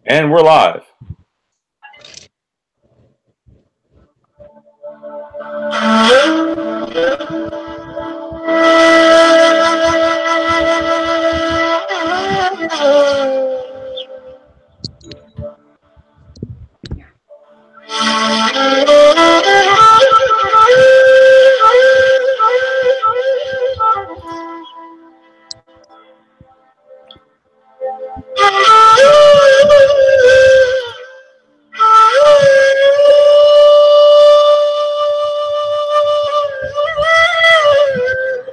And we're live.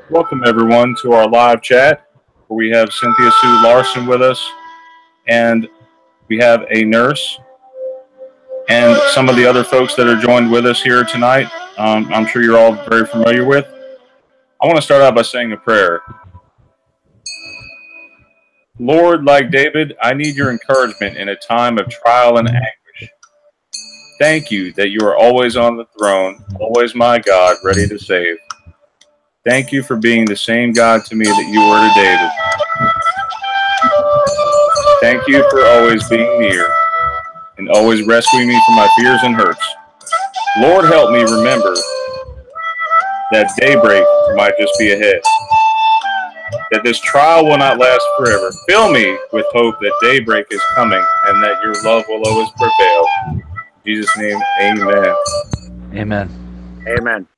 Welcome everyone to our live chat where we have Cynthia Sue Larson with us, and we have a nurse and some of the other folks that are joined with us here tonight. I'm sure you're all very familiar with. I want to start out by saying a prayer. Lord, like David, I need your encouragement in a time of trial and anguish. Thank you that you are always on the throne, always my God, ready to save. Thank you for being the same God to me that you were to David. Thank you for always being near and always rescuing me from my fears and hurts. Lord, help me remember that daybreak might just be ahead, that this trial will not last forever. Fill me with hope that daybreak is coming and that your love will always prevail. In Jesus' name, amen. Amen. Amen.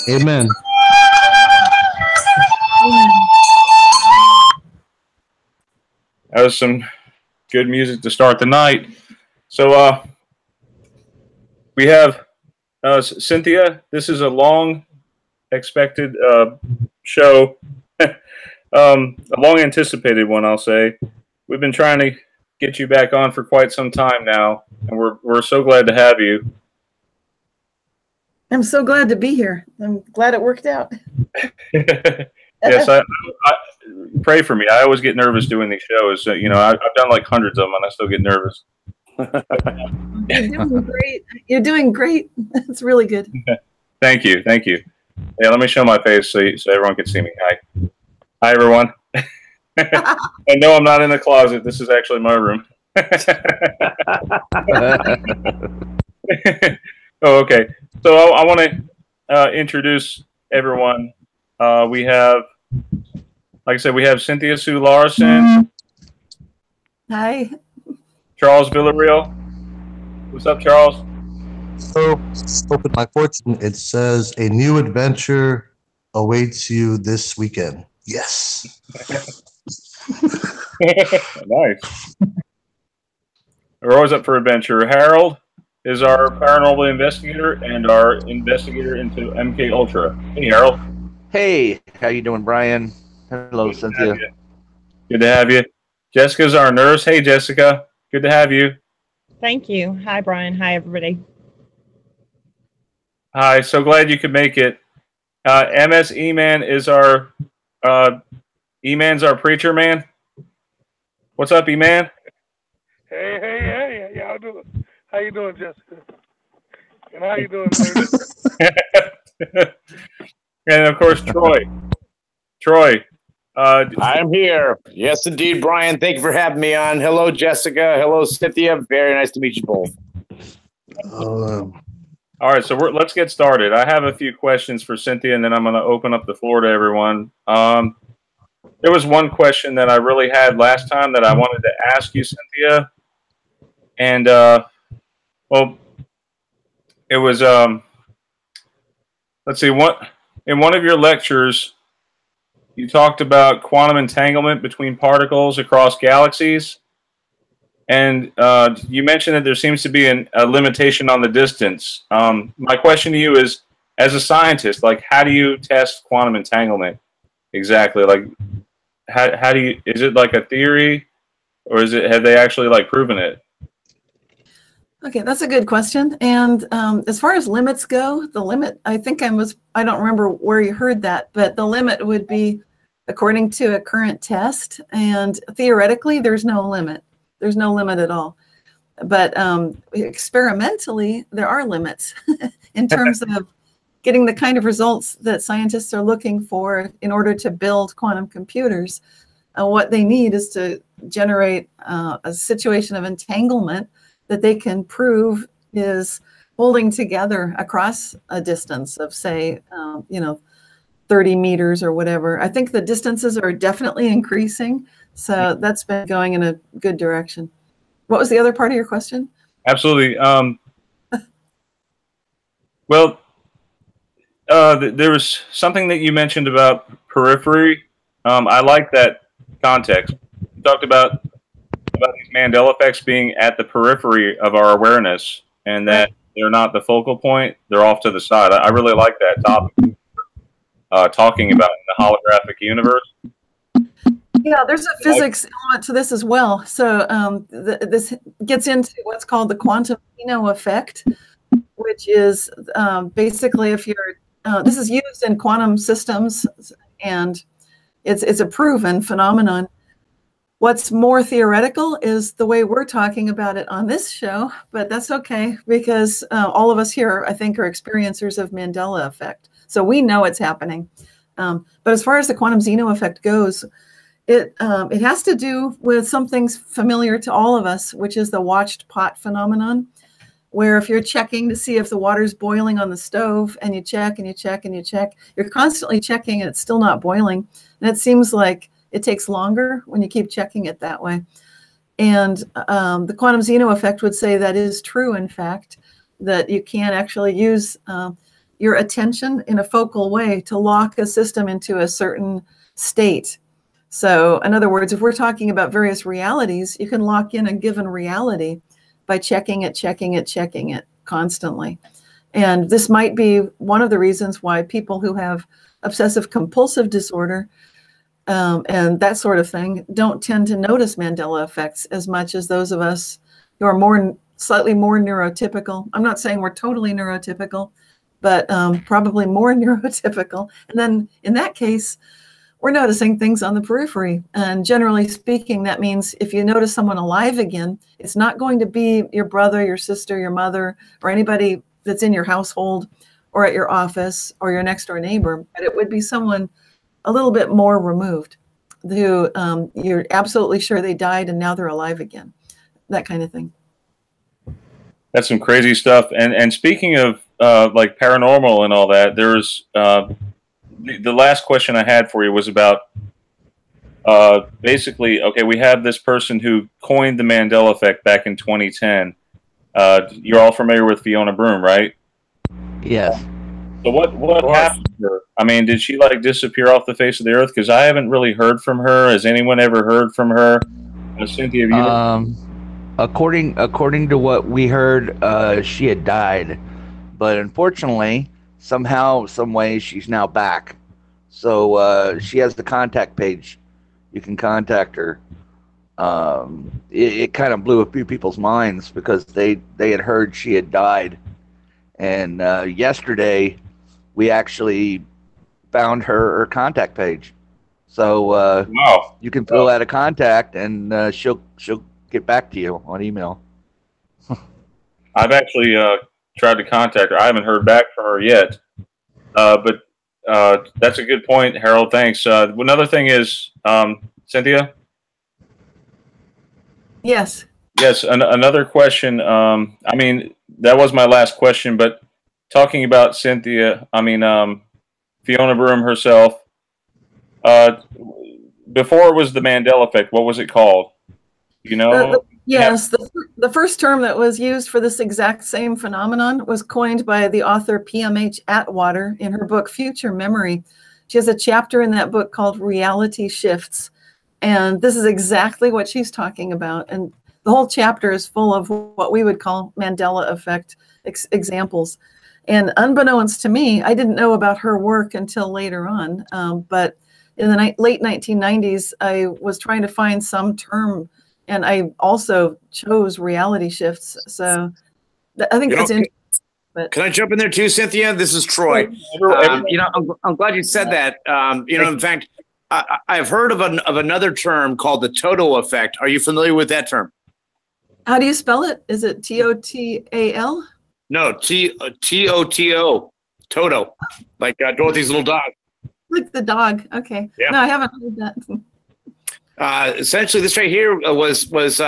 Amen. That was some good music to start the night. So we have Cynthia. This is a long expected show, a long anticipated one, I'll say. We've been trying to get you back on for quite some time now, and we're so glad to have you. I'm so glad to be here. I'm glad it worked out. Yes, I pray for me. I always get nervous doing these shows. You know, I've done like hundreds of them, and I still get nervous. You're doing great. You're doing great. That's really good. Thank you. Thank you. Yeah, let me show my face so everyone can see me. Hi. Hi, everyone. And no, I'm not in the closet. This is actually my room. Oh, okay. So I want to introduce everyone. We have, like I said, we have Cynthia Sue Larson. Hi. Charles Villarreal. What's up, Charles? So, open my fortune. It says a new adventure awaits you this weekend. Yes. Nice. We're always up for adventure. Harold is our paranormal investigator and our investigator into MK Ultra. Hey, Harold. Hey, how you doing, Brian? Hello, Cynthia. Good to have you. Jessica's our nurse. Hey, Jessica. Good to have you. Thank you. Hi, Brian. Hi, everybody. Hi. So glad you could make it. MS E-Man is our E-Man's our preacher man. What's up, E-Man? Hey, how y'all doing? How you doing, Jessica? And how you doing, baby? And of course, Troy. Troy. I'm here. Yes, indeed, Brian. Thank you for having me on. Hello, Jessica. Hello, Cynthia. Very nice to meet you both. All right, so let's get started. I have a few questions for Cynthia, and then I'm going to open up the floor to everyone. There was one question that I really had last time that I wanted to ask you, Cynthia. And, well, it was, let's see, in one of your lectures, you talked about quantum entanglement between particles across galaxies. And you mentioned that there seems to be a limitation on the distance. My question to you is, as a scientist, like, how do you test quantum entanglement exactly? Like, how do you, is it like a theory, or have they actually like proven it? Okay, that's a good question. And as far as limits go, the limit, I don't remember where you heard that, but the limit would be according to a current test. And theoretically, there's no limit. There's no limit at all. But experimentally, there are limits in terms of getting the kind of results that scientists are looking for in order to build quantum computers. What they need is to generate a situation of entanglement that they can prove is holding together across a distance of, say, 30 meters or whatever. I think the distances are definitely increasing. So that's been going in a good direction. What was the other part of your question? Absolutely. Well, there was something that you mentioned about periphery. I like that context. You talked about these Mandela effects being at the periphery of our awareness, and that they're not the focal point; they're off to the side. I really like that topic. Talking about the holographic universe. Yeah, there's a physics element to this as well. So this gets into what's called the quantum effect, which is basically if you're this is used in quantum systems, and it's a proven phenomenon. What's more theoretical is the way we're talking about it on this show, but that's okay because all of us here, I think, are experiencers of Mandela effect. So we know it's happening. But as far as the quantum Zeno effect goes, it has to do with something familiar to all of us, which is the watched pot phenomenon, where if you're checking to see if the water's boiling on the stove and you check and you check and you check, you're constantly checking and it's still not boiling. And it seems like it takes longer when you keep checking it that way. And the quantum Zeno effect would say that is true, in fact, that you can actually use your attention in a focal way to lock a system into a certain state. So in other words, if we're talking about various realities, you can lock in a given reality by checking it constantly. And this might be one of the reasons why people who have obsessive compulsive disorder and that sort of thing don't tend to notice Mandela effects as much as those of us who are slightly more neurotypical. I'm not saying we're totally neurotypical, but probably more neurotypical. And then in that case, we're noticing things on the periphery. And generally speaking, that means if you notice someone alive again, it's not going to be your brother, your sister, your mother, or anybody that's in your household or at your office or your next door neighbor, but it would be someone a little bit more removed who you're absolutely sure they died and now they're alive again, that kind of thing. That's some crazy stuff. And speaking of like paranormal and all that, there's the last question I had for you was about basically, okay, we have this person who coined the Mandela effect back in 2010. You're all familiar with Fiona Broome, right? Yes. So what happened to her? I mean, did she like disappear off the face of the earth? Because I haven't really heard from her. Has anyone ever heard from her? Cynthia, have you heard? According to what we heard, she had died, but unfortunately, somehow, some way, she's now back. So she has the contact page. You can contact her. It kind of blew a few people's minds because they had heard she had died, and yesterday we actually found her contact page. So Wow. you can fill out a contact, and she'll get back to you on email. I've actually tried to contact her. I haven't heard back from her yet. But that's a good point, Harold. Thanks. Another thing is, Cynthia? Yes. Yes, another question. I mean, that was my last question, but talking about Cynthia, I mean, Fiona Broome herself, before it was the Mandela effect, what was it called? You know? Yes, the first term that was used for this exact same phenomenon was coined by the author PMH Atwater in her book Future Memory. She has a chapter in that book called Reality Shifts. And this is exactly what she's talking about. And the whole chapter is full of what we would call Mandela effect examples. And unbeknownst to me, I didn't know about her work until later on. But in the late 1990s, I was trying to find some term, and I also chose reality shifts. So I think that's interesting. But can I jump in there too, Cynthia? This is Troy. I'm glad you said that. In fact, I've heard of another term called the Toto effect. Are you familiar with that term? How do you spell it? Is it T-O-T-A-L? No, T-O-T-O. Toto, like Dorothy's little dog. Like the dog. Okay. Yeah. No, I haven't heard that. Essentially, this right here was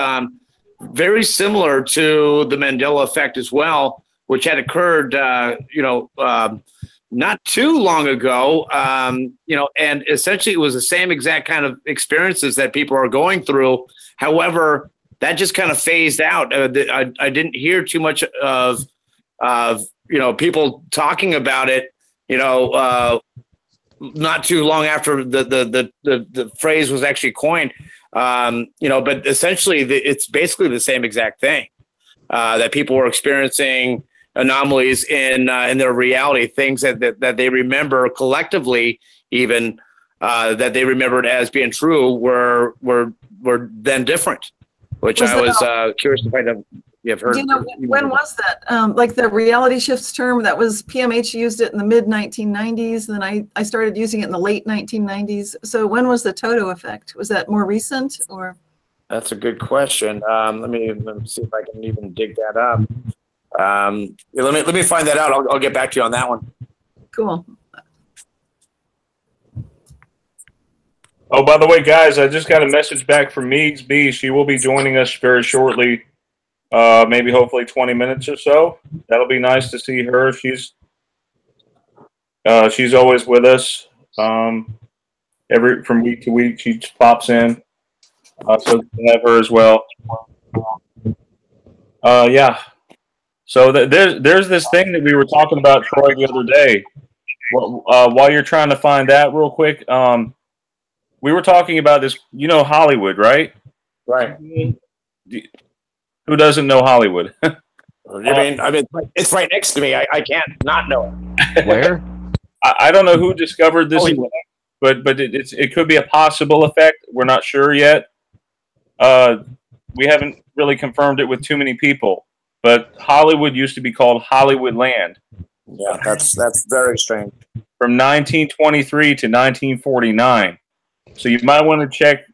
very similar to the Mandela effect as well, which had occurred, not too long ago, and essentially it was the same exact kind of experiences that people are going through. However, that just kind of phased out. I didn't hear too much of people talking about it, not too long after the phrase was actually coined. But essentially it's basically the same exact thing, that people were experiencing anomalies in their reality, things that they remember collectively, even that they remembered as being true were then different, which I was curious to find out. You've heard. Do you know when was that? Like the reality shifts term, that was PMH used it in the mid 1990s. Then I started using it in the late 1990s. So when was the Toto effect? Was that more recent or? That's a good question. Let me see if I can even dig that up. Let me find that out. I'll get back to you on that one. Cool. Oh, by the way, guys, I just got a message back from Meags B. She will be joining us very shortly. Maybe hopefully 20 minutes or so. That'll be nice to see her. She's always with us. From week to week, she just pops in. So we have her as well. Yeah. So there's this thing that we were talking about, Troy, the other day. While you're trying to find that real quick, we were talking about this. You know Hollywood, right? Right. Who doesn't know Hollywood? I mean, it's right next to me. I can't not know it. Where? I don't know who discovered this, but it could be a possible effect. We're not sure yet. We haven't really confirmed it with too many people. But Hollywood used to be called Hollywood Land. Yeah, that's very strange. From 1923 to 1949. So you might want to check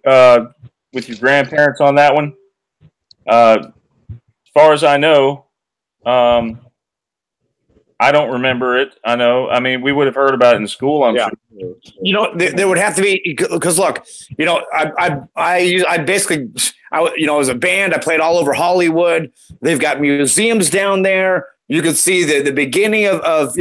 with your grandparents on that one. As far as I know, I don't remember it. I mean, we would have heard about it in school, I'm sure. There would have to be, because look, I basically, it was a band. I played all over Hollywood. They've got museums down there. You could see the beginning of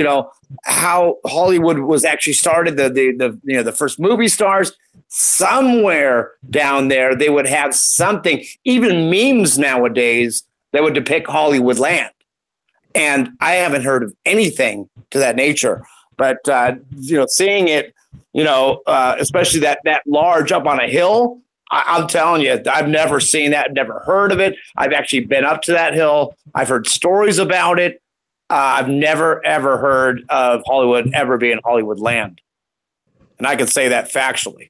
how Hollywood was actually started. The first movie stars. Somewhere down there, they would have something, even memes nowadays, that would depict Hollywood Land. And I haven't heard of anything to that nature. But, seeing it, especially that large up on a hill, I'm telling you, I've never seen that, never heard of it. I've actually been up to that hill. I've heard stories about it. I've never, ever heard of Hollywood ever being Hollywood Land. And I can say that factually.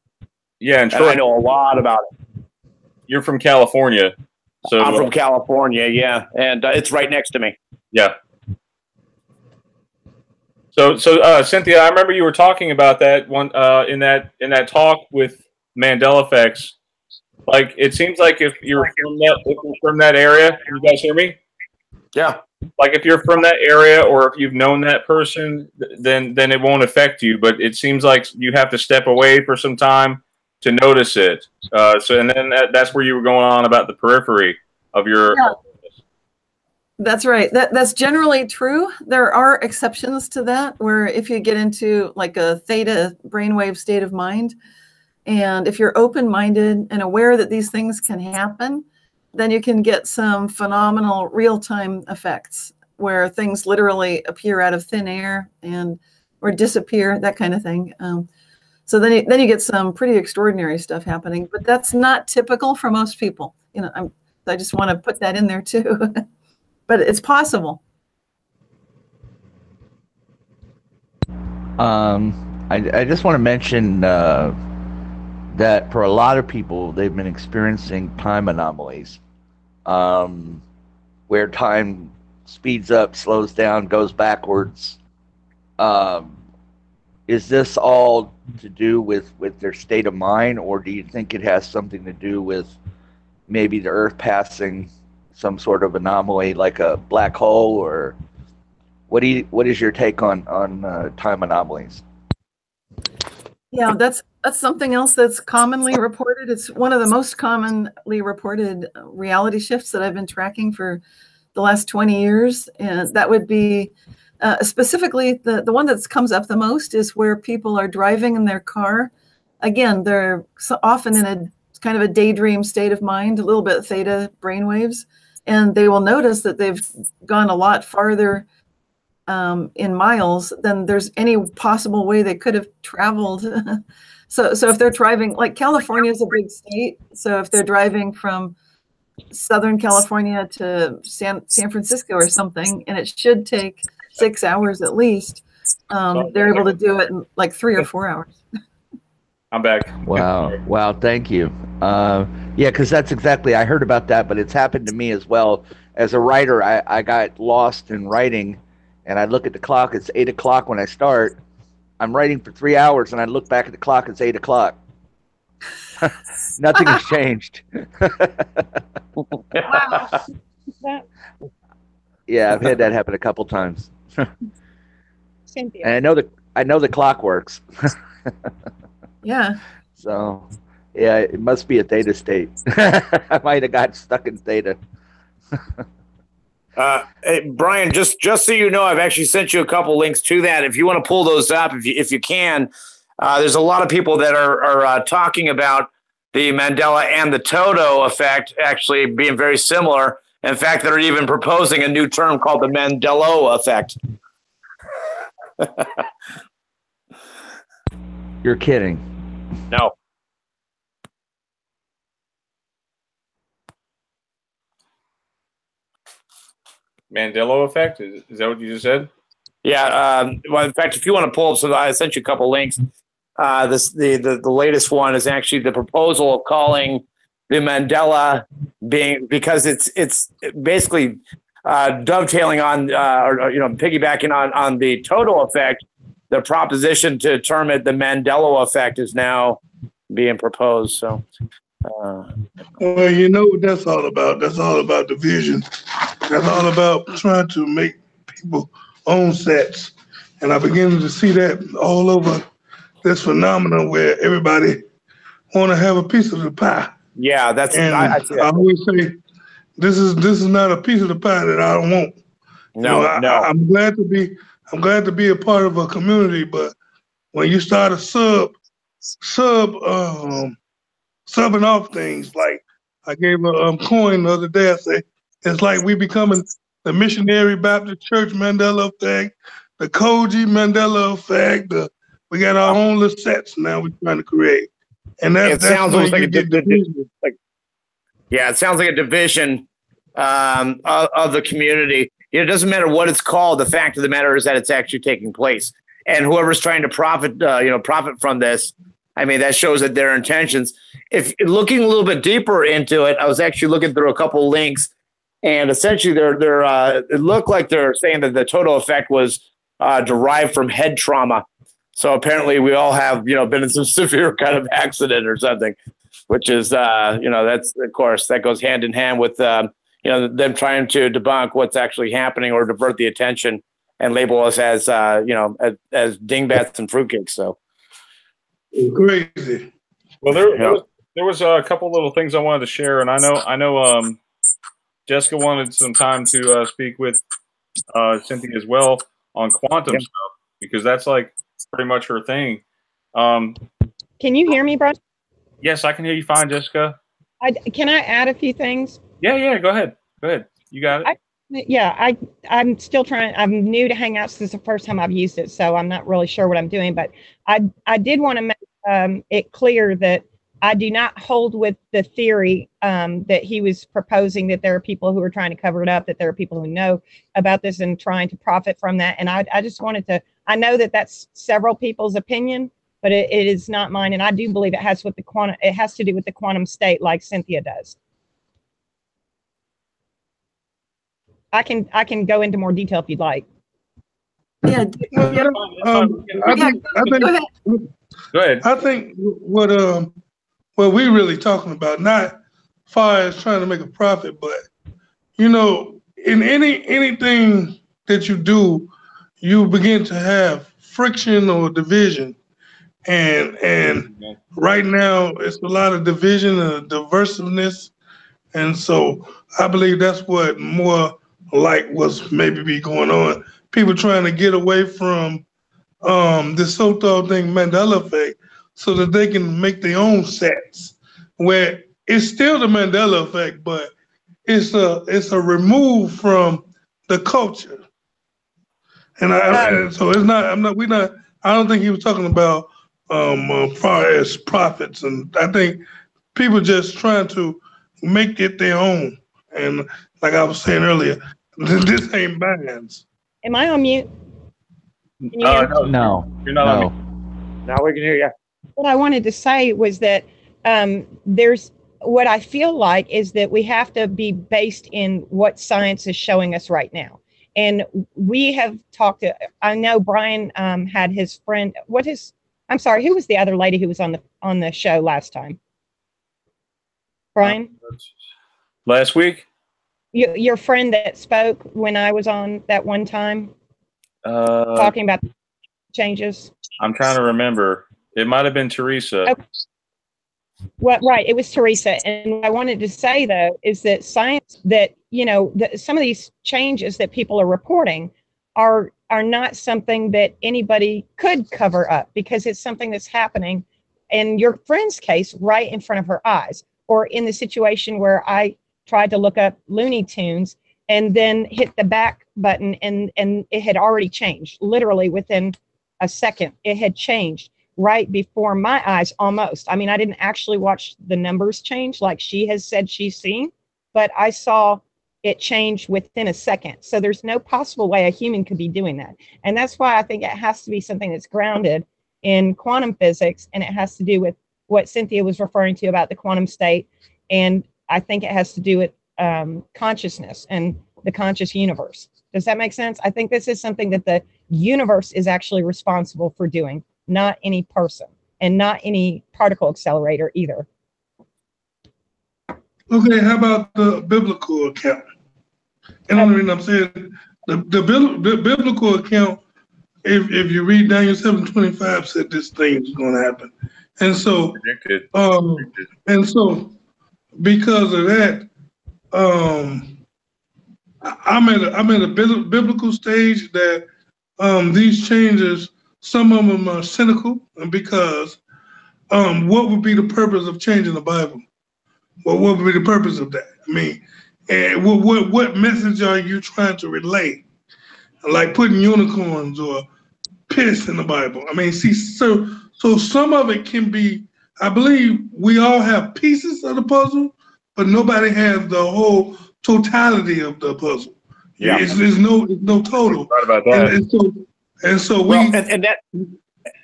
Yeah, and I know a lot about it. You're from California. So I'm from California, yeah. And it's right next to me. Yeah. So Cynthia, I remember you were talking about that one in that talk with Mandela effects. Like, it seems like if you're from that area, can you guys hear me? Yeah. Like, if you're from that area or if you've known that person, then it won't affect you. But it seems like you have to step away for some time to notice it. And then that's where you were going on about the periphery of your. Yeah. That's right. That's generally true. There are exceptions to that, where if you get into like a theta brainwave state of mind, and if you're open-minded and aware that these things can happen, then you can get some phenomenal real-time effects where things literally appear out of thin air or disappear, that kind of thing. So then you get some pretty extraordinary stuff happening, but that's not typical for most people. I just want to put that in there too. But it's possible. I just want to mention that for a lot of people, they've been experiencing time anomalies, where time speeds up, slows down, goes backwards. Is this all to do with their state of mind, or do you think it has something to do with maybe the Earth passing some sort of anomaly like a black hole? Or what is your take on time anomalies? Yeah, That's something else that's commonly reported. It's one of the most commonly reported reality shifts that I've been tracking for the last 20 years. And that would be specifically the one that comes up the most is where people are driving in their car. Again, they're often in a kind of a daydream state of mind, a little bit theta brainwaves, and they will notice that they've gone a lot farther in miles than there's any possible way they could have traveled. So if they're driving, like California is a big state, so if they're driving from Southern California to San Francisco or something, and it should take 6 hours at least, they're able to do it in like 3 or 4 hours. I'm back. Wow. Thank you. Yeah, because that's exactly, I heard about that, but it's happened to me as well. As a writer, I got lost in writing, and I look at the clock. It's 8 o'clock when I start. I'm writing for 3 hours, and I look back at the clock. It's 8 o'clock. Nothing has changed. Wow. Yeah, I've had that happen a couple times. Cynthia. And I know the clock works. Yeah. So, yeah, it must be a theta state. I might have got stuck in theta. Hey, Brian, just so you know, I've actually sent you a couple links to that. If you want to pull those up, if you can, there's a lot of people that are talking about the Mandela and the Toto effect actually being very similar. In fact, they're even proposing a new term called the Mandela effect. You're kidding. No. Mandela effect? Is that what you just said? Yeah. Well, in fact, if you want to pull up, so I sent you a couple links. The latest one is actually the proposal of calling the Mandela being, because it's basically dovetailing on or piggybacking on the Toto effect. The proposition to term it the Mandela effect is now being proposed. So, well, you know what that's all about. That's all about division. That's all about trying to make people own sets. And I begin to see that all over this phenomenon where everybody want to have a piece of the pie. Yeah, that's. And I see that. I always say, this is not a piece of the pie that I don't want. No, I'm glad to be a part of a community, but when you start subbing off things, like I gave a coin the other day, I say it's like we becoming the Missionary Baptist Church Mandela effect, the Koji Mandela effect. We got our own little sets now we're trying to create, and it sounds where like you get division. Yeah, it sounds like a division of the community. It doesn't matter what it's called. The fact of the matter is that it's actually taking place, and whoever's trying to profit from this, I mean, that shows that their intentions. If looking a little bit deeper into it, I was actually looking through a couple links, and essentially, it looked like they're saying that the total effect was derived from head trauma. So apparently, we all have been in some severe kind of accident or something, which is that's, of course, that goes hand in hand with them trying to debunk what's actually happening or divert the attention and label us as dingbats and fruitcakes. So crazy. Well, there was a couple little things I wanted to share, and I know Jessica wanted some time to speak with Cynthia as well on quantum stuff, because that's like pretty much her thing. Can you hear me, Brian? Yes, I can hear you fine, Jessica. Can I add a few things? Yeah, go ahead. You got it. I'm still trying. I'm new to Hangouts. This is the first time I've used it, so I'm not really sure what I'm doing. But I did want to make it clear that I do not hold with the theory that he was proposing, that there are people who are trying to cover it up, that there are people who know about this and trying to profit from that. And I just wanted to, I know that that's several people's opinion, but it is not mine. And I do believe it has to do with the quantum state, like Cynthia does. I can go into more detail if you'd like. Yeah. Go ahead. I think what we're really talking about, not far as trying to make a profit, but in anything that you do, you begin to have friction or division. and right now it's a lot of division and divisiveness, and so I believe that's what more like what's maybe be going on. People trying to get away from this so-called thing, Mandela effect, so that they can make their own sets, where it's still the Mandela effect, but it's a remove from the culture. And so it's not. I'm not. We not. I don't think he was talking about far as profits, and I think people just trying to make it their own. And like I was saying earlier, this ain't bands. Am I on mute? Can you hear me? No, You're not on no. me. Now we can hear you. What I wanted to say was that there's what I feel like is that we have to be based in what science is showing us right now. And we have talked to, I know Brian had his friend, I'm sorry, who was the other lady who was on the show last time? Brian? Last week? Your friend that spoke when I was on that one time, talking about changes. I'm trying to remember. It might have been Teresa. Okay. Well, right. It was Teresa. And what I wanted to say, though, is that science, that, some of these changes that people are reporting are not something that anybody could cover up, because it's something that's happening in your friend's case right in front of her eyes, or in the situation where I tried to look up Looney Tunes and then hit the back button and it had already changed. Literally within a second, it had changed right before my eyes almost. I mean, I didn't actually watch the numbers change like she has said she's seen, but I saw it change within a second. So there's no possible way a human could be doing that. And that's why I think it has to be something that's grounded in quantum physics, and it has to do with what Cynthia was referring to about the quantum state. And I think it has to do with consciousness and the conscious universe. Does that make sense? I think this is something that the universe is actually responsible for doing, not any person, and not any particle accelerator either. Okay, how about the biblical account? And the reason I'm saying the biblical account, if you read Daniel 7:25, said this thing is going to happen, and so and so because of that, I'm at a biblical stage that these changes, some of them are cynical, and because what would be the purpose of changing the Bible? What would be the purpose of that? I mean, and what message are you trying to relay? Like putting unicorns or piss in the Bible. I mean, see, so some of it can be. I believe we all have pieces of the puzzle, but nobody has the whole totality of the puzzle. Yeah, it's no total. Right about that. And so we well,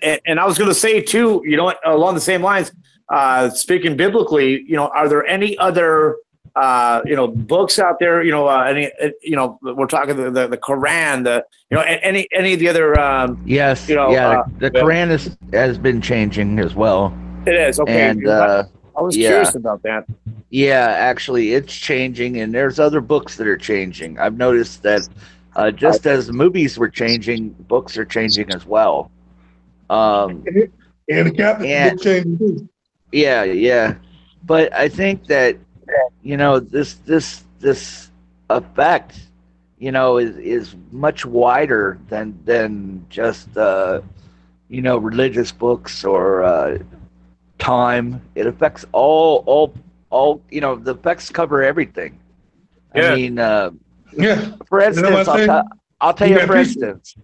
and I was going to say too, along the same lines, speaking biblically, are there any other books out there? We're talking the Quran, any of the other. Yes, the Quran has been changing as well. It is, okay. And I was curious about that. Yeah, actually, it's changing, and there's other books that are changing. I've noticed that just as movies were changing, books are changing as well. And the Catholic book changing too. Yeah. But I think that this effect, is much wider than just religious books or time. It affects all the effects cover everything. Yeah. I mean, for instance, I'll tell you for instance.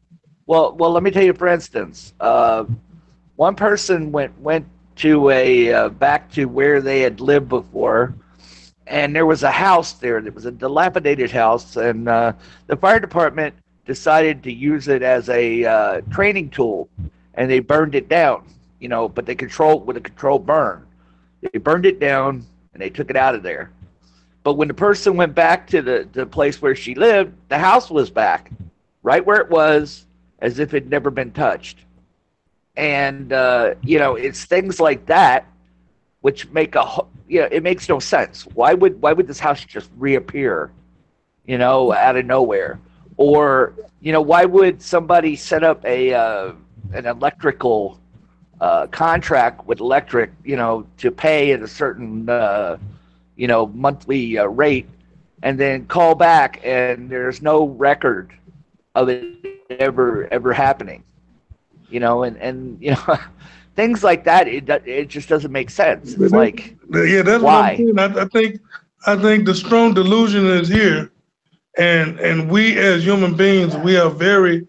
Well, let me tell you for instance. One person went to back to where they had lived before, and there was a house there. There was a dilapidated house, and the fire department decided to use it as a training tool, and they burned it down. But they controlled with a controlled burn. They burned it down and they took it out of there. But when the person went back to the place where she lived, the house was back, right where it was, as if it never been touched. And it's things like that which make it makes no sense. Why would this house just reappear, out of nowhere? Or why would somebody set up an electrical contract with electric, to pay at a certain, monthly rate, and then call back and there's no record of it ever happening, and things like that. It just doesn't make sense. It's like, yeah, that's why? what I'm saying. I think the strong delusion is here, and we as human beings, we are very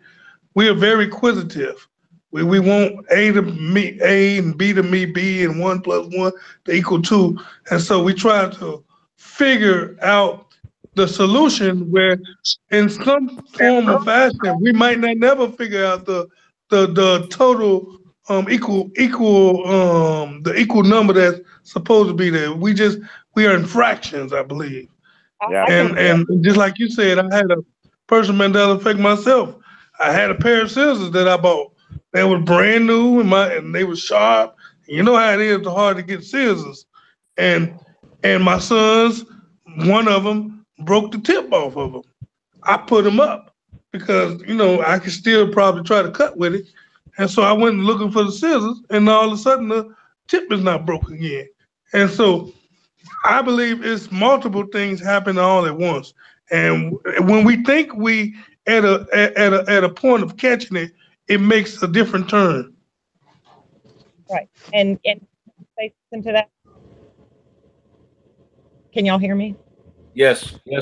inquisitive. We want A to me A and B to me B, and 1 + 1 to equal 2, and so we try to figure out the solution where, in some form or fashion, we might not never figure out the total equal the equal number that's supposed to be there. We are in fractions, I believe. Yeah. And just like you said, I had a personal Mandela effect myself. I had a pair of scissors that I bought. They were brand new and they were sharp. You know how it is hard to get scissors. And my sons, one of them broke the tip off of them. I put them up because, I could still probably try to cut with it. And so I went looking for the scissors, and all of a sudden the tip is not broken again. And so I believe it's multiple things happening all at once. And when we think we at a point of catching it, it makes a different turn. Right. And say something to that. Can y'all hear me? Yes. Yeah.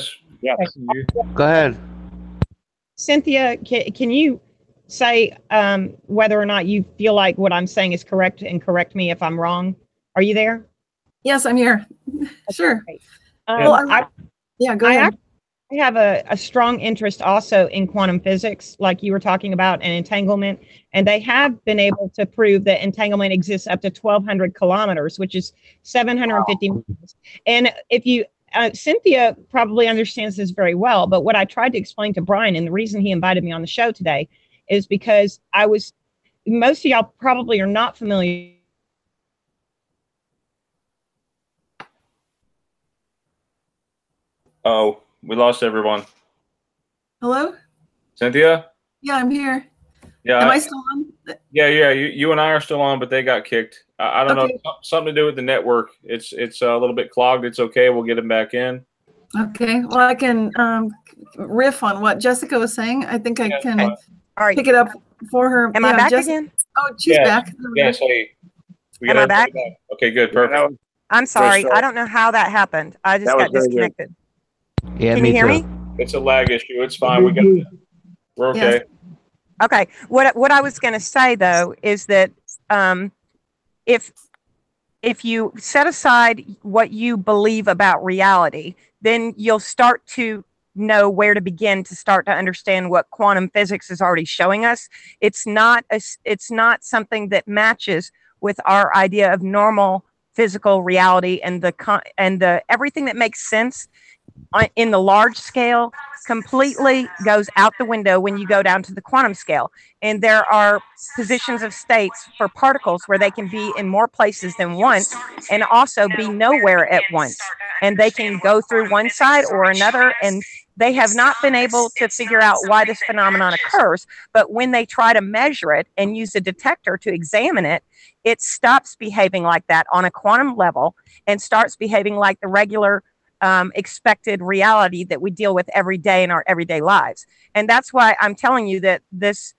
Okay. Go ahead. Cynthia, can you say whether or not you feel like what I'm saying is correct, and correct me if I'm wrong? Are you there? Yes, I'm here. Sure. Okay. Go ahead. I have a strong interest also in quantum physics, like you were talking about, and entanglement. And they have been able to prove that entanglement exists up to 1,200 kilometers, which is 750 miles. And if you, Cynthia probably understands this very well, but what I tried to explain to Brian, and the reason he invited me on the show today, is because most of y'all probably are not familiar. Oh, we lost everyone. Hello? Cynthia? Yeah, I'm here. Yeah. Am I still on? Yeah. You and I are still on, but they got kicked. I don't know. Something to do with the network. It's a little bit clogged. It's okay. We'll get them back in. Okay. Well, I can riff on what Jessica was saying. I think I can All right. pick it up for her. Am I back again? Oh, she's back. Yes. Hey. Am I back? Okay, good. Perfect. I'm sorry. I don't know how that happened. I just got disconnected. Yeah, Can you hear me? It's a lag issue. It's fine. We're okay. Yes. Okay. What I was going to say though is that if you set aside what you believe about reality, then you'll start to know where to begin to start to understand what quantum physics is already showing us. It's not something that matches with our idea of normal physical reality, and the everything that makes sense in the large scale completely goes out the window when you go down to the quantum scale. And there are positions of states for particles where they can be in more places than once, and also be nowhere at once. And they can go through one side or another, and they have not been able to figure out why this phenomenon occurs. But when they try to measure it and use a detector to examine it, it stops behaving like that on a quantum level and starts behaving like the regular expected reality that we deal with every day in our everyday lives. And that's why I'm telling you that this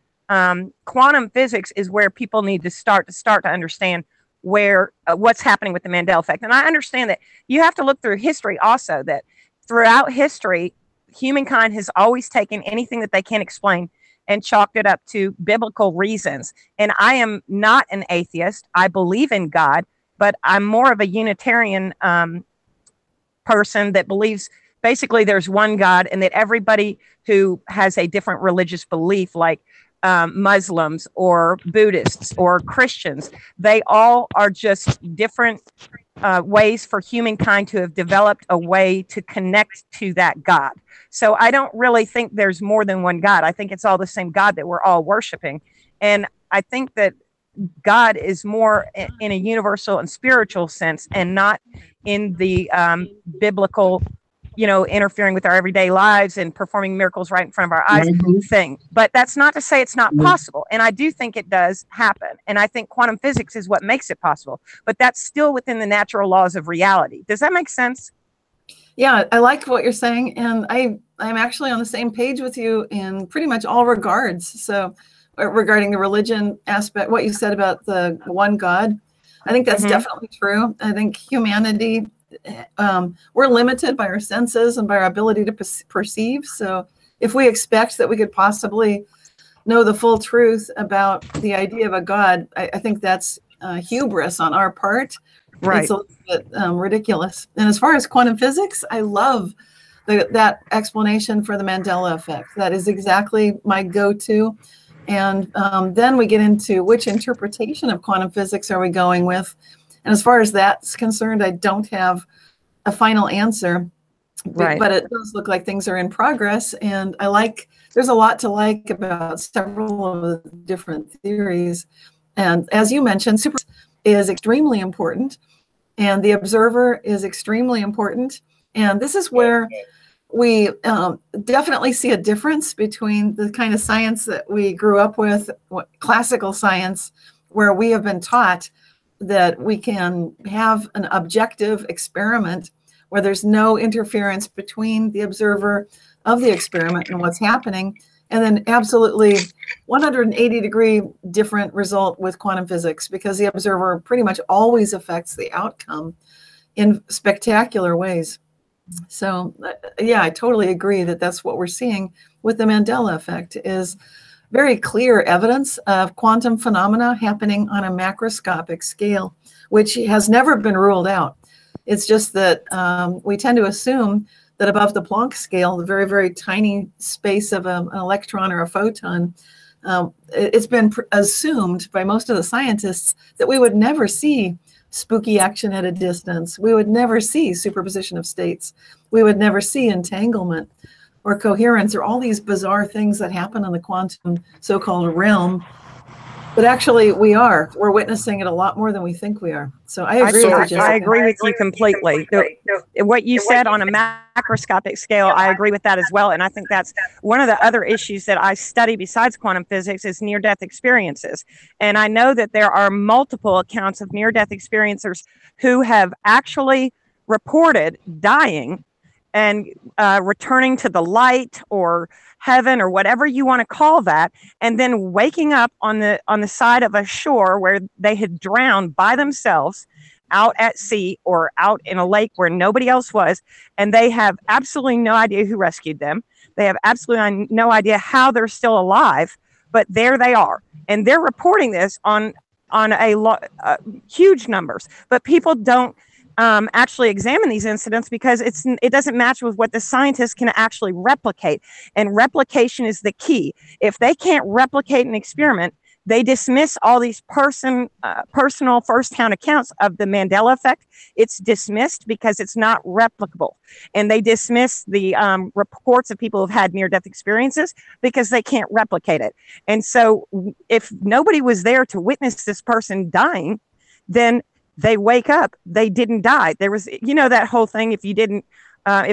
quantum physics is where people need to start to understand where what's happening with the Mandela effect. And I understand that you have to look through history also, that throughout history, humankind has always taken anything that they can't explain and chalked it up to biblical reasons. And I am not an atheist. I believe in God, but I'm more of a Unitarian person that believes basically there's one God, and that everybody who has a different religious belief, like Muslims or Buddhists or Christians, they all are just different ways for humankind to have developed a way to connect to that God. So I don't really think there's more than one God. I think it's all the same God that we're all worshiping. And I think that God is more in a universal and spiritual sense, and not in the biblical interfering with our everyday lives and performing miracles right in front of our eyes thing. But that's not to say it's not possible. And I do think it does happen. And I think quantum physics is what makes it possible. But that's still within the natural laws of reality. Does that make sense? Yeah, I like what you're saying. And I'm actually on the same page with you in pretty much all regards. So regarding the religion aspect, what you said about the one God, I think that's definitely true. I think humanity, we're limited by our senses and by our ability to perceive. So if we expect that we could possibly know the full truth about the idea of a God, I think that's hubris on our part. Right. It's a little bit ridiculous. And as far as quantum physics, I love that explanation for the Mandela effect. That is exactly my go-to. And then we get into which interpretation of quantum physics are we going with. And as far as that's concerned, I don't have a final answer. Right. But it does look like things are in progress. And there's a lot to like about several of the different theories. And as you mentioned, super is extremely important. And the observer is extremely important. And this is where we definitely see a difference between the kind of science that we grew up with, classical science, where we have been taught that we can have an objective experiment where there's no interference between the observer of the experiment and what's happening, and then absolutely 180-degree different result with quantum physics, because the observer pretty much always affects the outcome in spectacular ways. So yeah, I totally agree that that's what we're seeing with the Mandela effect, is very clear evidence of quantum phenomena happening on a macroscopic scale, which has never been ruled out. It's just that we tend to assume that above the Planck scale, the very, very tiny space of an electron or a photon, it's been assumed by most of the scientists that we would never see spooky action at a distance. We would never see superposition of states. We would never see entanglement or coherence or all these bizarre things that happen in the quantum so-called realm. But actually, we're witnessing it a lot more than we think we are. So I agree with you, Jessica. I agree with you completely. What you said on a macroscopic scale, I agree with that as well. And I think that's one of the other issues that I study besides quantum physics is near-death experiences. And I know that there are multiple accounts of near-death experiencers who have actually reported dying and returning to the light or heaven or whatever you want to call that, and then waking up on the side of a shore where they had drowned by themselves out at sea or out in a lake where nobody else was, and they have absolutely no idea who rescued them. They have absolutely no idea how they're still alive, but there they are, and they're reporting this on huge numbers. But people don't actually examine these incidents because it doesn't match with what the scientists can actually replicate. And replication is the key. If they can't replicate an experiment, they dismiss all these personal first-hand accounts of the Mandela effect. It's dismissed because it's not replicable. And they dismiss the reports of people who've had near-death experiences because they can't replicate it. And so if nobody was there to witness this person dying, then they wake up, they didn't die. There was, that whole thing, if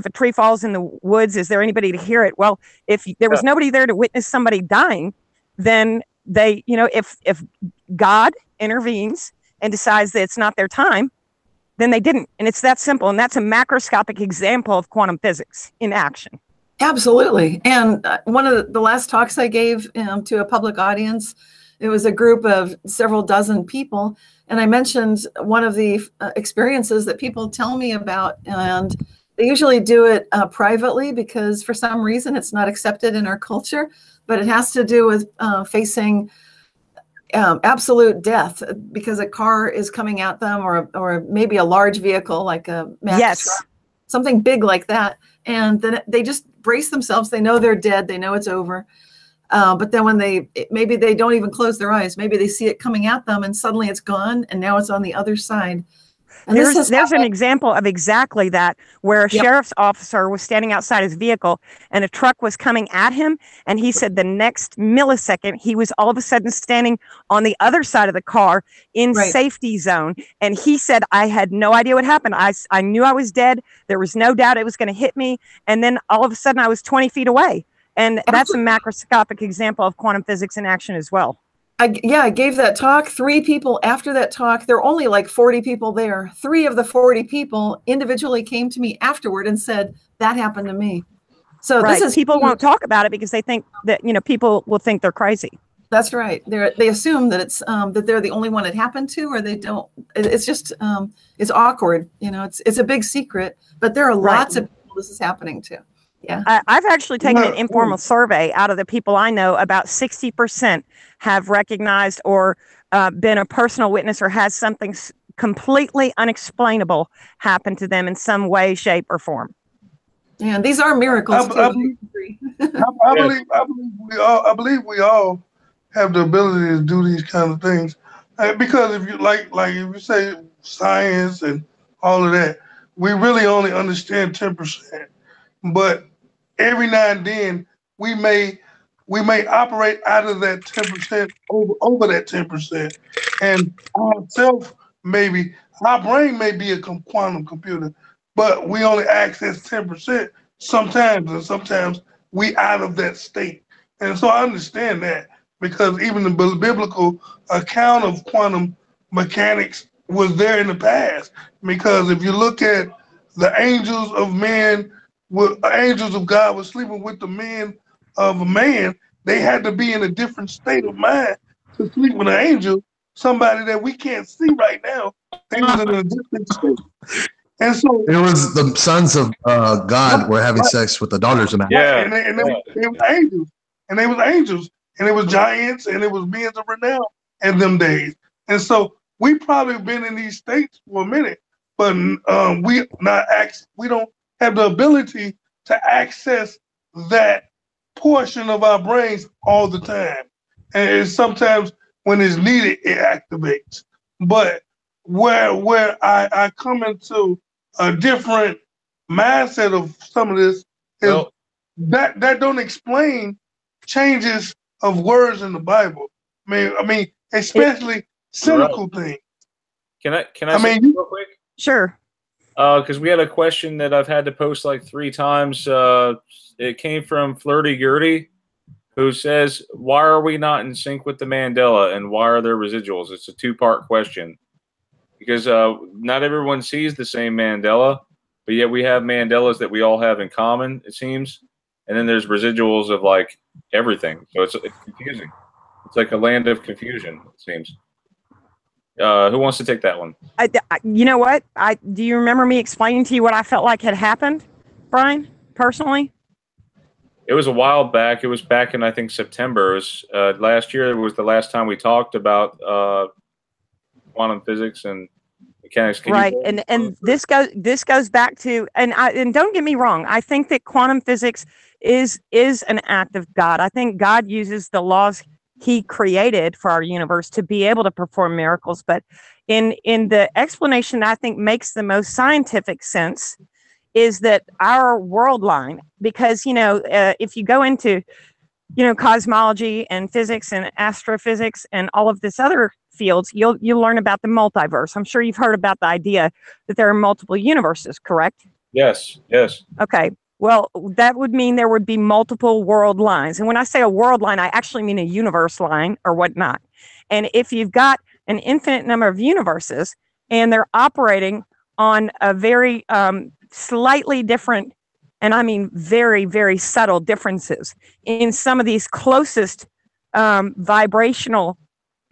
a tree falls in the woods, is there anybody to hear it? Well, if there was nobody there to witness somebody dying, then they, if God intervenes and decides that it's not their time, then they didn't. And it's that simple. And that's a macroscopic example of quantum physics in action. Absolutely. And one of the last talks I gave to a public audience, it was a group of several dozen people. And I mentioned one of the experiences that people tell me about, and they usually do it privately because for some reason it's not accepted in our culture, but it has to do with facing absolute death because a car is coming at them, or maybe a large vehicle like a Mack truck, something big like that. And then they just brace themselves. They know they're dead. They know it's over. But then when maybe they don't even close their eyes, maybe they see it coming at them and suddenly it's gone and now it's on the other side. And there's an example of exactly that, where a sheriff's officer was standing outside his vehicle and a truck was coming at him. And he said the next millisecond, he was all of a sudden standing on the other side of the car in safety zone. And he said, I had no idea what happened. I knew I was dead. There was no doubt it was going to hit me. And then all of a sudden I was 20 feet away. And that's a macroscopic example of quantum physics in action as well. I gave that talk. 3 people after that talk, there were only like 40 people there. 3 of the 40 people individually came to me afterward and said, that happened to me. So this is people won't talk about it because they think that, people will think they're crazy. That's right. They assume that it's that they're the only one it happened to, or they don't. It's just it's awkward. It's a big secret, but there are lots of people this is happening to. Yeah, I've actually taken an informal survey out of the people I know. About 60% have recognized or been a personal witness or has something completely unexplainable happen to them in some way, shape, or form. Yeah, and these are miracles. I believe we all have the ability to do these kind of things, because if you like if you say science and all of that, we really only understand 10%. But every now and then we may operate out of that 10% over that 10%, and ourself maybe our brain may be a quantum computer, but we only access 10% sometimes, and sometimes we out of that state. And so I understand that, because even the biblical account of quantum mechanics was there in the past. Because if you look at the angels of men, angels of God were sleeping with the men of a man, they had to be in a different state of mind to sleep with an angel, somebody that we can't see right now. They was in a different state. And so it was the sons of God were having sex with the daughters of man. Yeah, and they were angels, and they was angels, and it was giants, and it was men of renown in them days. And so we probably been in these states for a minute, but we don't have the ability to access that portion of our brains all the time. And it's sometimes when it's needed, it activates. But where I come into a different mindset of some of this is that don't explain changes of words in the Bible. I mean, especially cynical things. Can I say real quick? Sure. Because we had a question that I've had to post like 3 times. It came from Flirty Gurdy, who says, why are we not in sync with the Mandela, and why are there residuals? It's a 2-part question. Because not everyone sees the same Mandela, but yet we have Mandelas that we all have in common, it seems. And then there's residuals of like everything. So it's confusing. It's like a land of confusion, it seems. Who wants to take that one? You know what? Do you remember me explaining to you what I felt like had happened, Brian, personally? It was a while back. It was back in, I think, September. It was last year. It was the last time we talked about quantum physics and mechanics. Right, and this goes back to, and don't get me wrong, I think that quantum physics is an act of God. I think God uses the laws he created for our universe to be able to perform miracles. But in the explanation that I think makes the most scientific sense is that our world line, because, if you go into, cosmology and physics and astrophysics and all of this other fields, you'll learn about the multiverse. I'm sure you've heard about the idea that there are multiple universes, correct? Yes. Okay. Well, that would mean there would be multiple world lines. And when I say a world line, I actually mean a universe line or whatnot. And if you've got an infinite number of universes and they're operating on a very slightly different, and I mean very, very subtle differences in some of these closest vibrational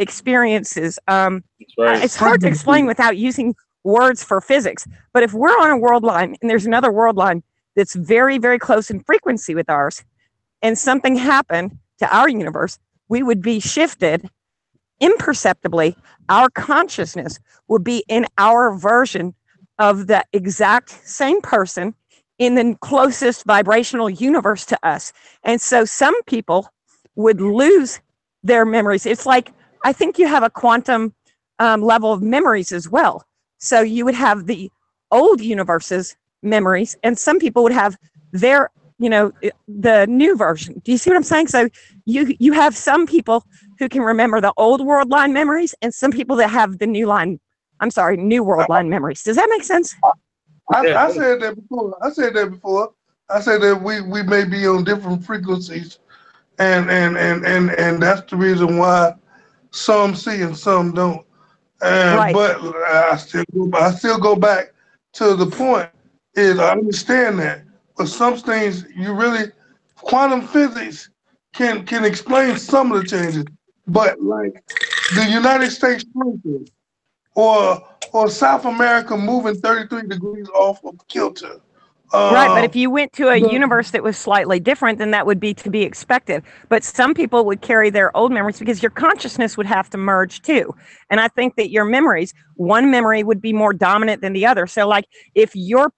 experiences, it's hard to explain without using words for physics. But if we're on a world line and there's another world line that's very, very close in frequency with ours, and something happened to our universe, we would be shifted imperceptibly. Our consciousness would be in our version of the exact same person in the closest vibrational universe to us. And so some people would lose their memories. It's like, I think you have a quantum level of memories as well. So you would have the old universe's memories, and some people would have their, the new version. Do you see what I'm saying? So you have some people who can remember the old world line memories, and some people that have the new world line memories. Does that make sense? I said that before. I said that we may be on different frequencies, and that's the reason why some see and some don't. Right. But I still go back to the point is I understand that, but some things quantum physics can explain some of the changes, but like the United States shrinking or South America moving 33 degrees off of kilter. Right, but if you went to a universe that was slightly different, then that would be to be expected. But some people would carry their old memories because your consciousness would have to merge too. And I think that your memories, one memory would be more dominant than the other. So like if your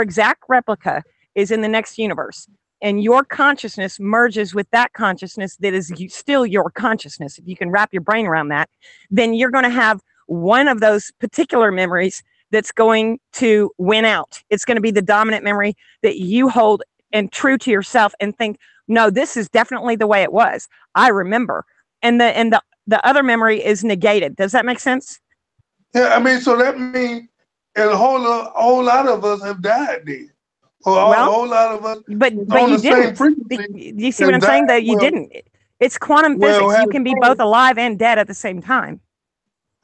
exact replica is in the next universe and your consciousness merges with that consciousness that is still your consciousness, if you can wrap your brain around that, then you're going to have one of those particular memories that's going to win out. It's going to be the dominant memory that you hold and true to yourself and think, no, this is definitely the way it was. I remember. And the other memory is negated. Does that make sense? Yeah, I mean, so that means a whole lot of us have died then. Or a whole lot of us but you didn't. Do you see what I'm saying? Though you didn't. It's quantum physics. You can be both alive and dead at the same time.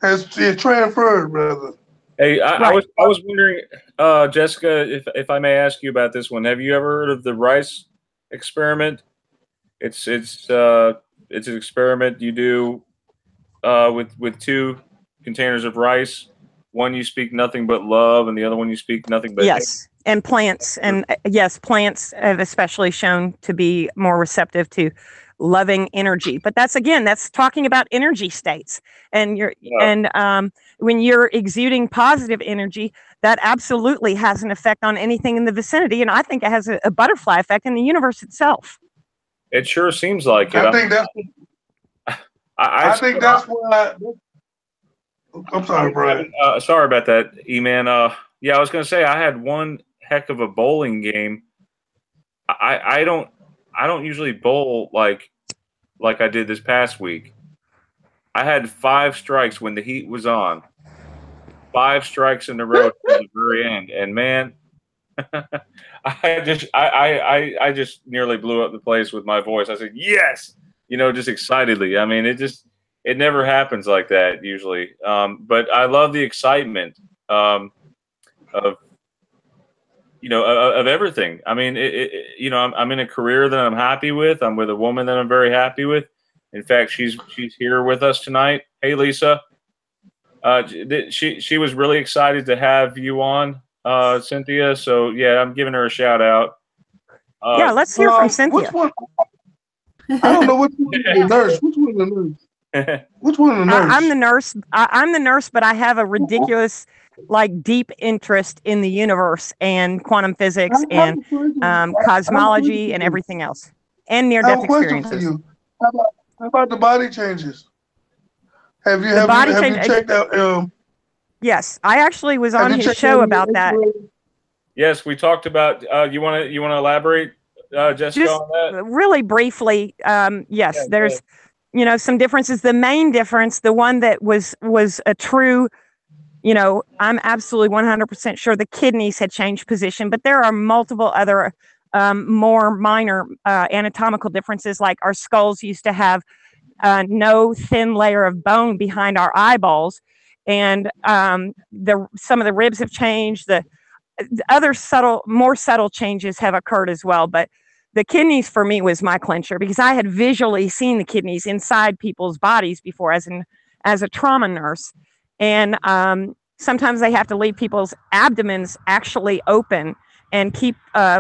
It's transferred, brother. Hey, I was wondering, Jessica, if I may ask you about this one. Have you ever heard of the rice experiment? It's an experiment you do with two containers of rice. One you speak nothing but love, and the other one you speak nothing but hate. And plants, and yes, plants have especially shown to be more receptive to loving energy. But that's talking about energy states, and when you're exuding positive energy, that absolutely has an effect on anything in the vicinity, and I think it has a butterfly effect in the universe itself. It sure seems like it. I think that's why. I'm sorry, Brian. Sorry about that, E-Man. Yeah, I was going to say I had one heck of a bowling game. I don't usually bowl like I did this past week. I had 5 strikes when the heat was on. 5 strikes in a row to the very end, and man, I just nearly blew up the place with my voice. I said yes, just excitedly. I mean, it never happens like that usually. But I love the excitement of everything. I mean, I'm in a career that I'm happy with. I'm with a woman that I'm very happy with. In fact, she's here with us tonight. Hey, Lisa. She was really excited to have you on, Cynthia. So yeah, I'm giving her a shout out. Yeah, let's hear from Cynthia. Which one? I don't know which one is the nurse. Which one is the nurse? Which one is the nurse? I'm the nurse. I'm the nurse, but I have a ridiculous, deep interest in the universe and quantum physics and cosmology and everything else, and near-death experiences. How about the body changes? Have you checked out? Yes, I actually was on his show about that. Yes, we talked about. You want to elaborate, Jessica, just on that? Really briefly. Yes, yeah, there's some differences. The main difference, the one that was a true, I'm absolutely 100% sure the kidneys had changed position, but there are multiple other more minor anatomical differences, like our skulls used to have no thin layer of bone behind our eyeballs, and some of the ribs have changed. The other more subtle changes have occurred as well, but the kidneys for me was my clincher, because I had visually seen the kidneys inside people's bodies before as a trauma nurse, and sometimes they have to leave people's abdomens actually open and keep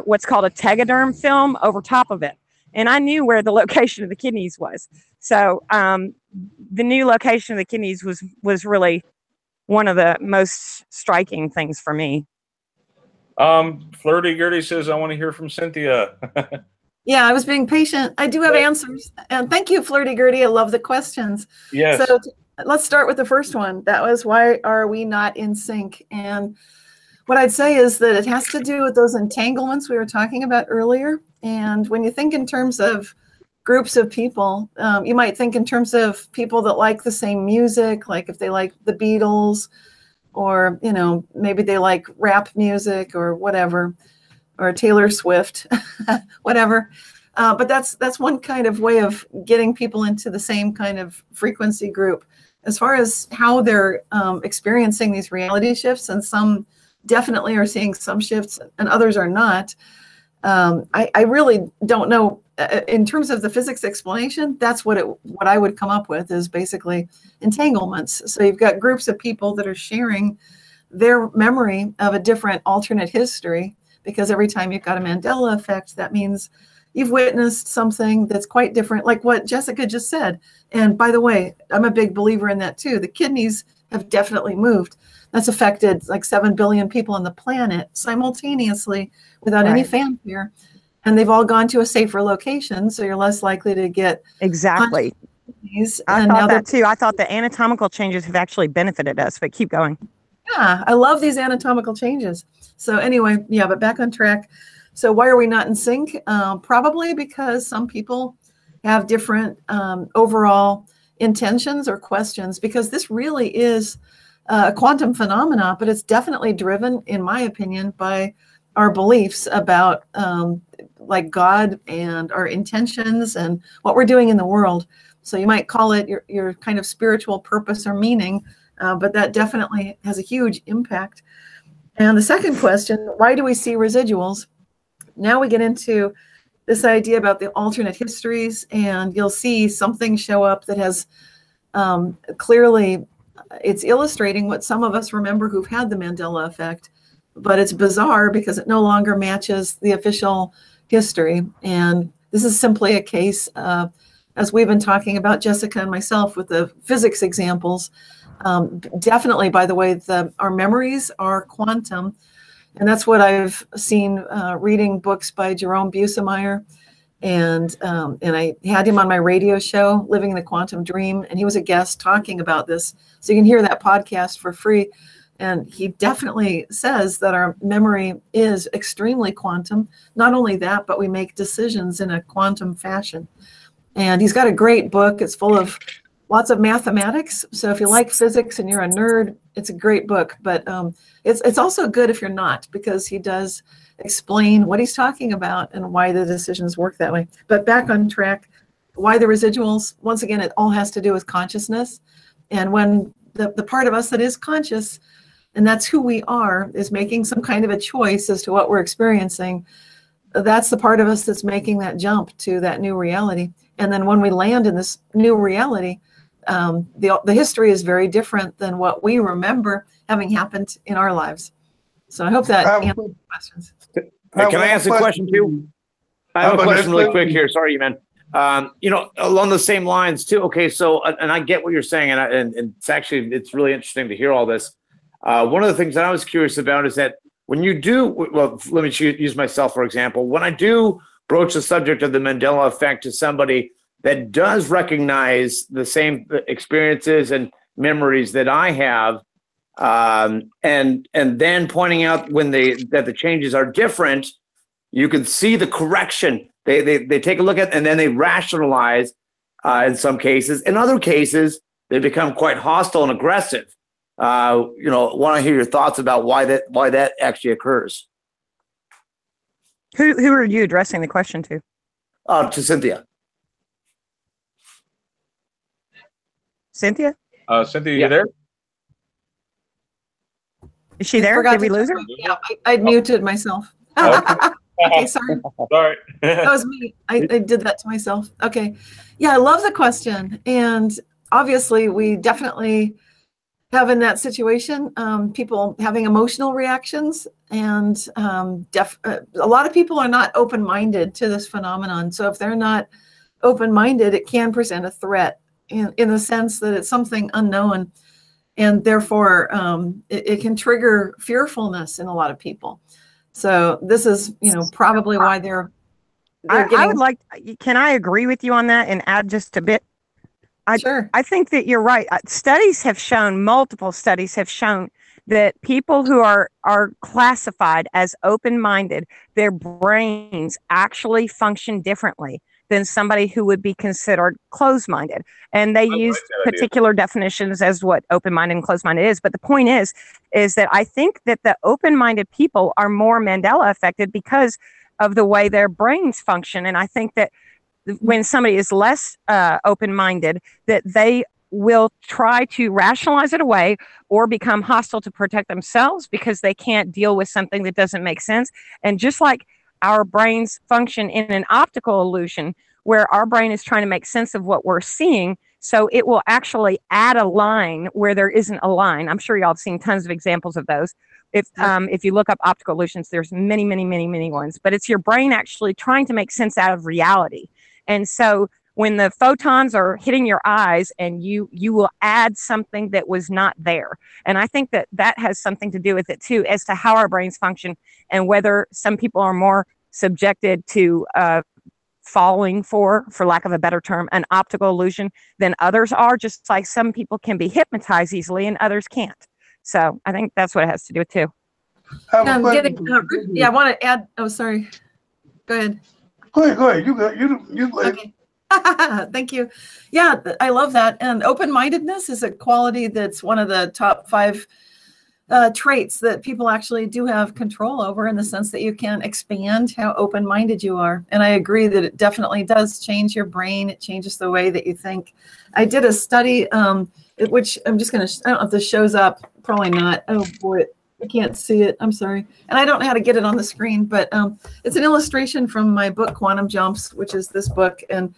what's called a tegaderm film over top of it. And I knew where the location of the kidneys was. So the new location of the kidneys was really one of the most striking things for me. Flirty Gertie says, I want to hear from Cynthia. Yeah, I was being patient. I do have answers. And thank you, Flirty Gertie. I love the questions. Yes. So let's start with the first one. That was, why are we not in sync? And what I'd say is that it has to do with those entanglements we were talking about earlier. And when you think in terms of groups of people, you might think in terms of people that like the same music, like if they like the Beatles, or, you know, maybe they like rap music or whatever, or Taylor Swift, whatever. But that's one kind of way of getting people into the same kind of frequency group. As far as how they're experiencing these reality shifts, and some definitely are seeing some shifts and others are not, I really don't know. In terms of the physics explanation, that's what I would come up with, is basically entanglements. So you've got groups of people that are sharing their memory of a different alternate history, because every time you've got a Mandela effect, that means you've witnessed something that's quite different, like what Jessica just said. And by the way, I'm a big believer in that too. The kidneys have definitely moved. That's affected like 7 billion people on the planet simultaneously without any fanfare. And they've all gone to a safer location, so you're less likely to get exactly. I thought that too. I thought the anatomical changes have actually benefited us, but keep going. Yeah, I love these anatomical changes. So anyway, yeah, but back on track. So why are we not in sync? Probably because some people have different overall intentions or questions, because this really is a quantum phenomena, but it's definitely driven, in my opinion, by our beliefs about like God and our intentions and what we're doing in the world. So you might call it your kind of spiritual purpose or meaning, but that definitely has a huge impact. And the second question, why do we see residuals? Now we get into this idea about the alternate histories, and you'll see something show up that has clearly, it's illustrating what some of us remember who've had the Mandela effect, but it's bizarre because it no longer matches the official history. And this is simply a case, as we've been talking about, Jessica and myself, with the physics examples. Definitely, by the way, our memories are quantum. And that's what I've seen reading books by Jerome Busemeyer. And I had him on my radio show, Living the Quantum Dream, and he was a guest talking about this. So you can hear that podcast for free. And he definitely says that our memory is extremely quantum. Not only that, but we make decisions in a quantum fashion. And he's got a great book. It's full of lots of mathematics. So if you like physics and you're a nerd, it's a great book. But it's also good if you're not, because he does explain what he's talking about and why the decisions work that way. But back on track, why the residuals? Once again, it all has to do with consciousness. And when the part of us that is conscious, and that's who we are, is making some kind of a choice as to what we're experiencing, that's the part of us that's making that jump to that new reality. And then when we land in this new reality, the history is very different than what we remember having happened in our lives. So I hope that answers the questions. Can I ask a question too? I have a question really quick here. Sorry, man. Along the same lines too. Okay, so and I get what you're saying, and it's really interesting to hear all this. One of the things that I was curious about is that when you do, well, let me use myself for example. When I do broach the subject of the Mandela effect to somebody that does recognize the same experiences and memories that I have, and then pointing out that the changes are different, you can see the correction. They take a look at, and then they rationalize in some cases. In other cases, they become quite hostile and aggressive. Want to hear your thoughts about why that actually occurs. Who are you addressing the question to? To Cynthia. Cynthia, Yeah. you there? Is she there? Did we lose her? Yeah, I muted myself. Okay, sorry. Sorry. That was me. I did that to myself. Okay. Yeah, I love the question. And obviously, we definitely have in that situation people having emotional reactions. And a lot of people are not open-minded to this phenomenon. So if they're not open-minded, it can present a threat in the sense that it's something unknown. And therefore, it can trigger fearfulness in a lot of people. So this is, probably why they're getting. I would like. Can I agree with you on that and add just a bit? Sure. I think that you're right. Studies have shown, multiple studies have shown that people who are classified as open-minded, their brains actually function differently than somebody who would be considered closed-minded. And they use particular definitions as what open-minded and closed-minded is. But the point is that I think that the open-minded people are more Mandela affected because of the way their brains function. And I think that when somebody is less open-minded, that they will try to rationalize it away or become hostile to protect themselves because they can't deal with something that doesn't make sense. And just like our brains function in an optical illusion where our brain is trying to make sense of what we're seeing, so it will actually add a line where there isn't a line. I'm sure y'all have seen tons of examples of those. If you look up optical illusions, there's many, many, many, many ones. But it's your brain actually trying to make sense out of reality. And so when the photons are hitting your eyes, and you will add something that was not there. And I think that has something to do with it too, as to how our brains function and whether some people are more subjected to falling for lack of a better term, an optical illusion than others are, just like some people can be hypnotized easily and others can't. So I think that's what it has to do with too. I want to add, oh, sorry. Go ahead. Go ahead. You okay. Thank you. Yeah, I love that. And open-mindedness is a quality that's one of the top 5 traits that people actually do have control over, in the sense that you can expand how open-minded you are. And I agree that it definitely does change your brain. It changes the way that you think. I did a study, which I'm just going to, I don't know if this shows up, probably not. Oh boy, I can't see it. I'm sorry. And I don't know how to get it on the screen, but it's an illustration from my book, Quantum Jumps, which is this book. And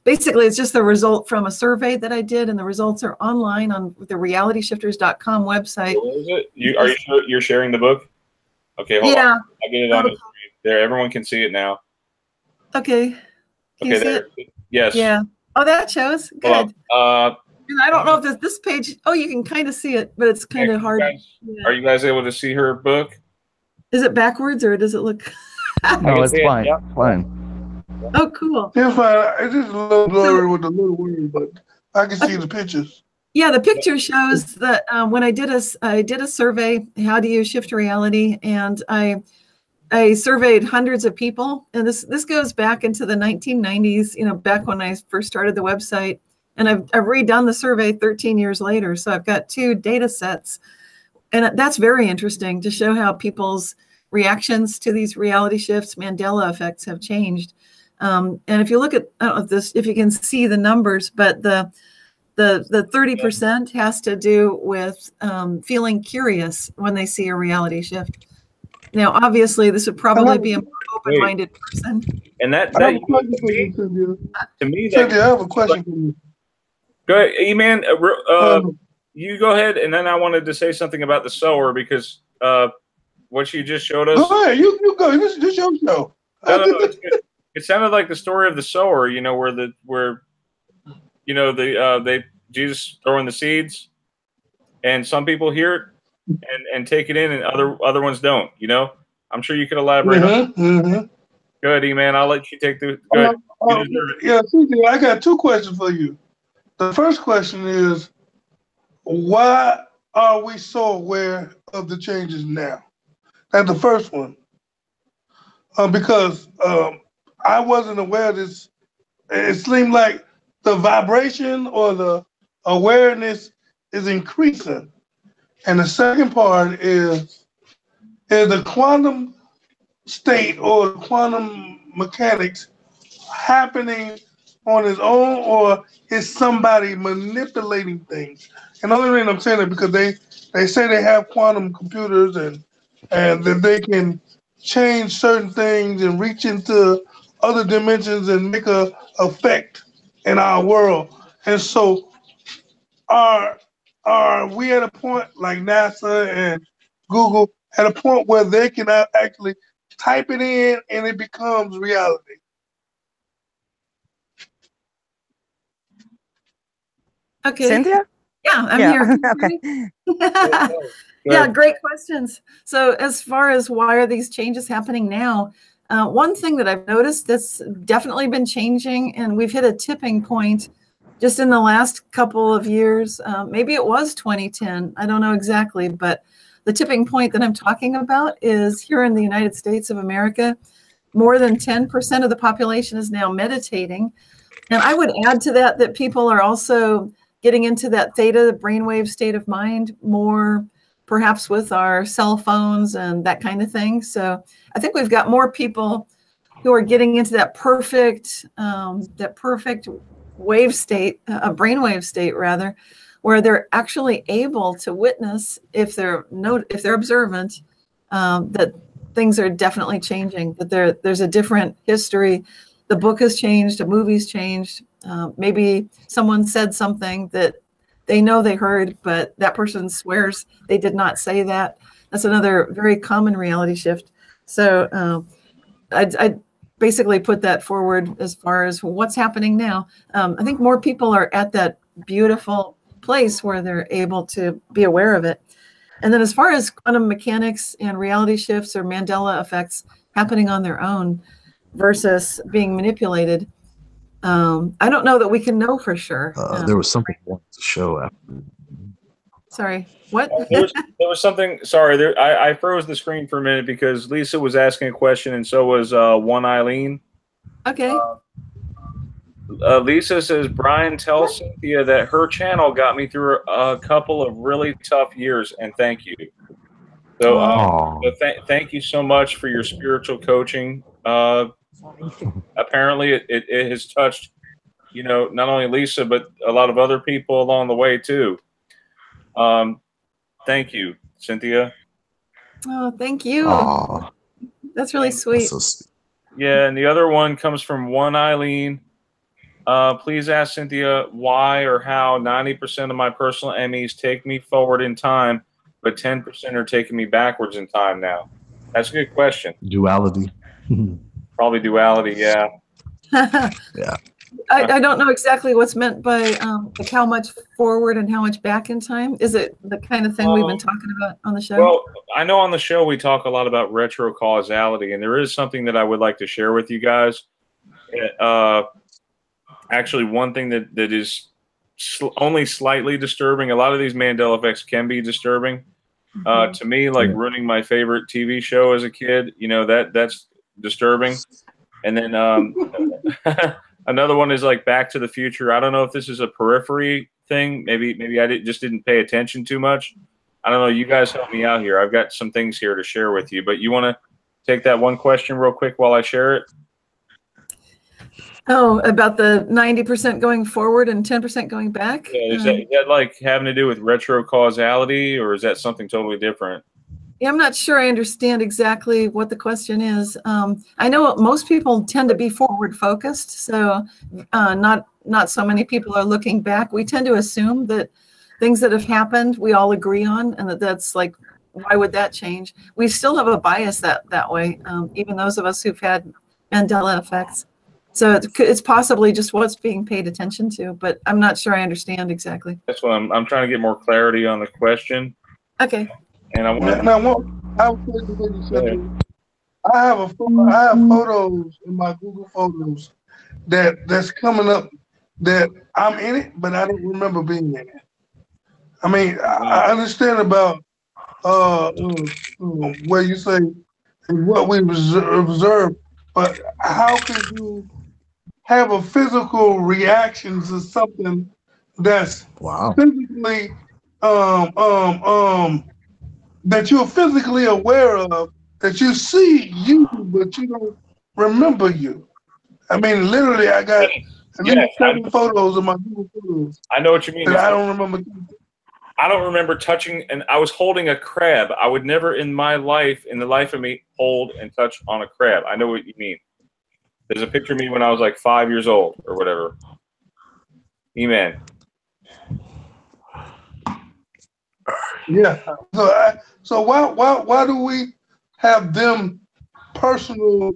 basically, it's just the result from a survey that I did, and the results are online on the realityshifters.com website. What is it? Are you sure you're sharing the book? Okay, hold on. I'll get it on the screen. There, everyone can see it now. Okay. Can you see it? Yes. Yeah. Oh, that shows. Good. And I don't know if this page, oh, you can kind of see it, but it's kind of hard. Are you guys able to see her book? Is it backwards, or does it look? No, it's fine. Yeah. Fine. Oh, cool. It's fine. It's just a little blurry with the little word, but I can see the pictures. Yeah, the picture shows that when I did a survey, how do you shift reality, and I surveyed hundreds of people, and this goes back into the 1990s. You know, back when I first started the website, and I've redone the survey 13 years later. So I've got 2 data sets, and that's very interesting to show how people's reactions to these reality shifts, Mandela effects, have changed. And if you look at, I don't know if you can see the numbers, but the 30% has to do with feeling curious when they see a reality shift. Now, obviously, this would probably be a more open-minded person. And that I have a question for you, Cynthia. To me, Cynthia, I have a question for you. Go ahead, E-Man. You go ahead, and then I wanted to say something about the sower, because what you just showed us. Go ahead, you go. This is your show. No, it sounded like the story of the sower. You know, where Jesus throwing the seeds, and some people hear it and take it in, and other ones don't. You know, I'm sure you could elaborate on that. Mm-hmm. Go ahead, E-Man. I'll let you take the. Go ahead. Yeah, Cynthia, I got 2 questions for you. The first question is, why are we so aware of the changes now? That's the first one. Because I wasn't aware of this. It seemed like the vibration or the awareness is increasing. And the second part is the quantum state or quantum mechanics happening on its own, or is somebody manipulating things? And the only reason I'm saying that because they say they have quantum computers and that they can change certain things and reach into other dimensions and make a effect in our world. And so are we at a point like NASA and Google at a point where they can actually type it in and it becomes reality? Okay. Cynthia? Yeah, I'm here. Okay. Yeah, great questions. So as far as why are these changes happening now, one thing that I've noticed that's definitely been changing, and we've hit a tipping point, just in the last couple of years, maybe it was 2010, I don't know exactly, but the tipping point that I'm talking about is here in the United States of America, more than 10% of the population is now meditating. And I would add to that that people are also getting into that theta, the brainwave state of mind, more perhaps with our cell phones and that kind of thing. So I think we've got more people who are getting into that perfect wave state, a brainwave state rather, where they're actually able to witness, if they're observant, that things are definitely changing. That there's a different history. The book has changed. The movie's changed. Maybe someone said something that they know they heard, but that person swears they did not say that. That's another very common reality shift. So I'd basically put that forward as far as what's happening now. I think more people are at that beautiful place where they're able to be aware of it. And then as far as quantum mechanics and reality shifts or Mandela effects happening on their own versus being manipulated, I don't know that we can know for sure. There was something I wanted to show after. Sorry, what? There was something. Sorry, I froze the screen for a minute because Lisa was asking a question, and so was one Eileen. Okay. Lisa says, Brian, tell Cynthia that her channel got me through a couple of really tough years, and thank you. So, thank you so much for your spiritual coaching. Apparently, it has touched, not only Lisa but a lot of other people along the way too. Thank you, Cynthia. Oh, thank you. That's really sweet. Yeah, and the other one comes from one Eileen. Please ask Cynthia why or how 90% of my personal MEs take me forward in time, but 10% are taking me backwards in time now. That's a good question. Duality. Probably duality, yeah. Yeah. I don't know exactly what's meant by like how much forward and how much back in time. Is it the kind of thing we've been talking about on the show? Well, I know on the show we talk a lot about retrocausality, and there is something that I would like to share with you guys. Actually, one thing that is only slightly disturbing. A lot of these Mandela effects can be disturbing. To me, like ruining my favorite TV show as a kid, that's disturbing. And then another one is like Back to the Future. I don't know if this is a periphery thing. Maybe I just didn't pay attention too much. I don't know. You guys help me out here. I've got some things here to share with you. But you want to take that one question real quick while I share it? Oh, about the 90% going forward and 10% going back? Yeah, is that like having to do with retrocausality, or is that something totally different? Yeah, I'm not sure I understand exactly what the question is. I know most people tend to be forward focused, so not so many people are looking back. We tend to assume that things that have happened we all agree on, and that's like, why would that change? We still have a bias that way, even those of us who've had Mandela effects. So it's possibly just what's being paid attention to, but I'm not sure I understand exactly. That's what I'm trying to get more clarity on the question. Okay. And I have photos in my Google Photos that's coming up that I'm in it, but I don't remember being in it. I mean, I understand about where you say what we observe, but how can you have a physical reaction to something that's physically that you're physically aware of, that you see you, but you don't remember you? I mean, literally, I got at least 7 photos of my Google Photos. I know what you mean. That I don't remember. I don't remember touching, and I was holding a crab. I would never in my life, in the life of me, hold and touch on a crab. I know what you mean. There's a picture of me when I was like 5 years old or whatever. E-man. Yeah. So why do we have them personal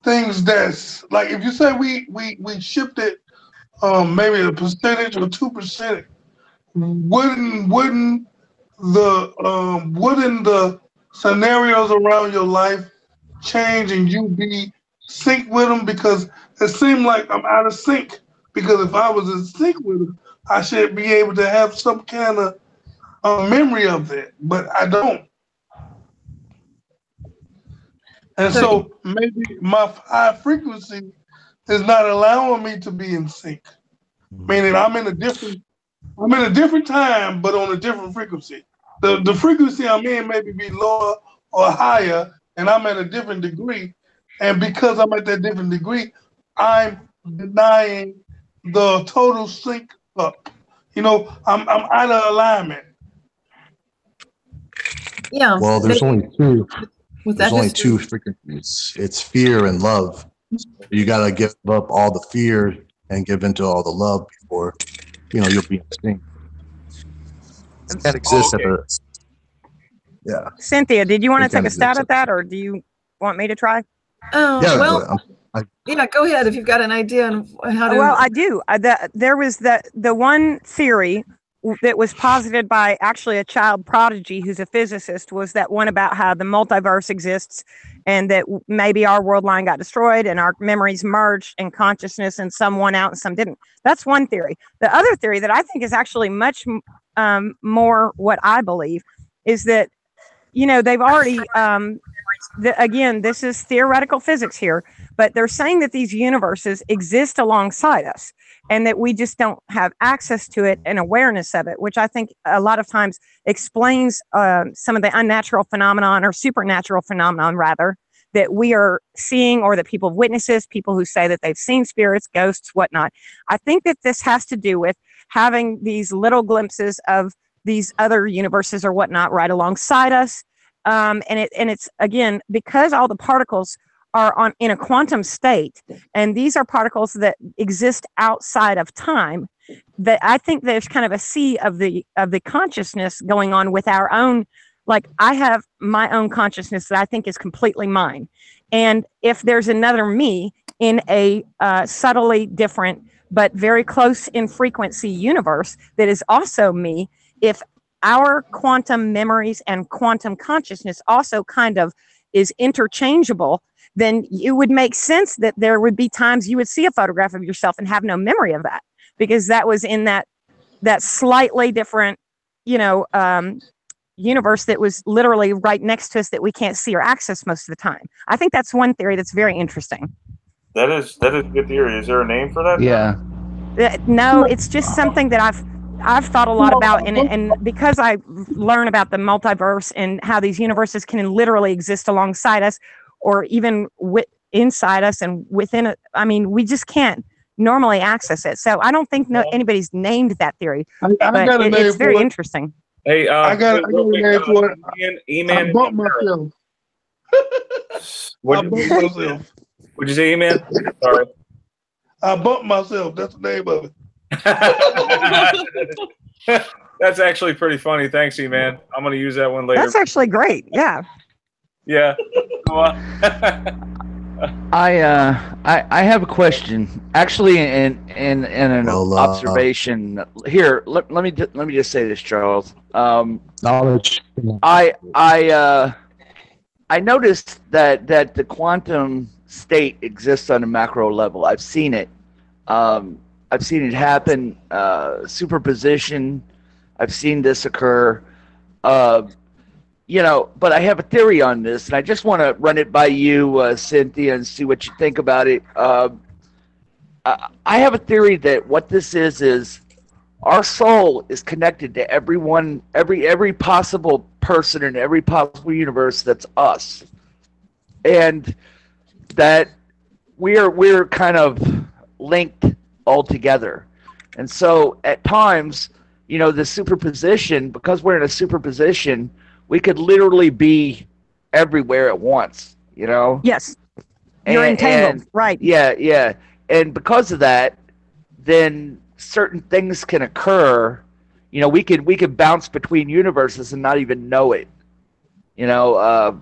things that's like, if you say we shifted maybe a percentage or 2%, wouldn't the scenarios around your life change and you be sync with them? Because it seemed like I'm out of sync because if I was in sync with them, I should be able to have some kind of memory of that, but I don't. And so maybe my high frequency is not allowing me to be in sync. Meaning I'm in a different time, but on a different frequency. The frequency I'm in maybe be lower or higher, and I'm at a different degree. And because I'm at that different degree, I'm denying the total sync up. You know, I'm out of alignment. Yeah. Well, there's only two. With There's that only history, two frequencies. It's fear and love. You got to give up all the fear and give into all the love before, you'll be in sync. That exists at the. Yeah. Cynthia, did you want to It kinda take a stab exists. at that, or do you want me to try? Yeah. well, yeah, go ahead if you've got an idea on how to. Well, I do. There was the one theory that was posited by actually a child prodigy who's a physicist, was that one about how the multiverse exists and that maybe our world line got destroyed and our memories merged and consciousness, and some won out and some didn't. That's one theory. The other theory that I think is actually much more what I believe is that, they've already, again, this is theoretical physics here, but they're saying that these universes exist alongside us and that we just don't have access to it and awareness of it, which I think a lot of times explains some of the unnatural phenomenon, or supernatural phenomenon rather, that we are seeing, or that people have witnesses, people who say that they've seen spirits, ghosts, whatnot. I think that this has to do with having these little glimpses of these other universes or whatnot right alongside us. And it's, again, because all the particles are in a quantum state, and these are particles that exist outside of time, that I think there's kind of a sea of the consciousness going on with our own. Like, I have my own consciousness that I think is completely mine, and if there's another me in a subtly different but very close in frequency universe that is also me, if our quantum memories and quantum consciousness also kind of is interchangeable, then it would make sense that there would be times you would see a photograph of yourself and have no memory of that, because that was in that slightly different, universe that was literally right next to us that we can't see or access most of the time. I think that's one theory that's very interesting. That is a good theory. Is there a name for that? Yeah. No, it's just something that I've thought a lot about, and because I learn about the multiverse and how these universes can literally exist alongside us, or even inside us and within it. I mean, we just can't normally access it. So I don't think anybody's named that thery, but it's very interesting. Hey, I got a name for it. E-Man. I bumped myself. What'd you say, E-Man? Sorry. I bumped myself. That's the name of it. That's actually pretty funny. Thanks, E-Man. I'm going to use that one later. That's actually great. Yeah. Yeah. I have a question. Actually, in an observation here. Let me just say this, Charles. Knowledge. I noticed that the quantum state exists on a macro level. I've seen it. I've seen it happen. Superposition. I've seen this occur. But I have a theory on this, and I just want to run it by you, Cynthia, and see what you think about it. I have a theory that what this is our soul is connected to everyone, every possible person in every possible universe that's us, and that we're kind of linked all together. And so at times, the superposition, because we're in a superposition, we could literally be everywhere at once, Yes. You're entangled, right. Yeah. And because of that, then certain things can occur. We could bounce between universes and not even know it. So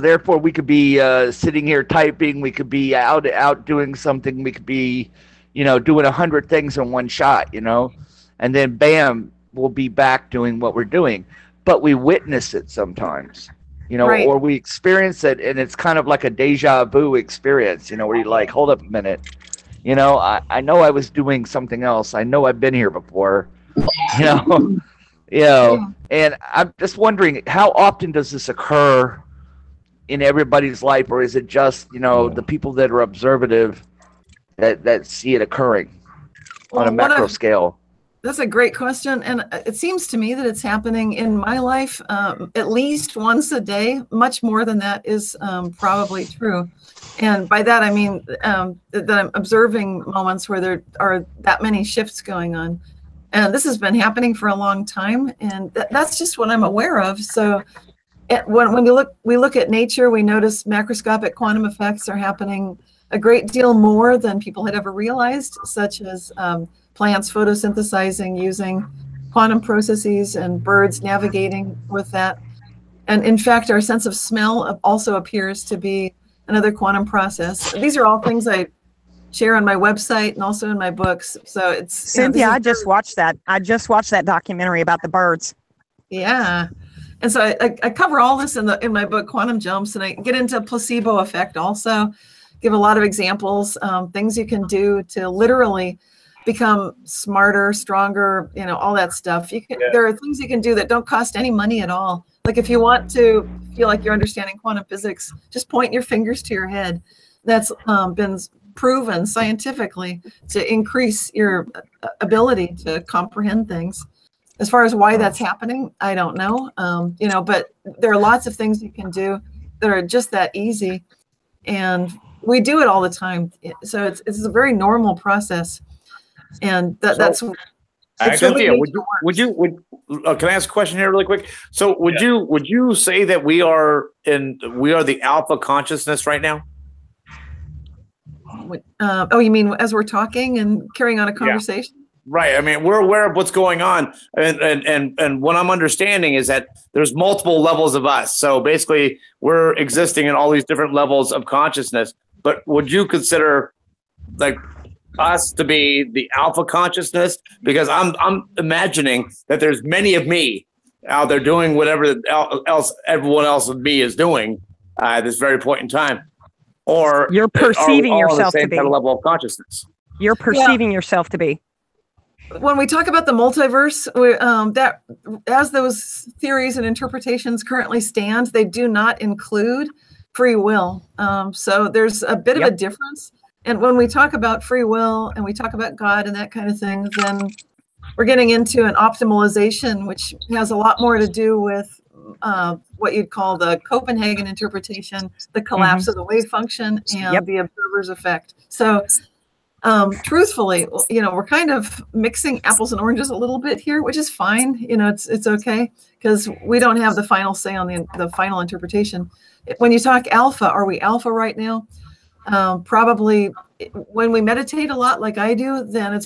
therefore we could be sitting here typing, we could be out doing something, we could be, doing 100 things in one shot, and then bam, we'll be back doing what we're doing. But we witness it sometimes, Right. or we experience it, and it's kind of like a deja vu experience, where you're like, hold up a minute, You know, I know I was doing something else. I know I've been here before. You know, and I'm just wondering, how often does this occur in everybody's life, or is it just, you know, the people that are observative that see it occurring on a macro scale? That's a great question. And it seems to me that it's happening in my life at least once a day. Much more than that is probably true. And by that, I mean that I'm observing moments where there are that many shifts going on. And this has been happening for a long time. And that's just what I'm aware of. So when we look at nature, we notice macroscopic quantum effects are happening a great deal more than people had ever realized, such as plants photosynthesizing using quantum processes and birds navigating with that. And in fact, our sense of smell also appears to be another quantum process. These are all things I share on my website and also in my books. So it's Cynthia, I just watched that. I just watched that documentary about the birds. Yeah. And so I cover all this in my book, Quantum Jumps, and I get into placebo effect also, give a lot of examples, things you can do to literally become smarter, stronger, you know, all that stuff. There are things you can do that don't cost any money at all. Like if you want to feel like you're understanding quantum physics, just point your fingers to your head. That's been proven scientifically to increase your ability to comprehend things. As far as why that's happening, I don't know. You know, but there are lots of things you can do that are just that easy, and we do it all the time. So it's a very normal process, and that's. Cynthia, can I ask a question here really quick? So would you say that we are the alpha consciousness right now? Oh, you mean as we're talking and carrying on a conversation? Yeah. Right. I mean, we're aware of what's going on, and what I'm understanding is that there's multiple levels of us. So basically, we're existing in all these different levels of consciousness. But would you consider like us to be the alpha consciousness? Because I'm imagining that there's many of me out there doing whatever else everyone else of me is doing at this very point in time. Or you're perceiving yourself to be kind of level of consciousness. You're perceiving yourself to be. When we talk about the multiverse, that as those theories and interpretations currently stand, they do not include free will. So there's a bit of a difference. And when we talk about free will and we talk about God and that kind of thing, then we're getting into an optimalization, which has a lot more to do with what you'd call the Copenhagen interpretation, the collapse of the wave function, and the observer's effect. So truthfully, you know, we're kind of mixing apples and oranges a little bit here, which is fine. You know, it's okay because we don't have the final say on the final interpretation. When you talk alpha, are we alpha right now? Probably when we meditate a lot like I do, then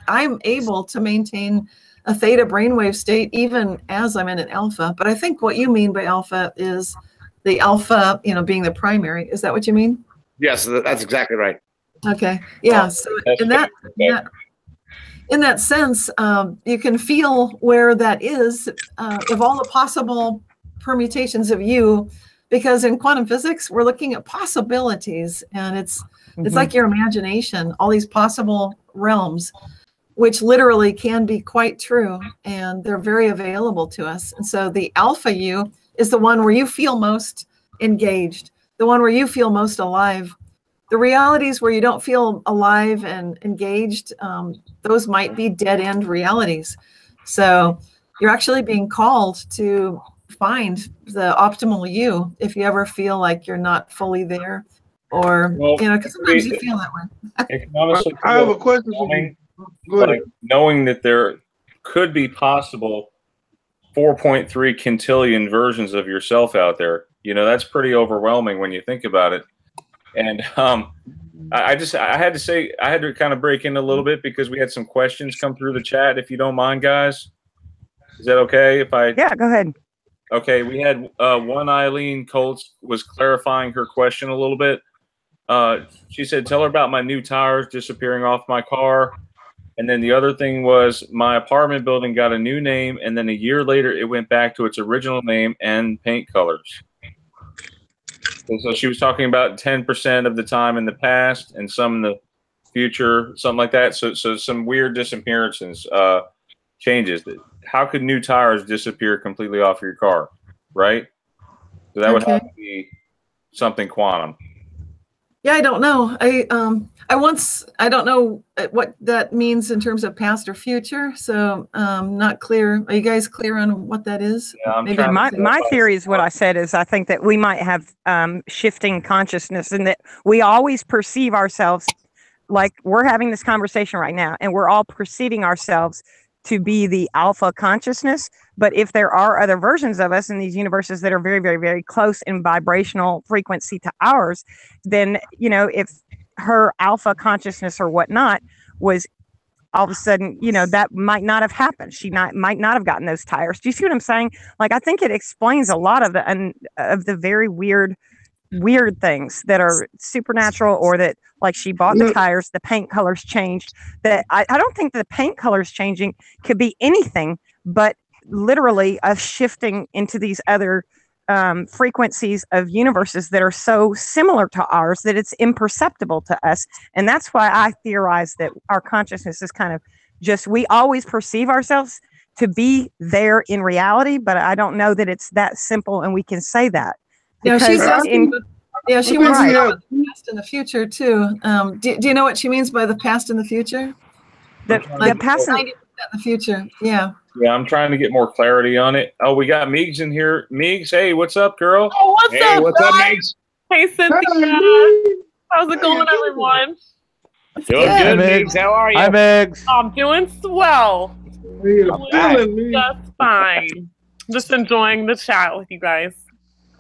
I'm able to maintain a theta brainwave state even as I'm in an alpha. But I think what you mean by alpha is the alpha, you know, being the primary. Is that what you mean? Yes, that's exactly right. Okay. Yeah. So in that sense, you can feel where that is of all the possible permutations of you, because in quantum physics, we're looking at possibilities, and it's like your imagination, all these possible realms, which literally can be quite true, and they're very available to us. And so the alpha you is the one where you feel most engaged, the one where you feel most alive. The realities where you don't feel alive and engaged, those might be dead-end realities. So you're actually being called to find the optimal you if you ever feel like you're not fully there, or you know, because sometimes you feel that way. It can honestly I have a question for you. Like knowing that there could be possible 4.3 quintillion versions of yourself out there, you know, that's pretty overwhelming when you think about it. And I had to say, I had to kind of break in a little bit because we had some questions come through the chat. If you don't mind, guys, is that okay? Yeah, go ahead. Okay, we had one Eileen Colts was clarifying her question a little bit. She said, "Tell her about my new tires disappearing off my car." And then the other thing was my apartment building got a new name, and then a year later it went back to its original name and paint colors. And so she was talking about 10% of the time in the past and some in the future, something like that. So some weird disappearances, changes. How could new tires disappear completely off your car, right? So that would have to be something quantum. Yeah, I don't know. I don't know what that means in terms of past or future. So not clear. Are you guys clear on what that is? Yeah, Maybe my theory is what I said is I think that we might have shifting consciousness, and that we always perceive ourselves like we're having this conversation right now, and we're all perceiving ourselves to be the alpha consciousness. But if there are other versions of us in these universes that are very, very, very close in vibrational frequency to ours, then, you know, if her alpha consciousness or whatnot was all of a sudden, you know, that might not have happened. She might not have gotten those tires. Do you see what I'm saying? Like, I think it explains a lot of the very weird things that are supernatural, or that, like, she bought the tires, the paint colors changed. That I don't think the paint colors changing could be anything but literally a shifting into these other frequencies of universes that are so similar to ours that it's imperceptible to us. And that's why I theorize that our consciousness is kind of just, we always perceive ourselves to be there in reality, but I don't know that it's that simple and we can say that. Yeah, she's asking. She wants to know about the past and the future too. Do you know what she means by the past and the future? The past and the future. Yeah. Yeah, I'm trying to get more clarity on it. Oh, we got Meegs in here. Meegs, hey, what's up, girl? Oh, what's up, What's up, Meegs? Hey, Cynthia. How's it going, everyone? Doing good, Meegs. How are you? Hi, Megs. I'm doing swell. Just fine. Just enjoying the chat with you guys.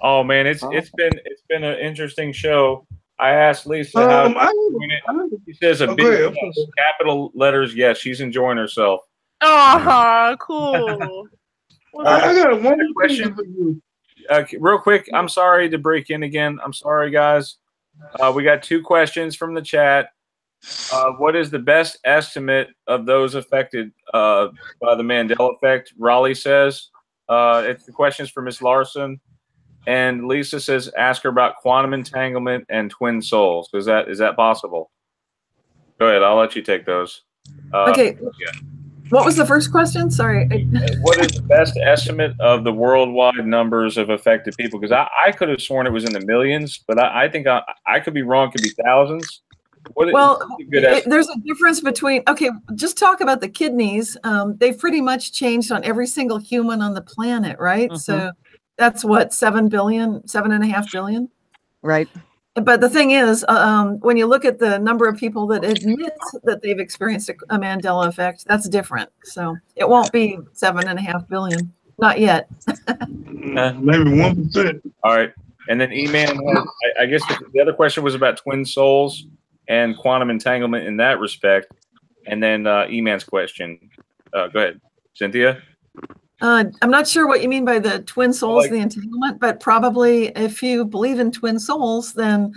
Oh man, it's been an interesting show. I asked Lisa how she's doing it. She says a big yes, capital letters yes. She's enjoying herself. Oh, cool. I got one question for you. Real quick, I'm sorry to break in again. I'm sorry, guys. We got 2 questions from the chat. What is the best estimate of those affected by the Mandela effect? Raleigh says. It's the questions for Miss Larson. And Lisa says, ask her about quantum entanglement and twin souls. Is that possible? Go ahead. I'll let you take those. Okay. Yeah. What was the first question? Sorry. What is the best estimate of the worldwide numbers of affected people? Because I could have sworn it was in the millions, but I think I could be wrong. It could be thousands. There's a difference between, just talk about the kidneys. They've pretty much changed on every single human on the planet, right? So that's what, 7.5 billion? Right. But the thing is, when you look at the number of people that admit that they've experienced a Mandela effect, that's different. So it won't be 7.5 billion. Not yet. Maybe 1%. All right. And then E-Man, I guess the other question was about twin souls and quantum entanglement in that respect. And then E-Man's question. Go ahead, Cynthia. I'm not sure what you mean by the twin souls, the entanglement, but probably if you believe in twin souls, then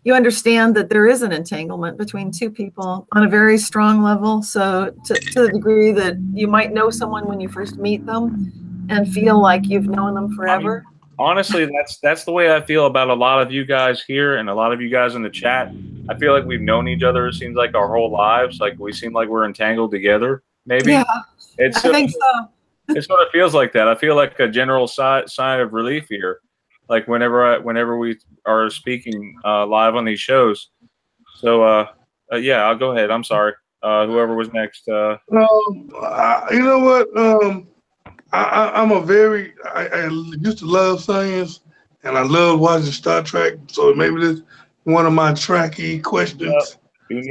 you understand that there is an entanglement between 2 people on a very strong level. So to the degree that you might know someone when you first meet them and feel like you've known them forever. I mean, honestly, that's the way I feel about a lot of you guys here and a lot of you guys in the chat. I feel like we've known each other, it seems like, our whole lives. Like we seem like we're entangled together, maybe. Yeah, I think so. It sort of feels like that. I feel like a general sign of relief here, like whenever we are speaking live on these shows. So yeah, I'll go ahead. I'm sorry. Whoever was next. You know what? I used to love science, and I love watching Star Trek. So maybe this is one of my Trekkie questions. This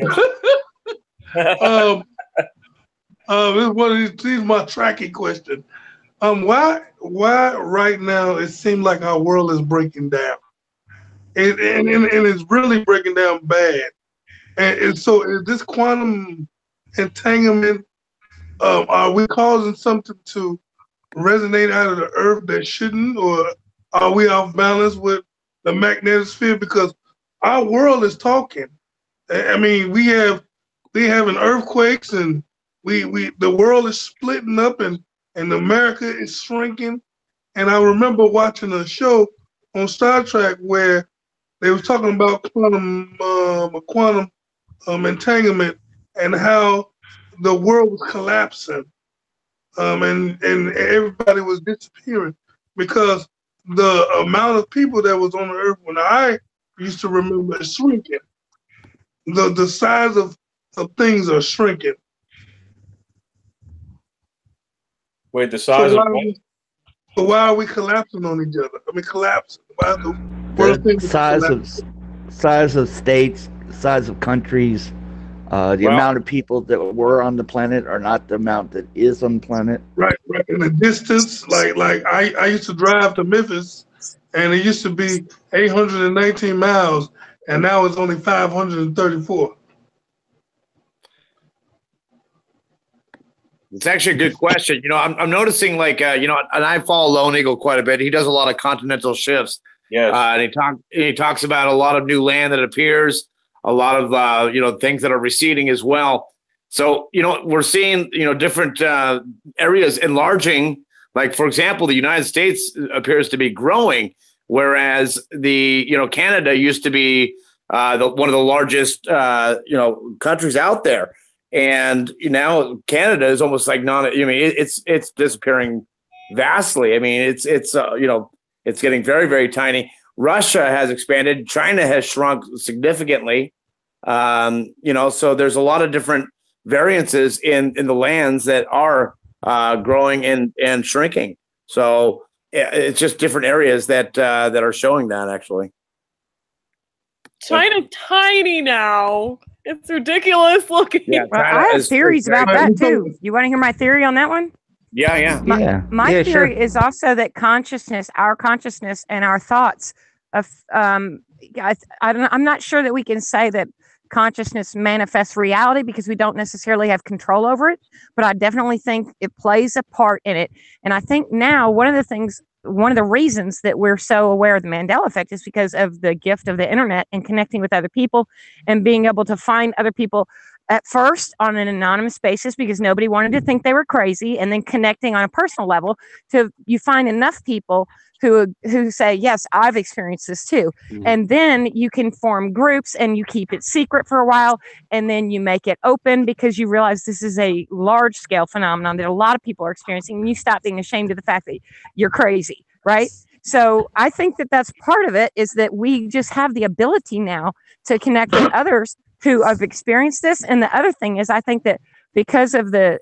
is my Trekkie question. Why right now it seems like our world is breaking down, and it's really breaking down bad. And so is this quantum entanglement? Are we causing something to resonate out of the earth that shouldn't, or are we off balance with the magnetic sphere? Because our world is talking. I mean, we having earthquakes, and the world is splitting up, and America is shrinking. And I remember watching a show on Star Trek where they were talking about quantum entanglement and how the world was collapsing, and everybody was disappearing because the amount of people that was on the earth when I used to remember is shrinking. The size of things are shrinking. Wait, the size of what? So why are we collapsing on each other? I mean, collapsing. Why the world The size of states, size of countries, the amount of people that were on the planet are not the amount that is on the planet. Right. And the distance, like I used to drive to Memphis, and it used to be 819 miles, and now it's only 534. It's actually a good question. You know, I'm noticing and I follow Lone Eagle quite a bit. He does a lot of continental shifts. Yes. And he talks about a lot of new land that appears, a lot of things that are receding as well. So we're seeing different areas enlarging. Like for example, the United States appears to be growing, whereas Canada used to be one of the largest countries out there. And now Canada is almost like it's disappearing vastly. I mean, it's getting very, very tiny. Russia has expanded. China has shrunk significantly. So there's a lot of different variances in the lands that are growing and shrinking. So it's just different areas that are showing that actually. China tiny now. It's ridiculous looking. Yeah, well, I have theories about that too. You want to hear my theory on that one? Yeah. My theory is also that our consciousness and our thoughts I'm not sure that we can say that consciousness manifests reality because we don't necessarily have control over it, but I definitely think it plays a part in it. And I think now one of the reasons that we're so aware of the Mandela effect is because of the gift of the internet and connecting with other people and being able to find other people at first on an anonymous basis because nobody wanted to think they were crazy, and then connecting on a personal level to you find enough people who say, yes, I've experienced this too. Mm-hmm. And then you can form groups and you keep it secret for a while, and then you make it open because you realize this is a large scale phenomenon that a lot of people are experiencing, and you stop being ashamed of the fact that you're crazy, right? So I think that that's part of it, is that we just have the ability now to connect with others who have experienced this. And the other thing is, I think that because of the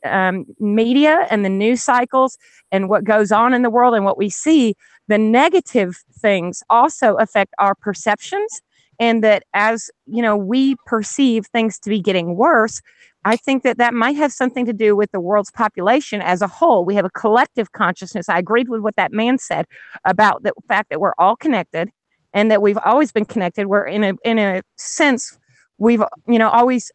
media and the news cycles and what goes on in the world and what we see, the negative things also affect our perceptions. And that as we perceive things to be getting worse, I think that might have something to do with the world's population as a whole. We have a collective consciousness. I agreed with what that man said about the fact that we're all connected and that we've always been connected. We're in a sense, we've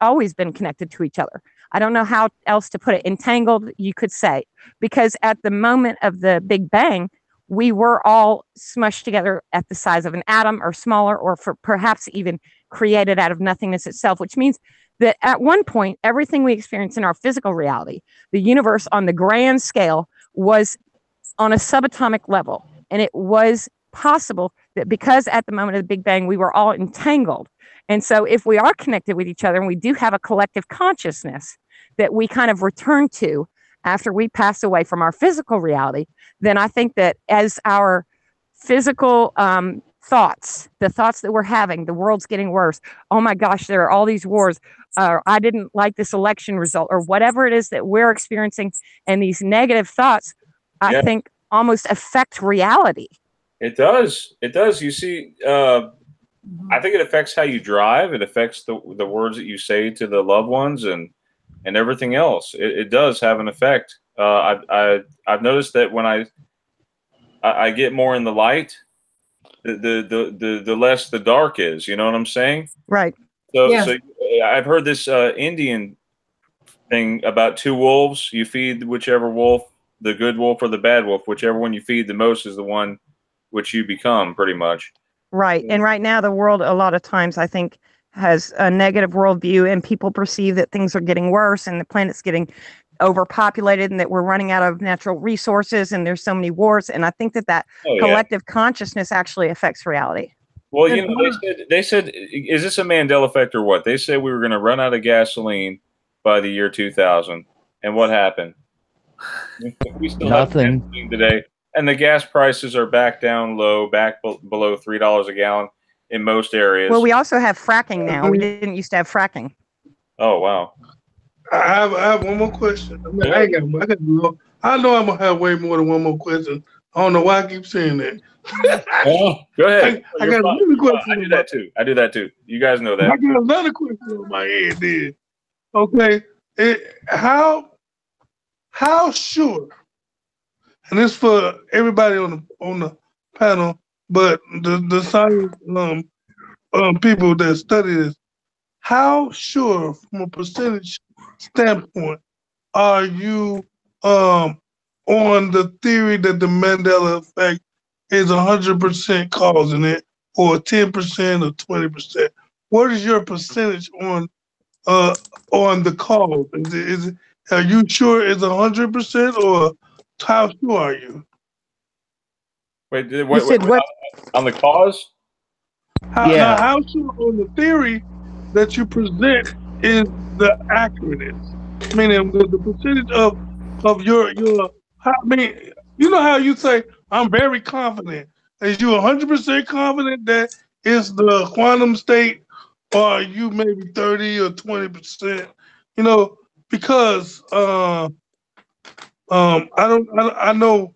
always been connected to each other. I don't know how else to put it. Entangled, you could say, because at the moment of the Big Bang, we were all smushed together at the size of an atom or smaller, or perhaps even created out of nothingness itself, which means that at one point, everything we experience in our physical reality, the universe on the grand scale, was on a subatomic level. And it was possible that because at the moment of the Big Bang, we were all entangled. And so if we are connected with each other and we do have a collective consciousness that we kind of return to after we pass away from our physical reality, then I think that as our physical thoughts, the thoughts that we're having, the world's getting worse. Oh my gosh, there are all these wars. I didn't like this election result, or whatever it is that we're experiencing. And these negative thoughts, I think, almost affect reality. It does. It does. You see, I think it affects how you drive. It affects the words that you say to the loved ones and everything else. It does have an effect. I've noticed that when I get more in the light, the less the dark is. You know what I'm saying? Right. So I've heard this Indian thing about two wolves. You feed whichever wolf, the good wolf or the bad wolf, whichever one you feed the most is the one which you become, pretty much. Right. And right now, the world, a lot of times, I think, has a negative worldview, and people perceive that things are getting worse and the planet's getting overpopulated and that we're running out of natural resources and there's so many wars. And I think that collective consciousness actually affects reality. Well, you know, they said, is this a Mandela effect or what? They said we were going to run out of gasoline by the year 2000, and what happened? We still Nothing. have gasoline today, and the gas prices are back down low, back below $3 a gallon in most areas. Well, we also have fracking now. We didn't used to have fracking. Oh wow! I have one more question. I mean, I know I'm gonna have way more than one more question. I don't know why I keep saying that. Oh, go ahead. I got another question. I do that too. I do that too. You guys know that. I got another question on my head. Then, okay, how sure? And this for everybody on the panel, but the science people that study this. How sure, from a percentage standpoint, are you on the theory that the Mandela effect is 100% causing it, or 10% or 20%? What is your percentage on the cause? Is it are you sure it's 100%, or how sure are you? Wait, on the cause? Now, how sure on the theory that you present is the accurateness? Meaning the percentage of your I mean, you know how you say I'm very confident. Is you 100% confident that it's the quantum state, or are you maybe 30 or 20%? You know, because I know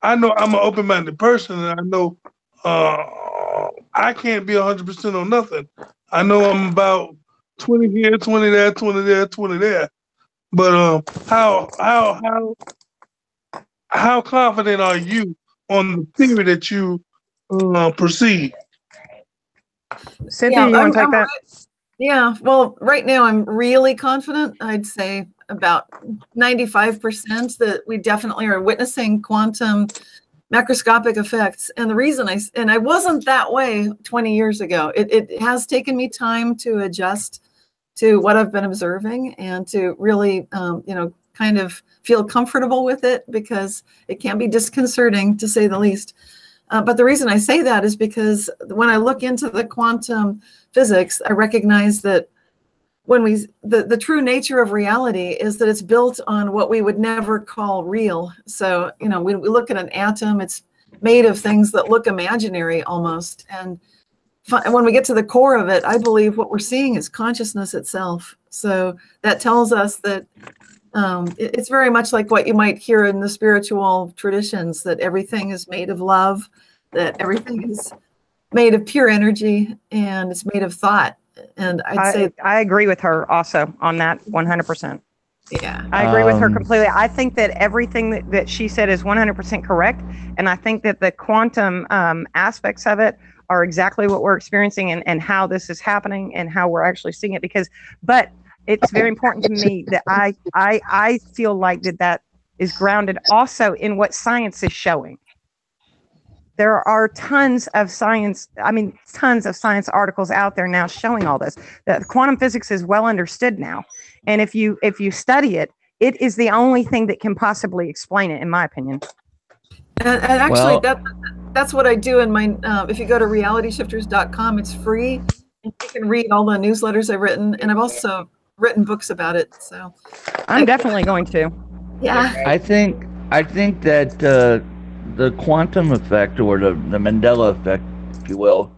I'm an open-minded person, and I know I can't be 100% on nothing. I know I'm about 20 here, 20 there, 20 there, 20 there. But how confident are you on the theory that you perceive? Cynthia, you want to take that? Yeah, well, right now I'm really confident. I'd say about 95% that we definitely are witnessing quantum macroscopic effects. And the reason I wasn't that way 20 years ago. It has taken me time to adjust to what I've been observing and to really, kind of feel comfortable with it, because it can be disconcerting, to say the least. But the reason I say that is because when I look into the quantum physics, I recognize that the true nature of reality is that it's built on what we would never call real. So, we look at an atom, it's made of things that look imaginary almost. And when we get to the core of it, I believe what we're seeing is consciousness itself. So that tells us that it's very much like what you might hear in the spiritual traditions, that everything is made of love, that everything is made of pure energy, and it's made of thought. And I agree with her also on that 100%. Yeah, I agree with her completely. I think that everything that she said is 100% correct, and I think that the quantum aspects of it are exactly what we're experiencing, and how this is happening and how we're actually seeing it. But it's very important to me that I feel like that is grounded also in what science is showing. There are tons of science articles out there now showing all this. That quantum physics is well understood now. And if you study it, it is the only thing that can possibly explain it, in my opinion. And actually, that's what I do in my, if you go to realityshifters.com, it's free. And you can read all the newsletters I've written. And I've also written books about it. So I'm definitely going to. Yeah. I think that the quantum effect, or the Mandela effect, if you will,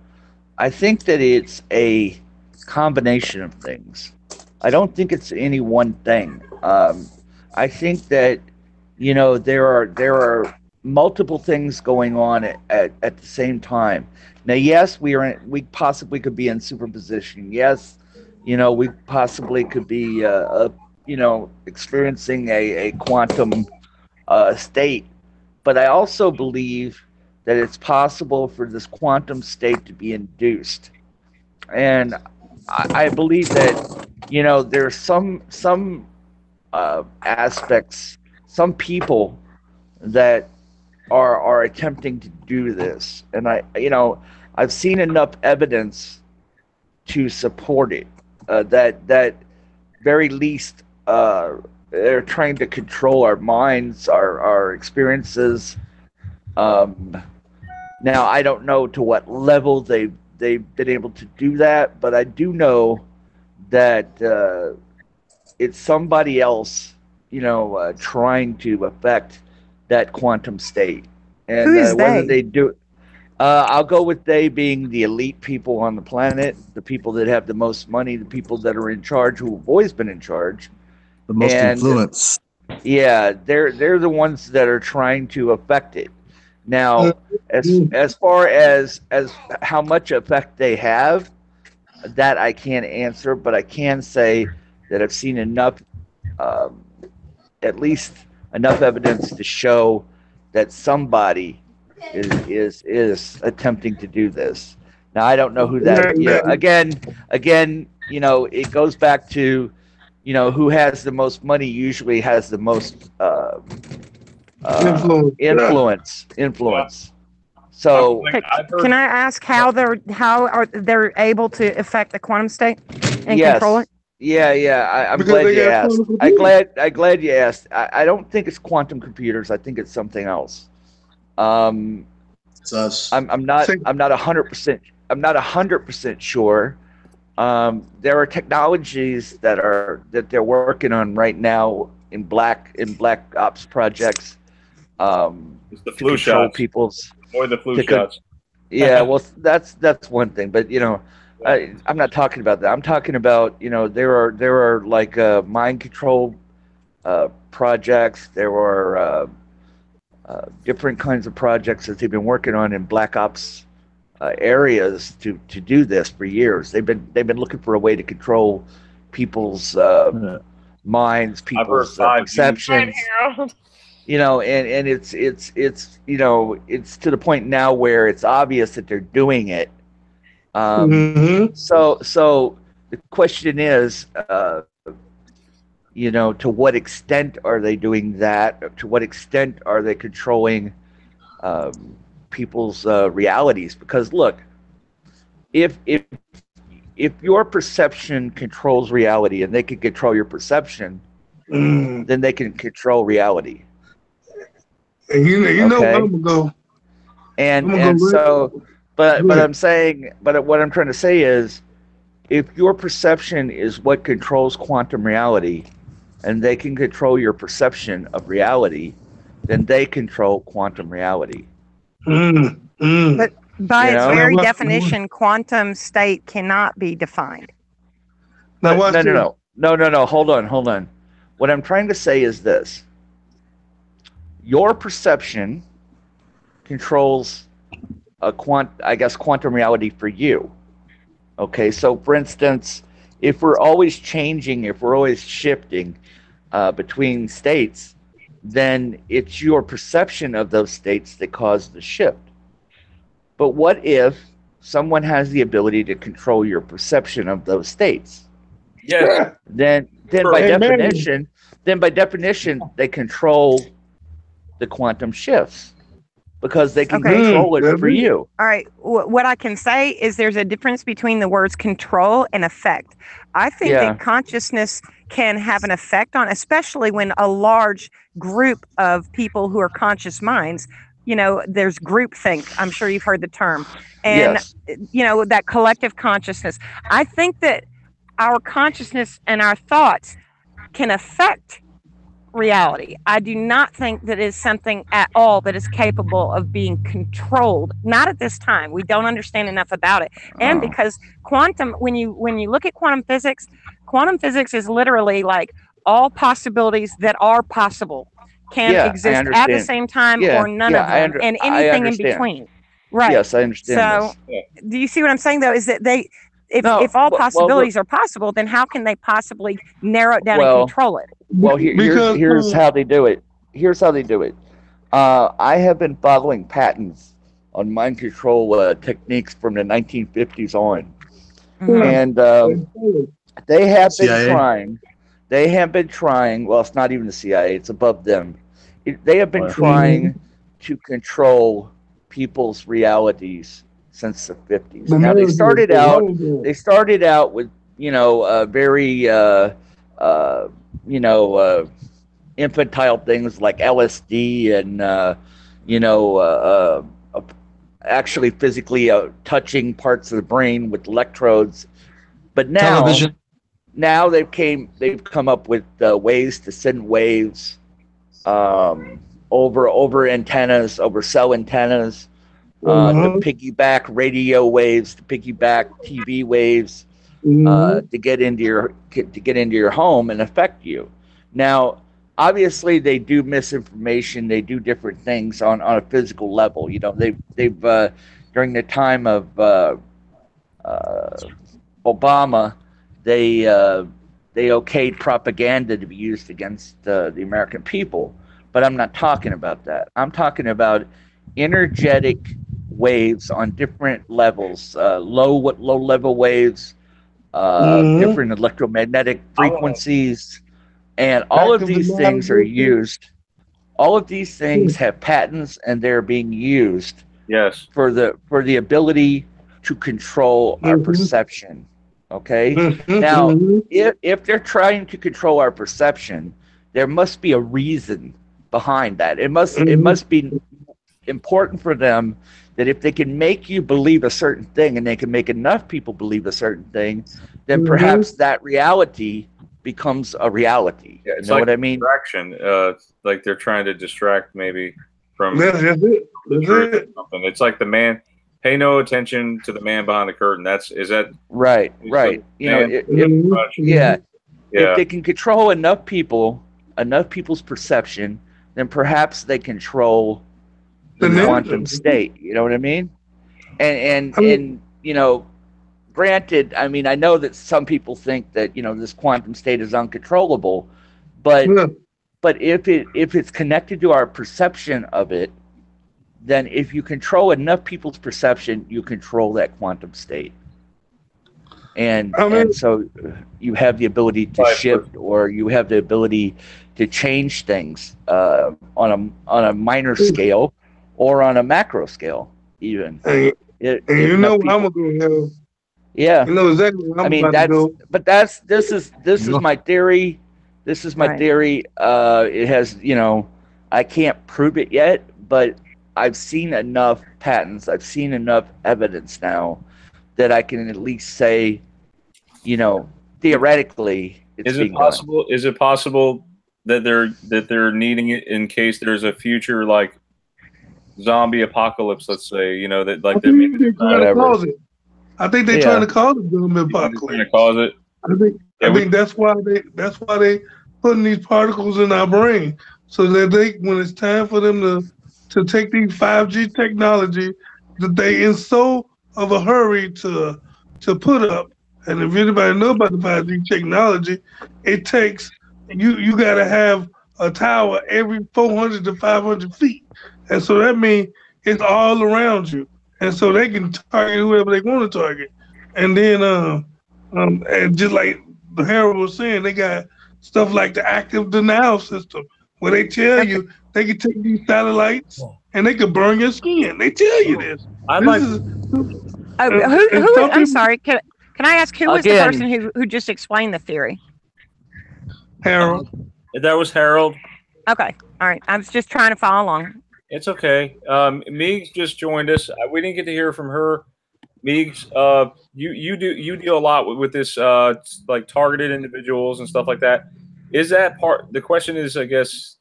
I think that it's a combination of things. I don't think it's any one thing. I think that there are multiple things going on at the same time. Now, yes, we possibly could be in superposition. Yes, we possibly could be experiencing a quantum state. But I also believe that it's possible for this quantum state to be induced. And I believe that, there's some aspects, some people that are attempting to do this. And I've seen enough evidence to support it, that very least they're trying to control our minds, our experiences. Now, I don't know to what level they've they've been able to do that, but I do know that it's somebody else, trying to affect that quantum state. And Who is whether they? they do, I'll go with they being the elite people on the planet, the people that have the most money, the people that are in charge, who have always been in charge, The most and influence. yeah, they're the ones that are trying to affect it. Now, as far as how much effect they have, that I can't answer, but I can say that I've seen enough, at least enough evidence to show that somebody is attempting to do this. Now, I don't know who that. Again, it goes back to, who has the most money usually has the most influence. So Can I ask how are they able to affect the quantum state and yes, control it? yeah. I'm Because glad they you got asked. quantum I'm glad you asked. I don't think it's quantum computers. I think it's something else. It's us. I'm not 100%. I'm not 100% sure. There are technologies that they're working on right now in black ops projects. It's the flu shots. People's Or the flu shots. Yeah, well, that's one thing, but I'm not talking about that. I'm talking about there are like mind control projects. There are different kinds of projects that they've been working on in black ops areas to do this for years. They've been looking for a way to control people's minds, people's perceptions. And it's to the point now where it's obvious that they're doing it. So the question is, to what extent are they doing that? To what extent are they controlling people's realities? Because look, if your perception controls reality, and they can control your perception, then they can control reality. And you know where I'm gonna go. But I'm saying, but what I'm trying to say is, if your perception is what controls quantum reality, and they can control your perception of reality, then they control quantum reality. But by its very definition, quantum state cannot be defined. No. Hold on. What I'm trying to say is this: your perception controls quantum reality for you. Okay, so for instance, if we're always changing, if we're always shifting between states, then it's your perception of those states that cause the shift. But what if someone has the ability to control your perception of those states? Yes. Then by definition, they control the quantum shifts, because they can control it for you. All right. What I can say is there's a difference between the words control and effect. I think that consciousness can have an effect on, especially when a large group of people who are conscious minds, there's groupthink. I'm sure you've heard the term. And, that collective consciousness. I think that our consciousness and our thoughts can affect reality. I do not think that is something at all that is capable of being controlled. Not at this time. We don't understand enough about it. And because quantum, when you look at quantum physics is literally like all possibilities that are possible can exist at the same time or none of them, and anything in between. Right. Yes, I understand. So, do you see what I'm saying though? Is that if all possibilities are possible, then how can they possibly narrow it down and control it? Well, here's how they do it. I have been following patents on mind control techniques from the 1950s on, and they have been trying. They have been trying. Well, it's not even the CIA; it's above them. They have been trying to control people's realities since the 50s. Now they started out with very infantile things like LSD and actually physically touching parts of the brain with electrodes. But Television. now they've come up with ways to send waves over antennas, over cell antennas, to piggyback radio waves, to piggyback TV waves, to get into your home and affect you. Now, obviously, they do misinformation. They do different things on a physical level. You know, they've during the time of Obama, they okayed propaganda to be used against the American people. But I'm not talking about that. I'm talking about energetic waves on different levels, low level waves, different electromagnetic frequencies, and all of these things are used. All of these things have patents, and they're being used for the ability to control our perception. Okay. Now, if they're trying to control our perception, there must be a reason behind that. It must be important for them that if they can make you believe a certain thing, and they can make enough people believe a certain thing, then perhaps that reality becomes a reality. Yeah, it's you know like what I mean? Distraction. Like they're trying to distract maybe from That's it. something. It's like the man. Pay no attention to the man behind the curtain. Is that right? You know, if they can control enough people's perception, then perhaps they control the quantum state. You know what I mean? And you know, granted, I mean, I know that some people think that, you know, this quantum state is uncontrollable, but if it's connected to our perception of it, then if you control enough people's perception, you control that quantum state. And so you have the ability to shift, or you have the ability to change things on a minor scale or on a macro scale, even. You know what I'm gonna go. Yeah. You know exactly what I'm about to go. But this is my theory. This is my theory. It has, you know, I can't prove it yet, but I've seen enough patents, I've seen enough evidence now that I can at least say, you know, theoretically, it's being done. Is it possible that they're needing it in case there's a future like zombie apocalypse? Let's say, you know, that like they're trying to cause it. I think they're trying to cause the zombie apocalypse. Trying to cause it. I think that's why they putting these particles in our brain, so that when it's time for them to take these 5G technology that they in so of a hurry to put up. And if anybody know about the 5G technology, it takes you got to have a tower every 400 to 500 feet, and so that means it's all around you, and so they can target whoever they want to target. And then and just like the Harold was saying, they got stuff like the active denial system, where they tell you they can take these satellites and they can burn your skin. They tell you this. I'm sorry. Can I ask who was the person who just explained the theory? Harold. That was Harold. Okay. All right. I was just trying to follow along. It's okay. Meigs just joined us. We didn't get to hear from her. Meigs, you deal a lot with this like targeted individuals and stuff like that. Is that part? The question is, I guess.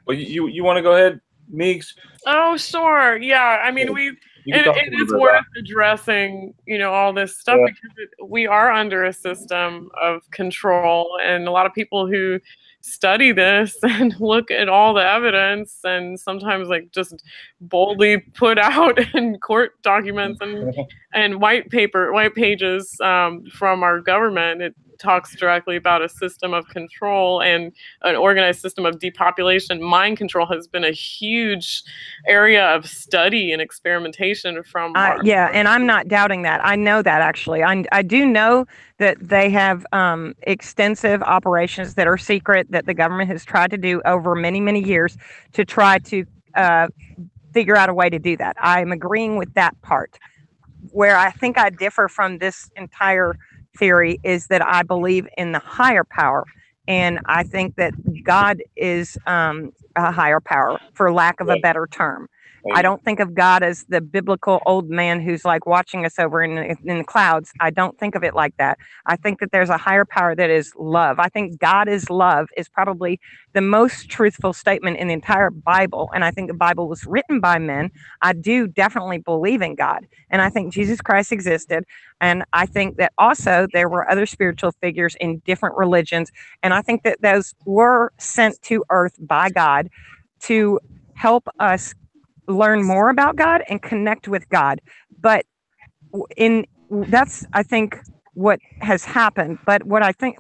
Well, you want to go ahead, Meigs? Oh, sure. Yeah. I mean, it is worth addressing, you know, all this stuff because we are under a system of control, and a lot of people who study this and look at all the evidence and sometimes like just boldly put out in court documents and white pages from our government. It talks directly about a system of control and an organized system of depopulation. Mind control has been a huge area of study and experimentation from and I'm not doubting that. I know that actually. I do know that they have extensive operations that are secret that the government has tried to do over many, many years to try to figure out a way to do that. I'm agreeing with that part. Where I think I differ from this entire theory is that I believe in the higher power, and I think that God is a higher power, for lack of a better term. I don't think of God as the biblical old man who's like watching us over in the clouds. I don't think of it like that. I think that there's a higher power that is love. I think God is love is probably the most truthful statement in the entire Bible. And I think the Bible was written by men. I do definitely believe in God. And I think Jesus Christ existed. And I think that also there were other spiritual figures in different religions. And I think that those were sent to earth by God to help us learn more about God and connect with God. But that's, I think, what has happened. But what I think,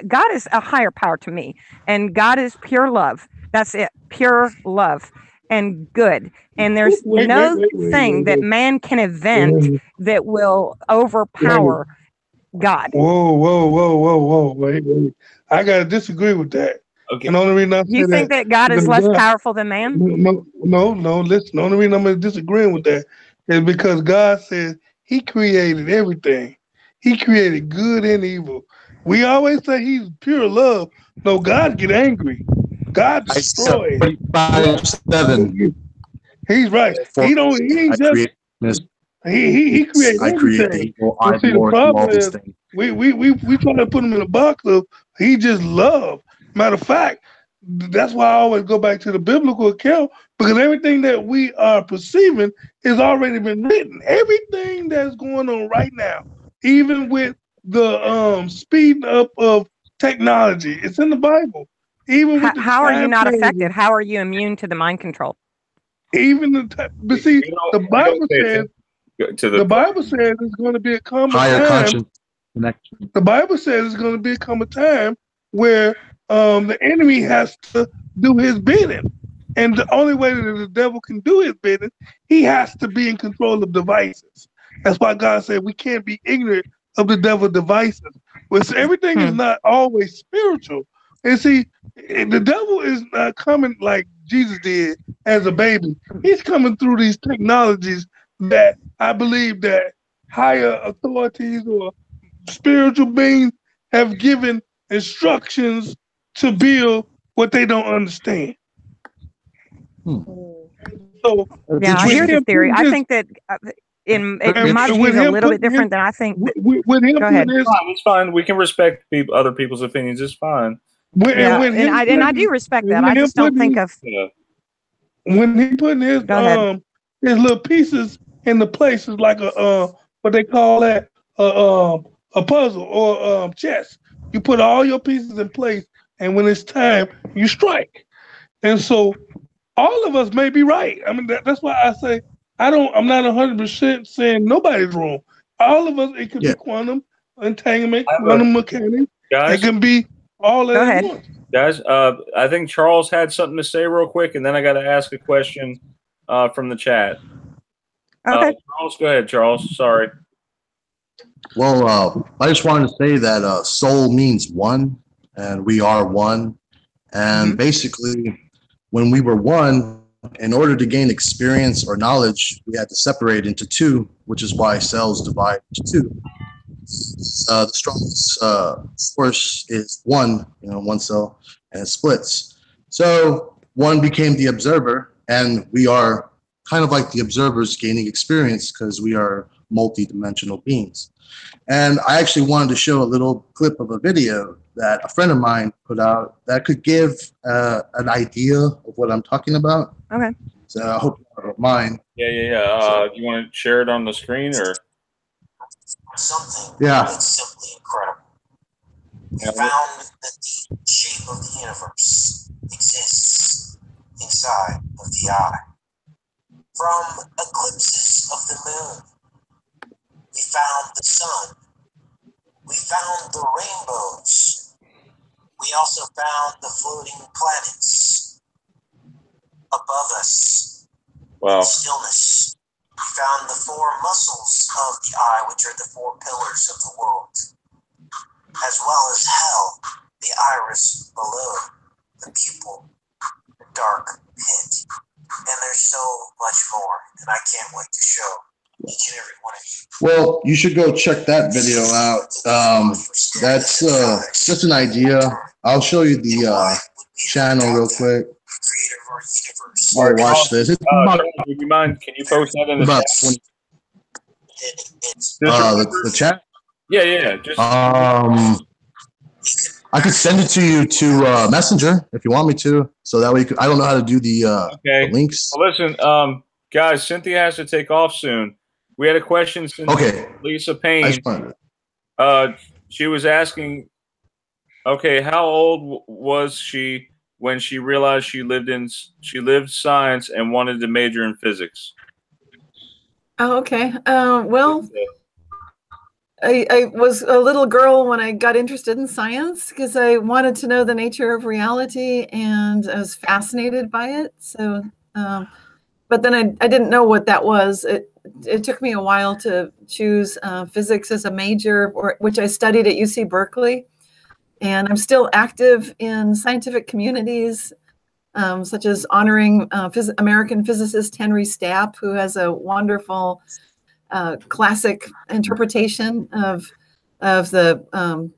God is a higher power to me, and God is pure love. That's it, pure love and good. And there's no thing that man can invent that will overpower God. Whoa. Wait. I got to disagree with that. Okay. And the only reason You think that God is less powerful than man? No. Listen, the only reason I'm disagreeing with that is because God says he created everything. He created good and evil. We always say he's pure love. No, God get angry. God destroys. 5-7. He's right. He ain't just he created everything. But see, the problem is we try to put him in a box of he just love. Matter of fact, that's why I always go back to the biblical account, because everything that we are perceiving has already been written. Everything that's going on right now, even with the speeding up of technology, it's in the Bible. Even with how are you not affected? How are you immune to the mind control? Even but see, the Bible says the Bible says it's going to be a time. The Bible says it's going to become a time where the enemy has to do his bidding. And the only way that the devil can do his bidding, he has to be in control of devices. That's why God said we can't be ignorant of the devil's devices. But everything is not always spiritual. And see, the devil is not coming like Jesus did as a baby. He's coming through these technologies that I believe that higher authorities or spiritual beings have given instructions to build what they don't understand. So here's the theory. I think that in my view is a little bit different than I think. With him, go ahead. It's fine. We can respect other people's opinions. It's fine. And I do respect that. I just don't think of when he putting his little pieces in the places like a what they call that a puzzle or chess. You put all your pieces in place, and when it's time, you strike. And so, all of us may be right. I mean, that's why I say I'm not 100% saying nobody's wrong. All of us, it could be quantum entanglement, quantum mechanics. Guys, it can be all that. Go ahead. Guys, I think Charles had something to say real quick, and then I got to ask a question from the chat. Okay. Charles, go ahead, Charles. Sorry. Well, I just wanted to say that soul means one, and we are one. And basically, when we were one, in order to gain experience or knowledge, we had to separate into two, which is why cells divide into two. The strongest force is one, one cell, and it splits. So one became the observer, and we are kind of like the observers gaining experience because we are multi-dimensional beings. And I actually wanted to show a little clip of a video that a friend of mine put out that could give an idea of what I'm talking about. Okay. So I hope you don't mind. Yeah. Do you want to share it on the screen or? Something that's simply incredible. We found that the shape of the universe exists inside of the eye. From eclipses of the moon, we found the sun. We found the rainbows. We also found the floating planets above us. Wow. In stillness. We found the four muscles of the eye, which are the four pillars of the world, as well as hell, the iris below, the pupil, the dark pit, and there's so much more, and I can't wait to show each and every one of you. Well, you should go check that video out. That's just an idea. I'll show you the channel real quick. creator of our universe. All right, watch this. It's about, would you mind? Can you post that in the about chat? 20, It's the chat. Yeah. Just I could send it to you to Messenger if you want me to, so that way you could, I don't know how to do the links. Well, listen, guys, Cynthia has to take off soon. We had a question since Lisa Payne. She was asking, okay, how old was she when she realized she lived science and wanted to major in physics? Oh, okay. Well, I was a little girl when I got interested in science because I wanted to know the nature of reality, and I was fascinated by it. So, but then I didn't know what that was. It took me a while to choose physics as a major, which I studied at UC Berkeley. And I'm still active in scientific communities, such as honoring American physicist Henry Stapp, who has a wonderful classic interpretation of the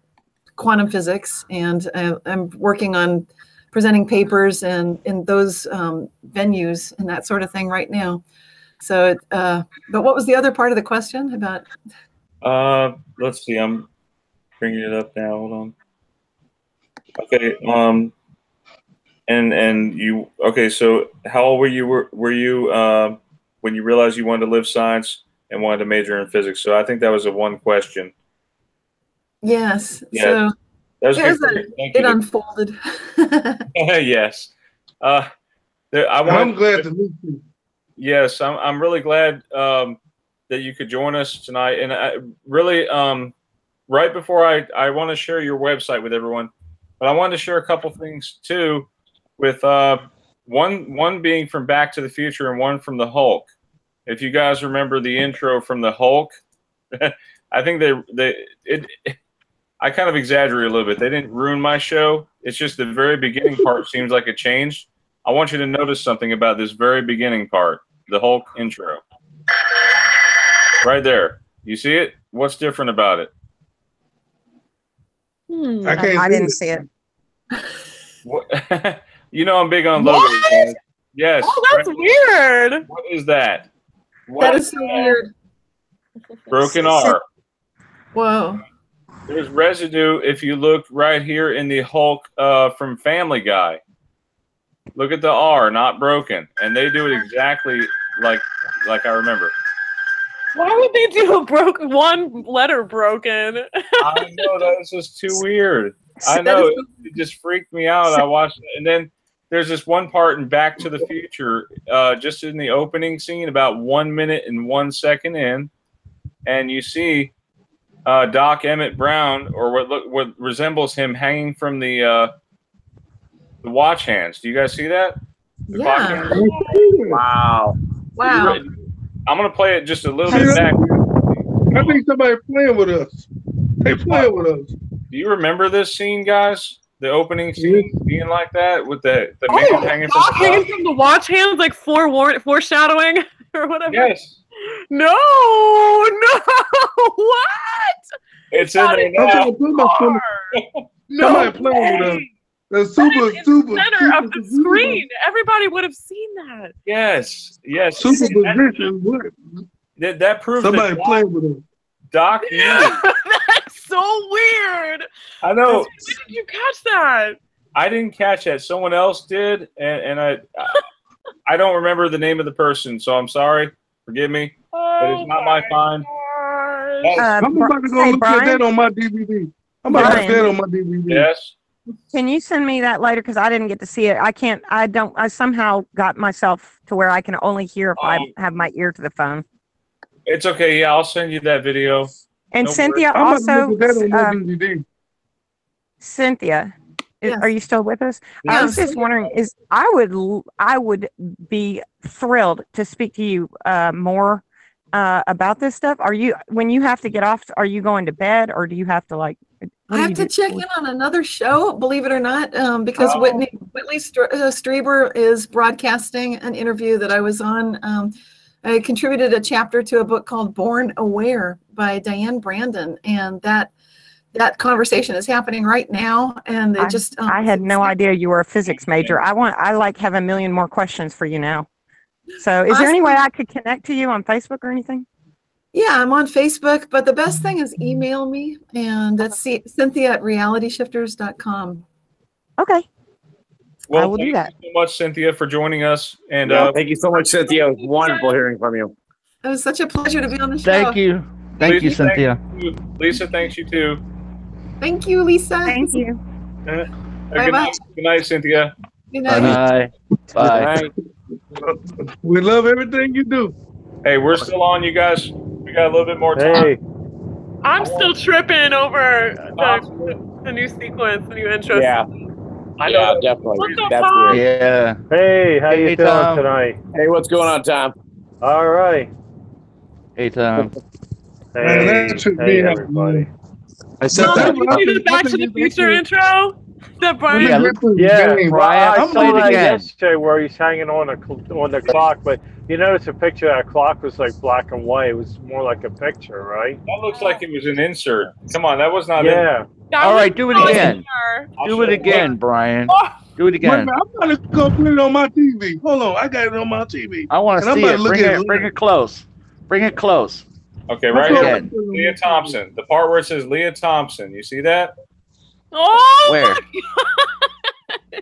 quantum physics. And I'm working on presenting papers in those venues and that sort of thing right now. So, but what was the other part of the question about? Let's see. I'm bringing it up now. Hold on. Okay. And you. Okay. So, how old were you? Were you when you realized you wanted to live science and wanted to major in physics? So, I think that was a one question. Yes. Yeah. So that was good. it unfolded. Yes. I'm glad to meet you. Yes, I'm really glad that you could join us tonight. And I really, right before I want to share your website with everyone, but I wanted to share a couple things too, with one being from Back to the Future and one from the Hulk. If you guys remember the intro from the Hulk, I think I kind of exaggerate a little bit. They didn't ruin my show. It's just the very beginning part seems like it changed. I want you to notice something about this very beginning part, the Hulk intro. Right there. You see it? What's different about it? I didn't see it. You know I'm big on logos, guys. Yes. Oh, that's weird. What is that? That is so weird. Broken R. Whoa. There's residue if you look right here in the Hulk from Family Guy. Look at the R, not broken. And they do it exactly like I remember. Why would they do one letter broken? I know, that is just too weird. I know, it just freaked me out. I watched it. And then there's this one part in Back to the Future, just in the opening scene, about 1 minute and 1 second in, and you see Doc Emmett Brown, or what resembles him, hanging from the watch hands. Do you guys see that? The clock hands? Wow. Wow. I'm going to play it just a little bit back. I think somebody's playing with us. They playing with us. Do you remember this scene, guys? The opening scene being like that with the man hanging from the watch hands, like foreshadowing or whatever. Yes. No. What? It's in there now. Somebody playing with us. The super center of the screen. Everybody would have seen that. Yes. Superposition. That proves somebody playing with us. Doc. That's so weird. I know. When did you catch that? I didn't catch that. Someone else did, and I don't remember the name of the person, so I'm sorry. Forgive me, but it's not my find. I'm about to go look at that on my DVD. I'm about to look at that on my DVD. Yes. Can you send me that later? Because I didn't get to see it. I somehow got myself to where I can only hear if I have my ear to the phone. It's okay. Yeah, I'll send you that video. And Cynthia also, Cynthia, are you still with us? Yes. I was just wondering, I would be thrilled to speak to you more about this stuff. When you have to get off, are you going to bed, or do you have to I have to check in on another show, believe it or not, because Whitley Strieber is broadcasting an interview that I was on. I contributed a chapter to a book called Born Aware by Diane Brandon, and that that conversation is happening right now, and it I had no idea you were a physics major. I like have a million more questions for you now. So is there any way I could connect to you on Facebook or anything? Yeah, I'm on Facebook, but the best thing is email me, and that's Cynthia@realityshifters.com. Okay. Well, I will do that. Thank you so much, Cynthia, for joining us. And thank you so much, Cynthia. It was wonderful hearing from you. It was such a pleasure to be on the show. Thank you. Thank you, Cynthia. Lisa, thanks you too. Thank you, Lisa. Thank you. Good night, Cynthia. Good night. Bye. We love everything you do. Hey, we're still on, you guys. We got a little bit more time. Hey. I'm still tripping over the new sequence, the new intro. Yeah. I know. Yeah, definitely. That's weird. Yeah. Hey, how you feeling Tom. tonight? Hey, what's going on, Tom? All right. Hey, Tom. Hey, everybody. I said Mom, that. did you do the Back to the Future intro? That Brian? Yeah, Brian, I play saw it that again. yesterday where he's hanging on the clock, but you notice a picture of that clock was like black and white. It was more like a picture, right? That looks like it was an insert. Come on, that was not Yeah. All right, do it again. Do it again, Brian. Do it again. I'm about to go put it on my TV. Hold on, I got it on my TV. I want to see it. Bring it close. Bring it close. Okay, right Okay. here. Leah Thompson. The part where it says Leah Thompson. You see that? Oh, Where?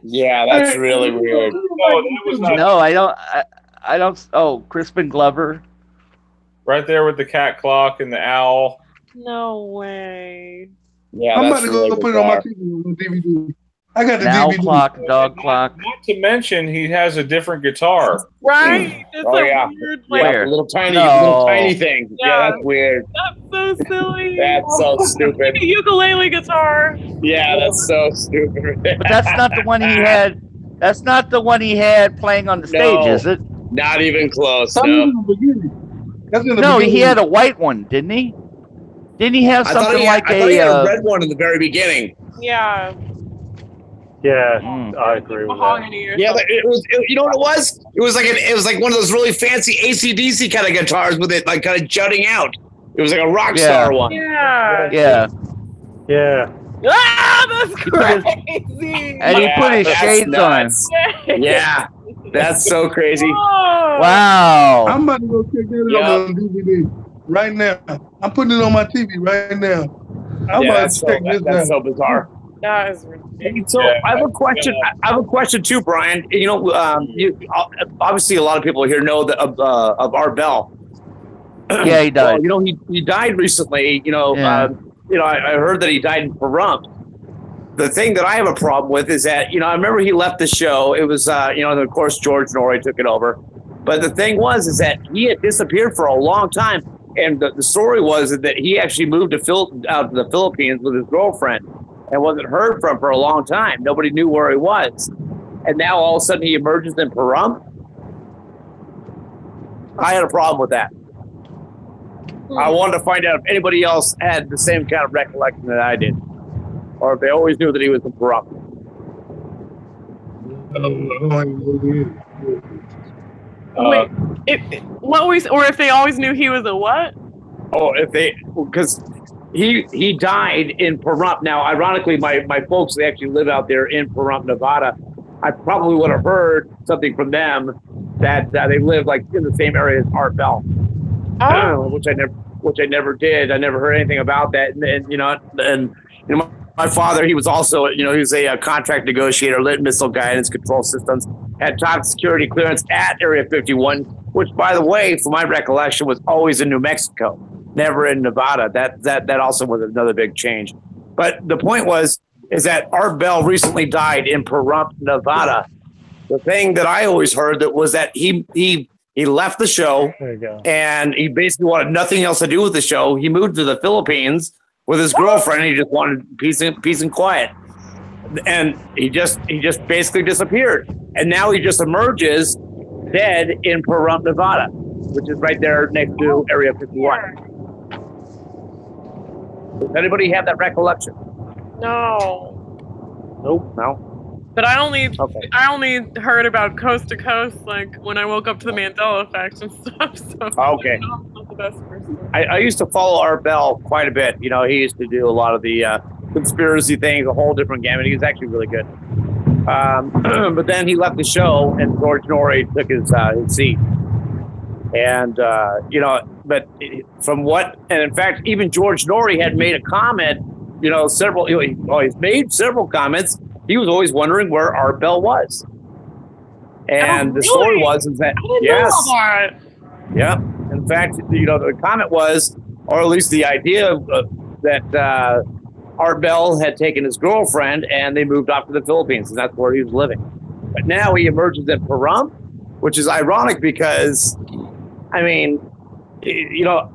Yeah, that's really weird. No, that was not. No, I don't. I don't. Oh, Crispin Glover. Right there with the cat clock and the owl. no way. Yeah, I'm that's about to go really put it on my bizarre. TV on DVD. I got the An owl DVD. clock, dog clock. Not to mention, he has a different guitar. Right? It's Oh, a yeah. weird, Yeah, like, Where? a little tiny No. thing. Yeah. Yeah, that's weird. that's so silly. That's so stupid. Like a ukulele guitar. Yeah, that's so stupid. But that's not the one he had. That's not the one he had playing on the stage, No. is it? Not even close. That's No. in the beginning. That's in the No, beginning. he had a white one, didn't he? Didn't he have I thought something he had, like I thought he had a a? red one in the very beginning. Yeah. Yeah, Mm. I agree with that. Mahogany or Yeah, something. but you know what it was? It was like one of those really fancy AC/DC kind of guitars with it like kind of jutting out. It was like a rock star one. Yeah. Yeah, Yeah. Ah, that's He put his- crazy. and he Yeah, put his that's shades nuts. on. Yeah, that's so crazy. Whoa. Wow. I'm about to go check that Yeah. out on DVD right now. I'm putting it on my TV right now. I'm Yeah, about that's to check this that's out. so bizarre. That is ridiculous. So Yeah, I have a question. I have a question too, Brian. You know, obviously a lot of people here know that of Art Bell. Yeah, he died. Well, you know, he died recently. You know, Yeah. I heard that he died in Pahrump. The thing that I have a problem with is that, you know, I remember he left the show. It was, you know, and of course George Norrie took it over. But the thing was is that he had disappeared for a long time, and the story was that he actually moved out to the Philippines with his girlfriend and wasn't heard from for a long time. Nobody knew where he was, and now all of a sudden he emerges in Pahrump. I had a problem with that. I wanted to find out if anybody else had the same kind of recollection that I did, or if they always knew that he was in Pahrump. Wait, or if they always knew he was a what? Oh, because he died in Pahrump. Now, ironically, my folks, they actually live out there in Pahrump, Nevada. I probably would have heard something from them that they live like in the same area as Art Bell, which I never did. I never heard anything about that. And you know, my father, he was also, you know, he was a contract negotiator, lit missile guidance control systems, had top security clearance at Area 51, which, by the way, from my recollection, was always in New Mexico, never in Nevada. That also was another big change. But the point is that Art Bell recently died in Pahrump, Nevada. The thing that I always heard that was that he left the show, There you go. and he basically wanted nothing else to do with the show. He moved to the Philippines with his girlfriend. He just wanted peace and quiet, and he just basically disappeared. And now he just emerges dead in Pahrump, Nevada, which is right there next to Area 51. Does anybody have that recollection? No. Nope. No. But I only heard about Coast to Coast like when I woke up to the Mandela effect and stuff. So Okay. I'm not the best person. I used to follow Art Bell quite a bit. You know, he used to do a lot of the conspiracy things, a whole different gamut. He was actually really good. But then he left the show, and George Norrie took his seat. And you know, but from what, and in fact, even George Norrie had made a comment. You know, several. He's made several comments. He was always wondering where Art Bell was. And the story was that yes, yeah. In fact, you know, the comment was, or at least the idea that Art Bell had taken his girlfriend and they moved off to the Philippines, and that's where he was living. But now he emerges in Pahrump, which is ironic because, I mean, you know,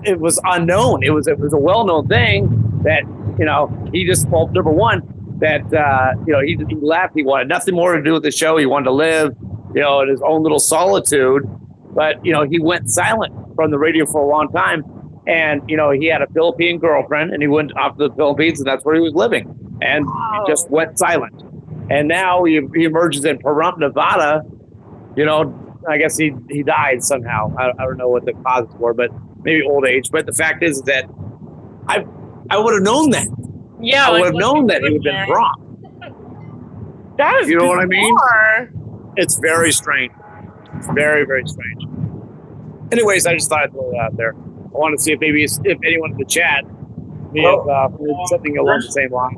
it was unknown. It was a well-known thing that, you know, he just, well, number one, that, you know, he left. He wanted nothing more to do with the show. He wanted to live, you know, in his own little solitude. But, you know, he went silent from the radio for a long time. And, you know, he had a Philippine girlfriend and he went off to the Philippines and that's where he was living. And he just went silent. And now he emerges in Pahrump, Nevada. You know, I guess he died somehow. I don't know what the causes were, but maybe old age. But the fact is that I would have known that. Yeah, I like, would have known that he would have been wrong. That is, you know what I mean? bizarre. It's very strange. It's very, very strange. Anyways, I just thought I'd throw it out there. I want to see if maybe if anyone in the chat may have heard something along the same line.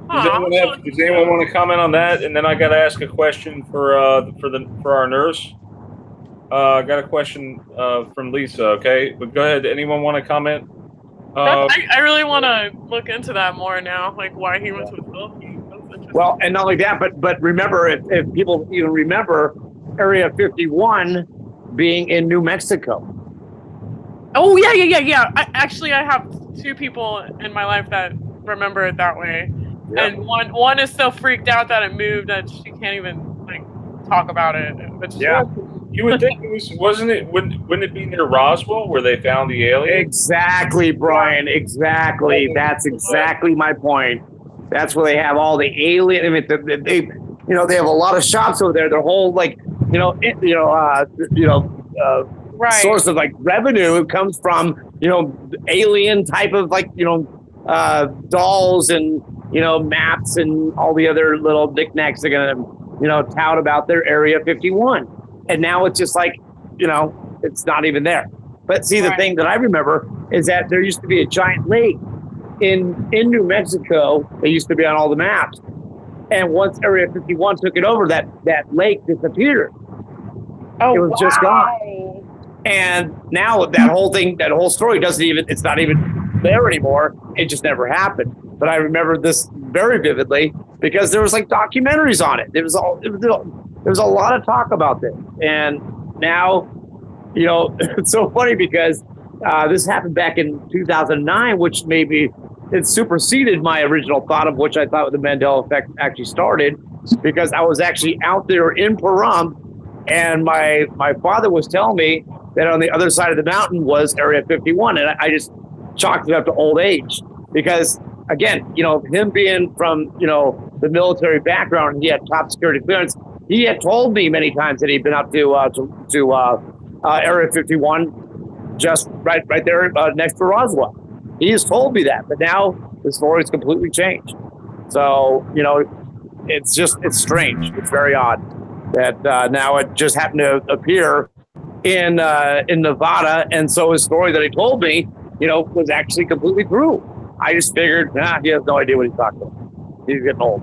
Does anyone want to comment on that? And then I got to ask a question for our nurse. I got a question from Lisa. Okay, but go ahead. Anyone want to comment? I really want to look into that more now, like why he went to the Philippines. Well, and not only that, but remember, if people even remember, Area 51 being in New Mexico. Oh yeah. I have two people in my life that remember it that way, and one is so freaked out that it moved that she can't even like talk about it. But you would think it was, wasn't it? Wouldn't it be near Roswell where they found the alien? Exactly, Brian. Exactly. That's exactly my point. That's where they have all the alien. I mean, they you know, they have a lot of shops over there. Their whole like source of like revenue comes from, you know, alien type of like, you know, dolls and, you know, maps and all the other little knickknacks they're gonna, you know, tout about their Area 51. And now it's just like, you know, it's not even there. But see, the thing that I remember is that there used to be a giant lake in New Mexico. They used to be on all the maps. And once Area 51 took it over, that lake disappeared. Oh, it was just gone. And now that whole thing, that whole story it's not even there anymore. It just never happened. But I remember this very vividly because there was like documentaries on it. There was a lot of talk about this. And now, you know, it's so funny because this happened back in 2009, which maybe it superseded my original thought of which I thought the Mandela effect actually started, because I was actually out there in Pahrump and my father was telling me that on the other side of the mountain was Area 51. And I just chalked it up to old age because, again, you know, him being from, you know, the military background, and he had top security clearance. He had told me many times that he'd been up to Area 51, just right there next to Roswell. He has told me that, but now the story's completely changed. So, you know, it's strange. It's very odd that now it just happened to appear in Nevada, and so his story that he told me, you know, was actually completely true. I just figured, he has no idea what he's talking about. He's getting old.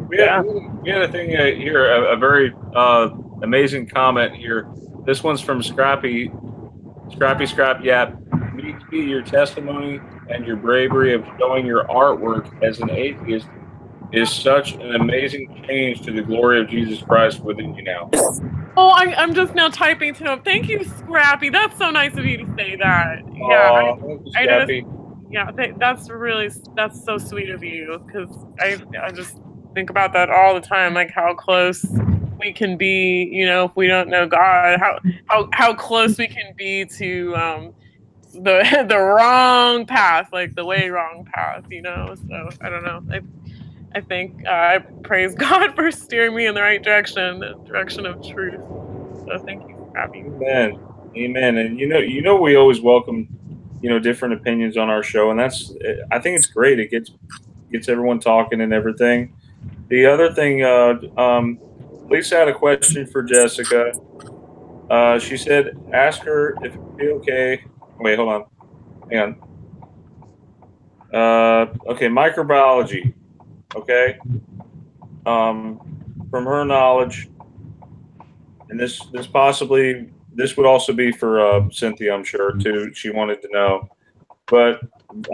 We had a thing here, a very amazing comment here. This one's from Scrappy Yap. Me to your testimony and your bravery of showing your artwork as an atheist is such an amazing change to the glory of Jesus Christ within you now. Oh, I'm just now typing to him. Thank you, Scrappy. That's so nice of you to say that. Yeah, that's so sweet of you, because I just think about that all the time, like how close we can be, you know, if we don't know God, how close we can be to the wrong path, like the way wrong path, you know. So I don't know. I think I praise God for steering me in the right direction, the direction of truth. So thank you for having me. Amen. Amen. And we always welcome, different opinions on our show, and I think it's great. It gets everyone talking and everything. The other thing, Lisa had a question for Jessica. She said, ask her if it'd be okay. Wait, hold on. Hang on. Okay, microbiology. Okay. From her knowledge, and this would also be for Cynthia, I'm sure, too. She wanted to know. But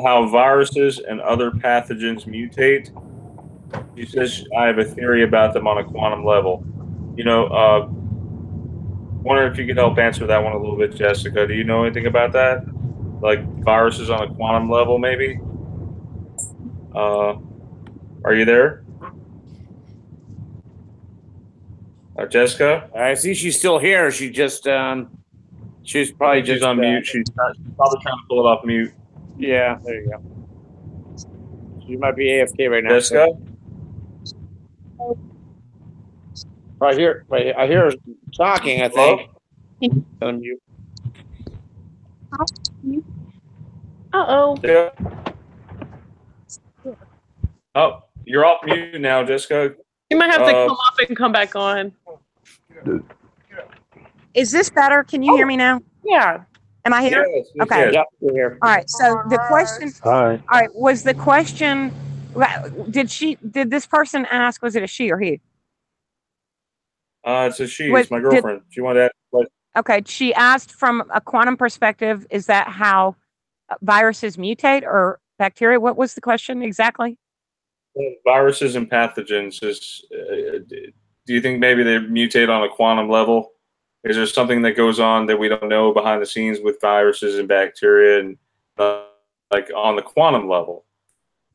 how viruses and other pathogens mutate. She says, I have a theory about them on a quantum level. Wonder if you could help answer that one a little bit, Jessica. Do you know anything about that? Like viruses on a quantum level, maybe? Are you there? Jessica? I see she's still here. She just, she's probably She's on mute. She's probably trying to pull it off mute. Yeah, there you go. She might be AFK right now. Jessica? I hear her talking, I think. Unmute. Uh-oh. Yeah. Oh, you're off mute now, Jessica. You might have to come off and come back on. Is this better? Can you hear me now? Yeah. Am I here? Yes, okay. Yep, we're here. All right. So the question. Hi. All right. Was the question? Did this person ask? Was it a she or he? It's a she. It's my girlfriend. She wanted to ask a question. Okay. She asked from a quantum perspective. Is that how viruses mutate or bacteria? What was the question exactly? Viruses and pathogens do you think maybe they mutate on a quantum level? Is there something that goes on that we don't know behind the scenes with viruses and bacteria, and like on the quantum level?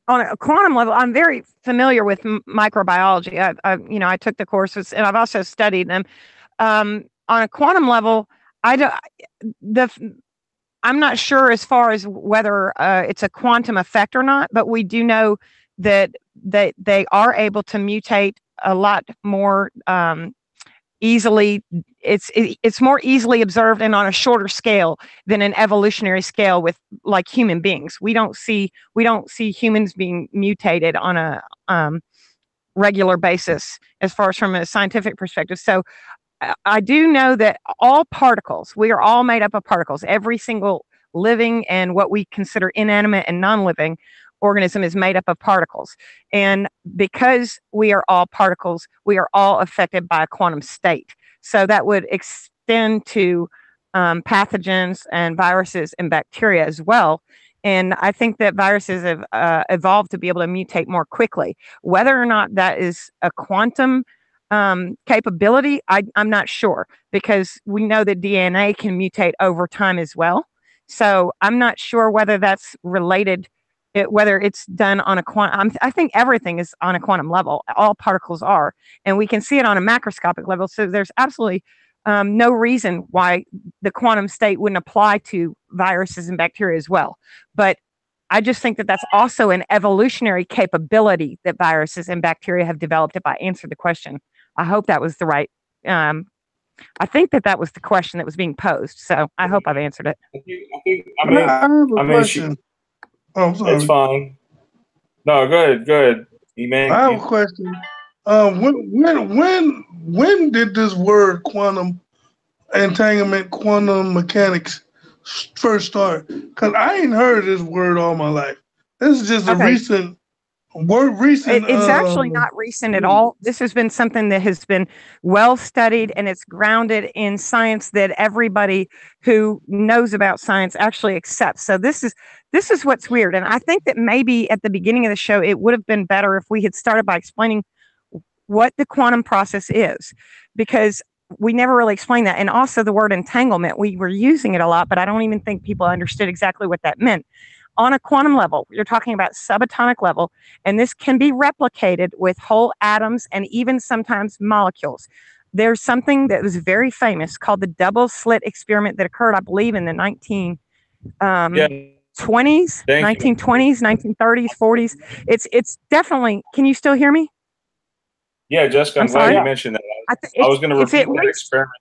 On a quantum level, I'm very familiar with microbiology. I took the courses and I've also studied them. On a quantum level, I'm not sure as far as whether it's a quantum effect or not, but we do know that they are able to mutate a lot more easily. It's more easily observed and on a shorter scale than an evolutionary scale with like human beings. We don't see humans being mutated on a regular basis as far as from a scientific perspective. So I do know that all particles, we are all made up of particles. Every single living and what we consider inanimate and non-living organism is made up of particles. And because we are all particles, we are all affected by a quantum state. So that would extend to pathogens and viruses and bacteria as well. And I think that viruses have evolved to be able to mutate more quickly. Whether or not that is a quantum capability, I'm not sure, because we know that DNA can mutate over time as well. So I'm not sure whether that's related, whether it's done on a quantum. I think everything is on a quantum level. All particles are, and we can see it on a macroscopic level. So there's absolutely no reason why the quantum state wouldn't apply to viruses and bacteria as well. But I just think that that's also an evolutionary capability that viruses and bacteria have developed. If I answered the question, I hope that was the right. I think that was the question that was being posed. So I hope I've answered it. I have a question. Oh, sorry. It's fine. No, go ahead. I have a question. When did this word quantum entanglement, quantum mechanics first start? Because I ain't heard this word all my life. This is just a recent word. It's actually not recent at all. This has been something that has been well studied, and it's grounded in science that everybody who knows about science actually accepts. So this is what's weird. And I think that maybe at the beginning of the show, it would have been better if we had started by explaining what the quantum process is, because we never really explained that. And also the word entanglement, we were using it a lot, but I don't even think people understood exactly what that meant. On a quantum level, you're talking about subatomic level, and this can be replicated with whole atoms and even sometimes molecules. There's something that was very famous called the double slit experiment that occurred, I believe, in the 1920s, Thank you. 1920s, 1930s, 40s. It's definitely. Can you still hear me? Yeah, Jessica, I'm glad sorry? you mentioned that. I I was going to it's repeat at that least experiment.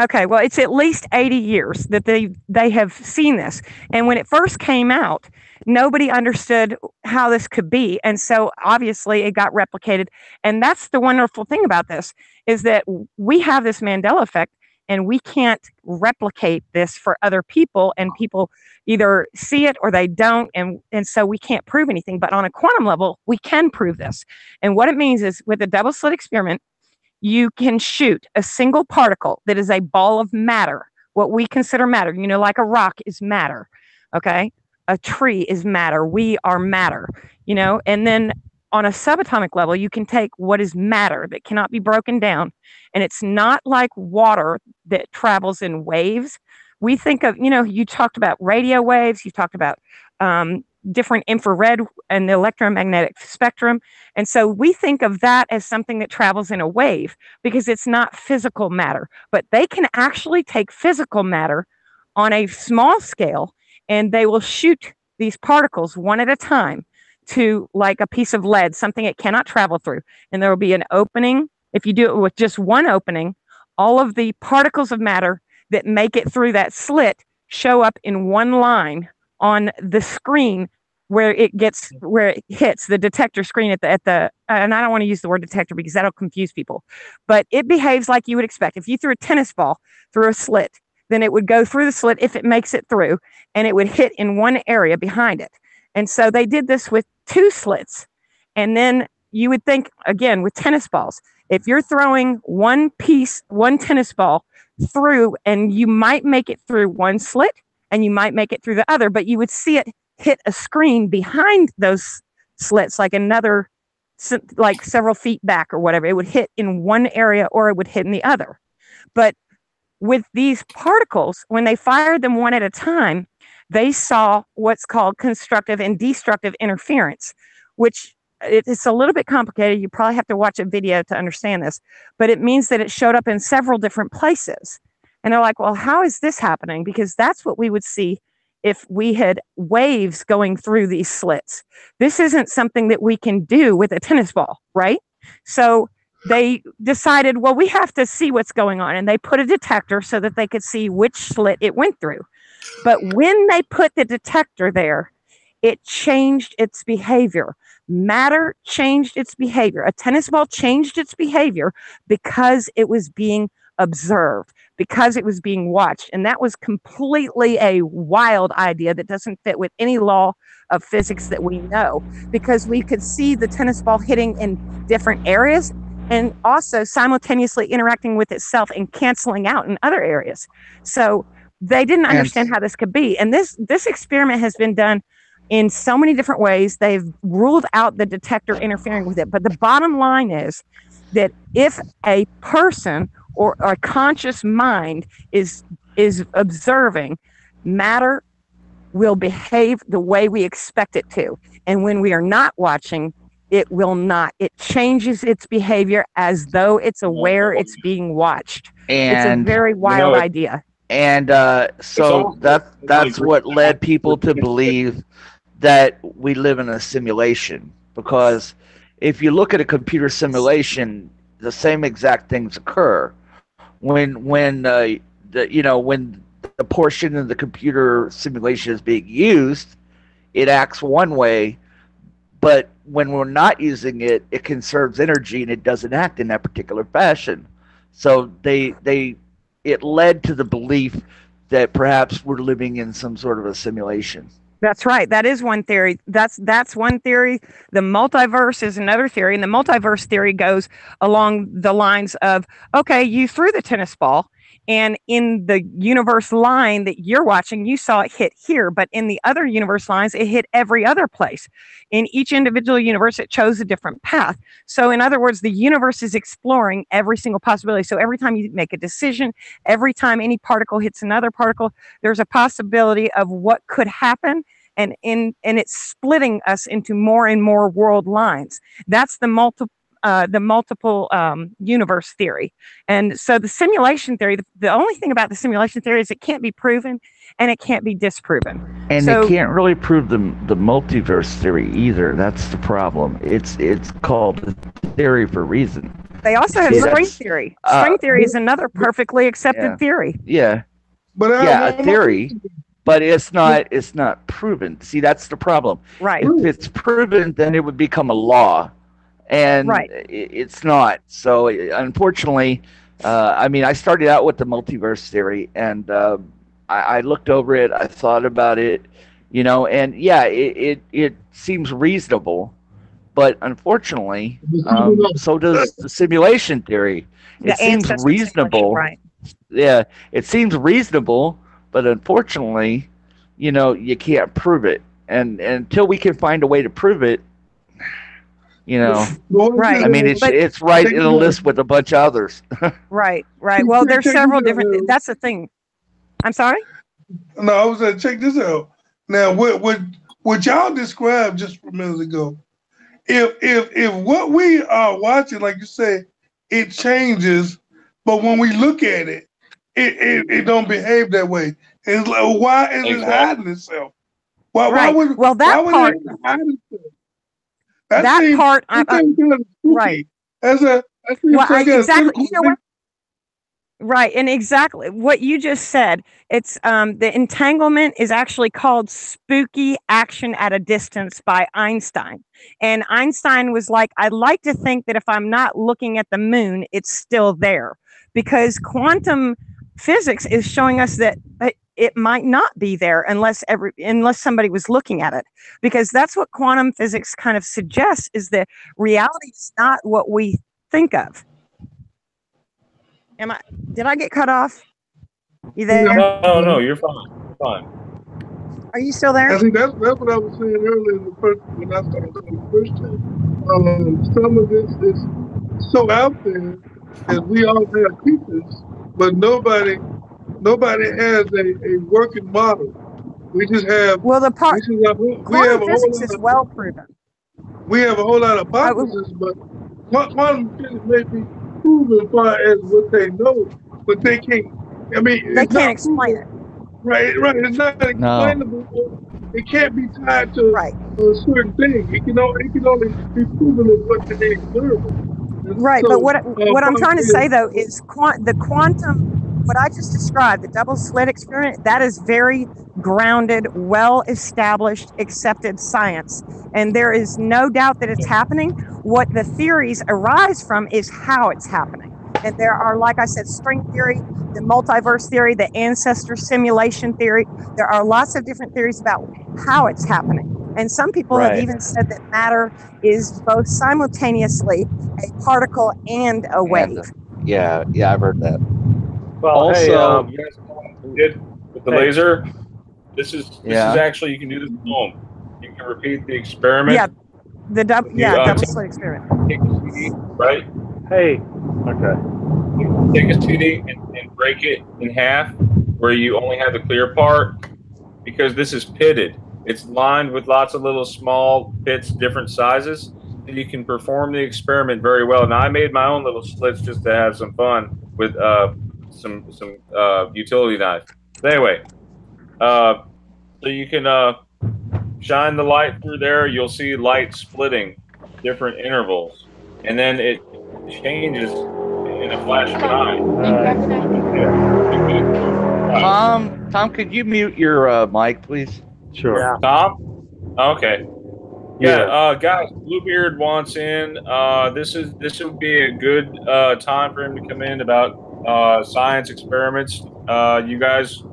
okay. Well, it's at least 80 years that they have seen this. And when it first came out, nobody understood how this could be, and so obviously it got replicated. And that's the wonderful thing about this is that we have this Mandela effect, and we can't replicate this for other people, and people either see it or they don't, and so we can't prove anything. But on a quantum level, we can prove this. And what it means is with a double slit experiment, you can shoot a single particle that is a ball of matter, what we consider matter, like a rock is matter, okay? A tree is matter. We are matter, and then on a subatomic level, you can take what is matter that cannot be broken down, and it's not like water that travels in waves. We think of, you talked about radio waves, you talked about different infrared and the electromagnetic spectrum. And so we think of that as something that travels in a wave because it's not physical matter. But they can actually take physical matter on a small scale, and they will shoot these particles one at a time to like a piece of lead, something it cannot travel through. And there will be an opening. If you do it with just one opening, all of the particles of matter that make it through that slit show up in one line on the screen where it hits the detector screen at the and I don't want to use the word detector because that'll confuse people, but it behaves like you would expect. If you threw a tennis ball through a slit, then it would go through the slit if it makes it through, and it would hit in one area behind it. And so they did this with 2 slits. And then you would think, again, with tennis balls, if you're throwing one tennis ball through, and you might make it through one slit and you might make it through the other, but you would see it hit a screen behind those slits, like several feet back or whatever. It would hit in one area or it would hit in the other. But with these particles, when they fired them one at a time, they saw what's called constructive and destructive interference, which it's a little bit complicated. You probably have to watch a video to understand this, but it means that it showed up in several different places. And they're like, well, how is this happening? Because that's what we would see if we had waves going through these slits. This isn't something that we can do with a tennis ball, right? So they decided, well, we have to see what's going on. And they put a detector so that they could see which slit it went through. But when they put the detector there, it changed its behavior. Matter changed its behavior. A tennis ball changed its behavior because it was being observed, because it was being watched. And that was completely a wild idea that doesn't fit with any law of physics that we know, because we could see the tennis ball hitting in different areas and also simultaneously interacting with itself and canceling out in other areas. So they didn't understand how this could be. And this experiment has been done in so many different ways. They've ruled out the detector interfering with it. But the bottom line is that if a person or a conscious mind is observing, matter will behave the way we expect it to. And when we are not watching, it will not. It changes its behavior as though it's aware it's being watched. It's a very wild idea. And so that's what led people to believe that we live in a simulation. Because if you look at a computer simulation, the same exact things occur. When the portion of the computer simulation is being used, it acts one way, but when we're not using it, it conserves energy and it doesn't act in that particular fashion. So it led to the belief that perhaps we're living in some sort of a simulation. That's right. That is one theory. That's one theory. The multiverse is another theory. And the multiverse theory goes along the lines of, okay, you threw the tennis ball, and in the universe line that you're watching, you saw it hit here. But in the other universe lines, it hit every other place. In each individual universe, it chose a different path. So in other words, the universe is exploring every single possibility. So every time you make a decision, every time any particle hits another particle, there's a possibility of what could happen. And it's splitting us into more and more world lines. That's the multiple universe theory. And so the simulation theory, the only thing about the simulation theory is it can't be proven, and it can't be disproven. And So- they can't really prove the multiverse theory either. That's the problem. It's called a theory for a reason. They also have See, string that's- theory. String theory is another perfectly accepted Yeah. theory. Yeah, But a theory, but it's not proven. See, that's the problem. Right. If it's proven, then it would become a law, and Right. it's not. So unfortunately, I mean, I started out with the multiverse theory, and I looked over it, I thought about it, and yeah, it seems reasonable, but unfortunately, so does the simulation theory. It seems ancestor reasonable, simulation, right? Yeah, it seems reasonable, but unfortunately, you can't prove it, and until we can find a way to prove it, Right. I mean, it's right in a list with a bunch of others. Right. Well, there's several different. That's the thing. I'm sorry. No, I was going to check this out. Now, what y'all described just a minute ago, if what we are watching, like you say, it changes, but when we look at it, it don't behave that way. It's like, why is it hiding itself? Why would part. It hide itself? That part, right? Exactly. You know what? Right, and exactly what you just said. It's the entanglement is actually called spooky action at a distance by Einstein. And Einstein was like, I'd like to think that if I'm not looking at the moon, it's still there, because quantum physics is showing us that it might not be there unless somebody was looking at it, because that's what quantum physics kind of suggests, is that reality is not what we think of. Did I get cut off? You there? No, you're fine. You're fine. Are you still there? I think that's what I was saying earlier when I started the first time. Some of this is so out there that we all have pieces, but nobody has a working model. We just have quantum physics is well proven. We have a whole lot of hypotheses, but quantum physics may be proven as far as what they know, but they can't. I mean, they can't explain it. Right. It's not explainable. No. It can't be tied to a certain thing. It can only be proven as what they observe. Right, but what I'm trying to say though is the quantum, what I just described, the double slit experiment, that is very grounded, well established, accepted science, and there is no doubt that it's happening. What the theories arise from is how it's happening, and there are, like I said, string theory, the multiverse theory, the ancestor simulation theory. There are lots of different theories about how it's happening. And some people have even said that matter is both simultaneously a particle and a wave. Yeah, I've heard that. Well, also, you guys know what I did with the laser? This is actually, you can do this at home. You can repeat the experiment. Yeah, double slit experiment. Take a CD, right? Hey, okay. Take a CD and break it in half, where you only have the clear part, because this is pitted. It's lined with lots of little small pits, different sizes, and you can perform the experiment very well. Now, I made my own little slits just to have some fun with some utility knife. But anyway, so you can shine the light through there. You'll see light splitting different intervals, and then it changes in a flash of an eye. Tom, could you mute your mic, please? Sure. Yeah. Tom? Okay. Yeah, guys, Bluebeard wants in. This would be a good time for him to come in about science experiments. You guys.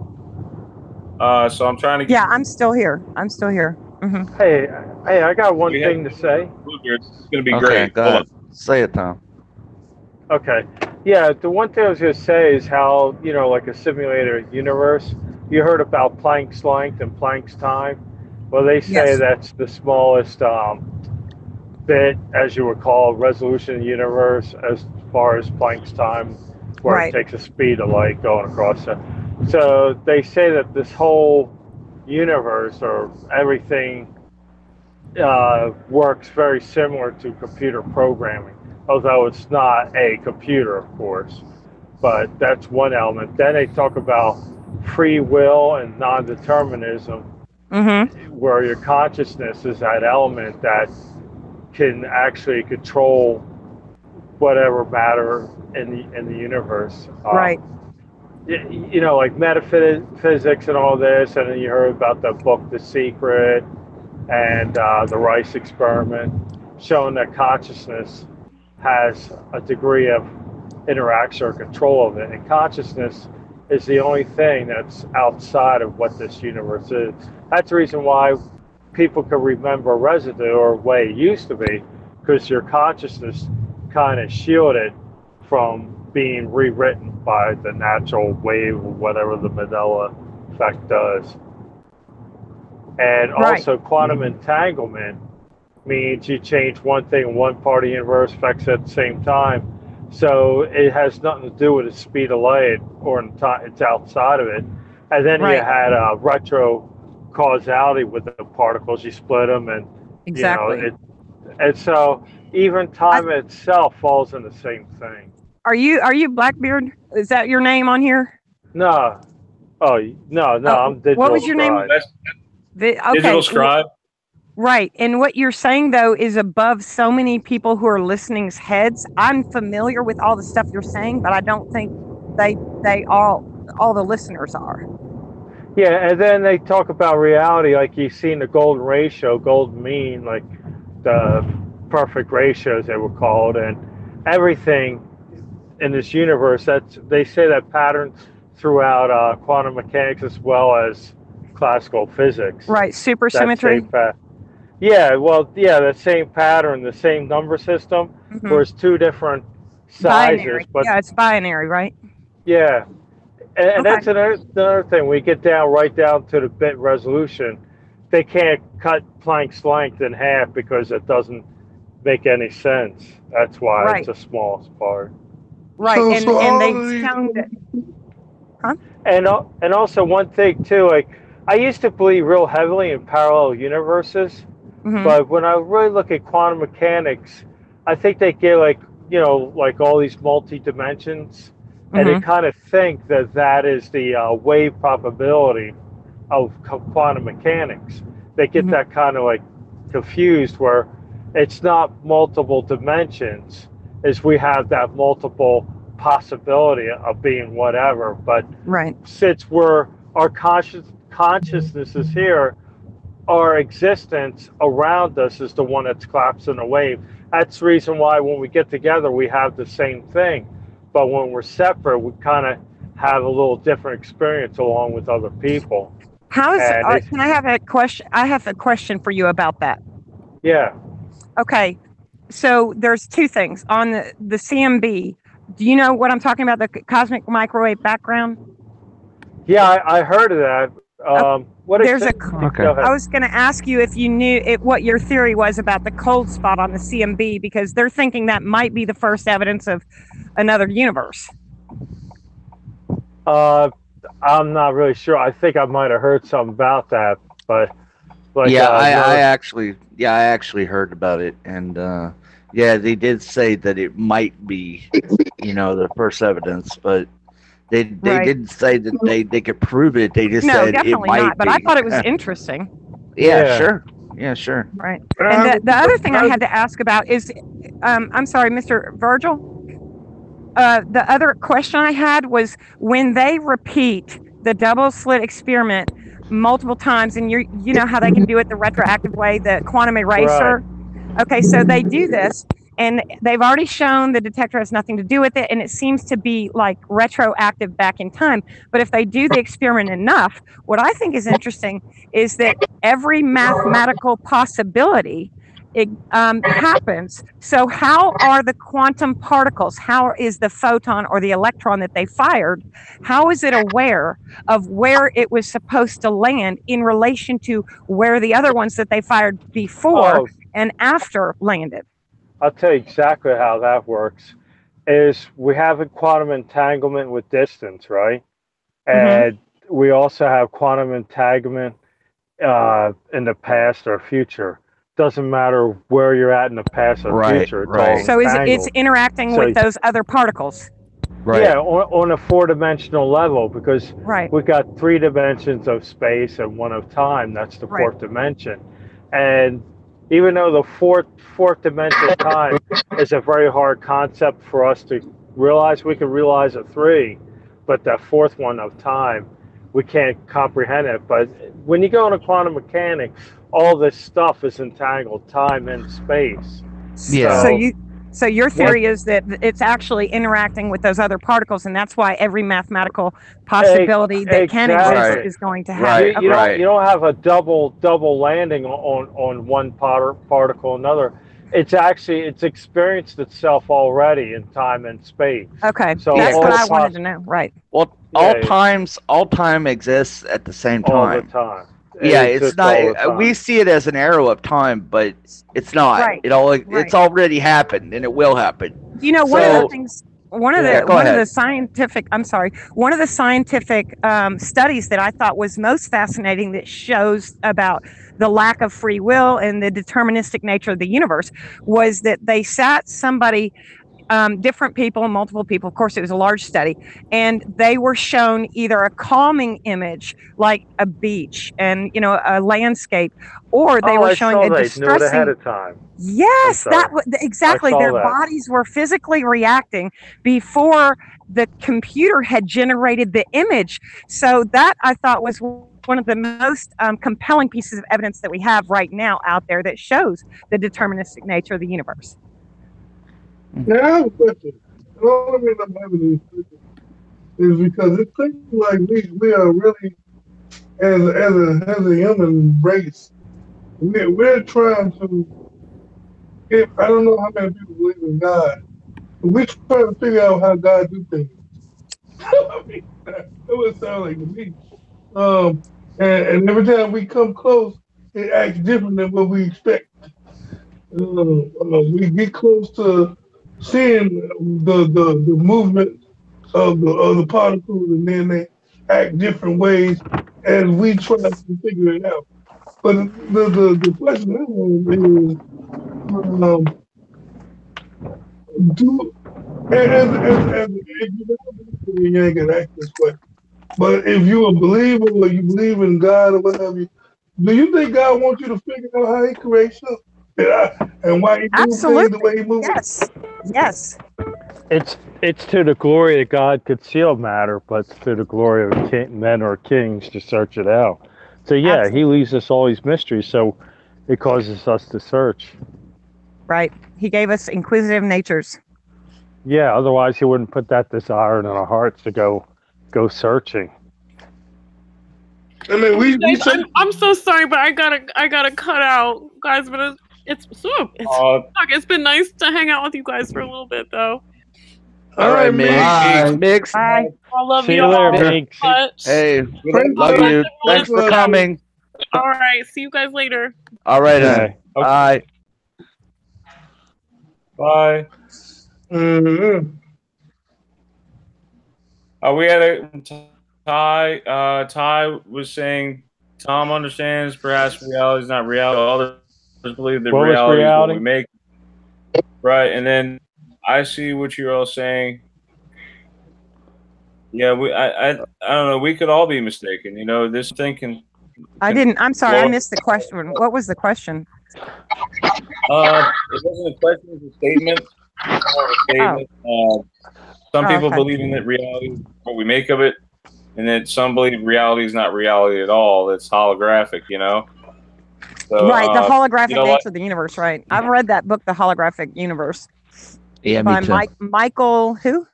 So I'm trying to. Yeah, I'm still here. Mm-hmm. Hey, I got one thing to say. Bluebeard, it's going to be great. Go ahead. Say it, Tom. Okay. Yeah, the one thing I was going to say is how, like a simulator universe, you heard about Planck's length and Planck's time. Well, they say that's the smallest bit, as you would call, resolution in the universe as far as Planck's time, where it takes the speed of light going across it. So they say that this whole universe or everything works very similar to computer programming, although it's not a computer, of course. But that's one element. Then they talk about free will and non-determinism, where your consciousness is that element that can actually control whatever matter in the universe. Right. You know, like metaphysics and all this, and then you heard about the book The Secret and the Rice experiment, showing that consciousness has a degree of interaction or control of it. And consciousness is the only thing that's outside of what this universe is. That's the reason why people can remember residue or way it used to be, because your consciousness kind of shielded from being rewritten by the natural wave or whatever the Mandela effect does. And also quantum entanglement means you change one thing in one part of the universe, affects it at the same time. So it has nothing to do with the speed of light or it's outside of it. And then you had retro causality with the particles. You split them and, you know, and so even time itself falls in the same thing. Are you Blackbeard? Is that your name on here? No. Oh, no, I'm Digital What was your Scribe. name? Digital Scribe. Right. And what you're saying, though, is above so many people who are listening's heads. I'm familiar with all the stuff you're saying, but I don't think they all the listeners are. Yeah, and then they talk about reality, like you've seen the golden ratio, golden mean, like the perfect ratios they were called, and everything in this universe. They say that patterns throughout quantum mechanics as well as classical physics. Right, supersymmetry. The same pattern, the same number system, where it's two different sizes. Binary. But yeah, it's binary, right? Yeah, and that's another thing. We get right down to the bit resolution. They can't cut Planck's length in half because it doesn't make any sense. That's why it's the smallest part. Right, and they've shown that. Huh? And also one thing too, like I used to believe real heavily in parallel universes, but when I really look at quantum mechanics, I think they get like all these multi-dimensions, and they kind of think that is the wave probability of quantum mechanics. They get that kind of like confused, where it's not multiple dimensions, is we have that multiple possibility of being whatever. But since our consciousness is here, our existence around us is the one that's collapsed in a wave. That's the reason why when we get together, we have the same thing. But when we're separate, we kind of have a little different experience along with other people. How is can I have a question? I have a question for you about that. Yeah. Okay. So there's two things on the CMB. Do you know what I'm talking about? The cosmic microwave background? Yeah, I heard of that. What is it? Okay. I was going to ask you if you knew what your theory was about the cold spot on the CMB, because they're thinking that might be the first evidence of another universe. I'm not really sure. I think I might have heard something about that, but like, I actually heard about it, and they did say that it might be, the first evidence, but they didn't say that they could prove it. They just said it might not. But be. I thought it was interesting. Sure. Yeah, sure. Right. And the other thing I had to ask about is, I'm sorry, Mr. Virgil. The other question I had was, when they repeat the double slit experiment multiple times, and you know how they can do it the retroactive way, the quantum eraser. Right. Okay, so they do this, and they've already shown the detector has nothing to do with it, and it seems to be like retroactive back in time. But if they do the experiment enough, what I think is interesting is that every mathematical possibility happens. So how are the quantum particles, how is the photon or the electron that they fired, how is it aware of where it was supposed to land in relation to where the other ones that they fired before and after landed? I'll tell you exactly how that works. Is we have a quantum entanglement with distance, right? And we also have quantum entanglement in the past or future. Doesn't matter where you're at in the past or future. It's all so it's interacting with those other particles. Right. Yeah, on a four-dimensional level, because Right. we've got 3 dimensions of space and 1 of time. That's the Right. 4th dimension. And even though the fourth dimension of time is a very hard concept for us to realize, we can realize a 3, but that 4th one of time, we can't comprehend it. But when you go into quantum mechanics, all this stuff is entangled, time and space. Yeah. So your theory is that it's actually interacting with those other particles, and that's why every mathematical possibility that can exist Exactly. is going to happen. You don't have a double landing on one particle another. It's experienced itself already in time and space. Okay, So that's what I wanted to know. Right. Well, all time exists at the same time. All the time. Yeah, It it's exists all the not. time. We see it as an arrow of time, but it's not. Right. It's already happened, and it will happen. You know, one of the things, one of the scientific studies that I thought was most fascinating that shows about the lack of free will and the deterministic nature of the universe was that they sat somebody, different people, multiple people, of course it was a large study, and they were shown either a calming image like a beach and, you know, a landscape, or they were showing a distressing. Knew it ahead of time. Yes, that was exactly. Their that. bodies were physically reacting before the computer had generated the image. So that I thought was one of the most compelling pieces of evidence that we have right now out there that shows the deterministic nature of the universe. Now I have a question. The only reason I'm having this is because it seems like we are really, as a human race, we're trying to. I don't know how many people believe in God, but we're trying to figure out how God do things. I mean, that would sound like to me. And every time we come close, it acts different than what we expect. We get close to seeing the movement of the particles, and then they act different ways as we try to figure it out. But the question I have is, you ain't gonna ask this question, but if you're a believer or you believe in God or whatever, do you think God wants you to figure out how He creates stuff and why He moves things the way He moves? Yes. It's to the glory of God concealed matter, but it's to the glory of men or kings to search it out. So yeah, He leaves us all these mysteries, so it causes us to search. Right. He gave us inquisitive natures. Yeah, otherwise He wouldn't put that desire in our hearts to go searching. I mean, I'm so sorry, but I gotta cut out, guys. But it's been nice to hang out with you guys for a little bit, though. All right, Mix. Bye. I love See you you all. later, Mix. Hey, love you. Thanks for coming. All right, see you guys later. All right, okay. Bye. Bye. Mm-hmm. We had a Ty. Ty was saying Tom understands perhaps reality is not reality. Others believe that reality is what we make. Right, and then I see what you're all saying. Yeah, I don't know. We could all be mistaken. You know, this thing can. I'm sorry. I missed the question. What was the question? It wasn't a question. It was a statement. Some people believe in that reality is what we make of it, and then some believe reality is not reality at all. It's holographic. You know. So, right, the holographic nature of the universe. Right. I've read that book, The Holographic Universe. Yeah, by me too. Michael who?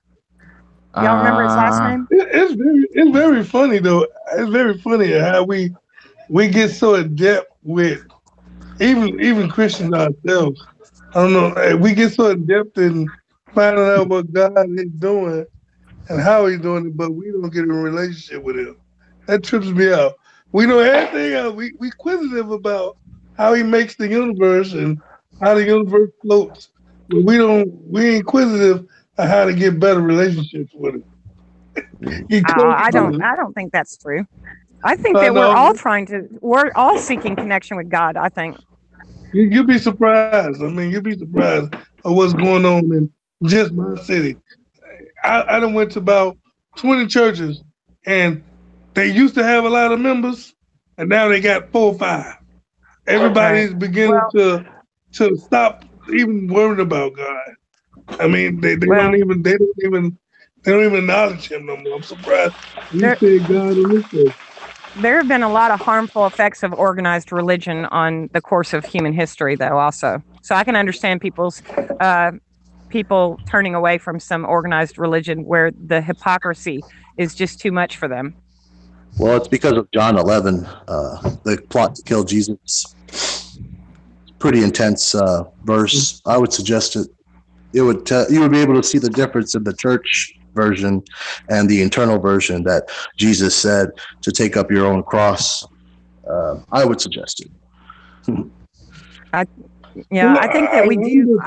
Y'all remember his last name? It's very funny though. It's very funny how we get so adept with even Christians ourselves. I don't know. We get so adept in finding out what God is doing and how He's doing it, but we don't get in a relationship with Him. That trips me out. We know everything else. We inquisitive about how He makes the universe and how the universe floats. But we inquisitive on how to get better relationships with Him. I don't think that's true. I think that we're all seeking connection with God, I think. You'd be surprised. I mean, you'd be surprised of what's going on in just my city. I done went to about 20 churches, and they used to have a lot of members, and now they got 4 or 5. Everybody's beginning to stop even worrying about God. I mean, they don't even acknowledge him no more. I'm surprised you said God in this place. There have been a lot of harmful effects of organized religion on the course of human history, though, also. So I can understand people turning away from some organized religion where the hypocrisy is just too much for them. Well, it's because of John 11, the plot to kill Jesus. Pretty intense verse. I would suggest it. You would be able to see the difference in the church version and the internal version that Jesus said to take up your own cross. I would suggest it. I think that we do.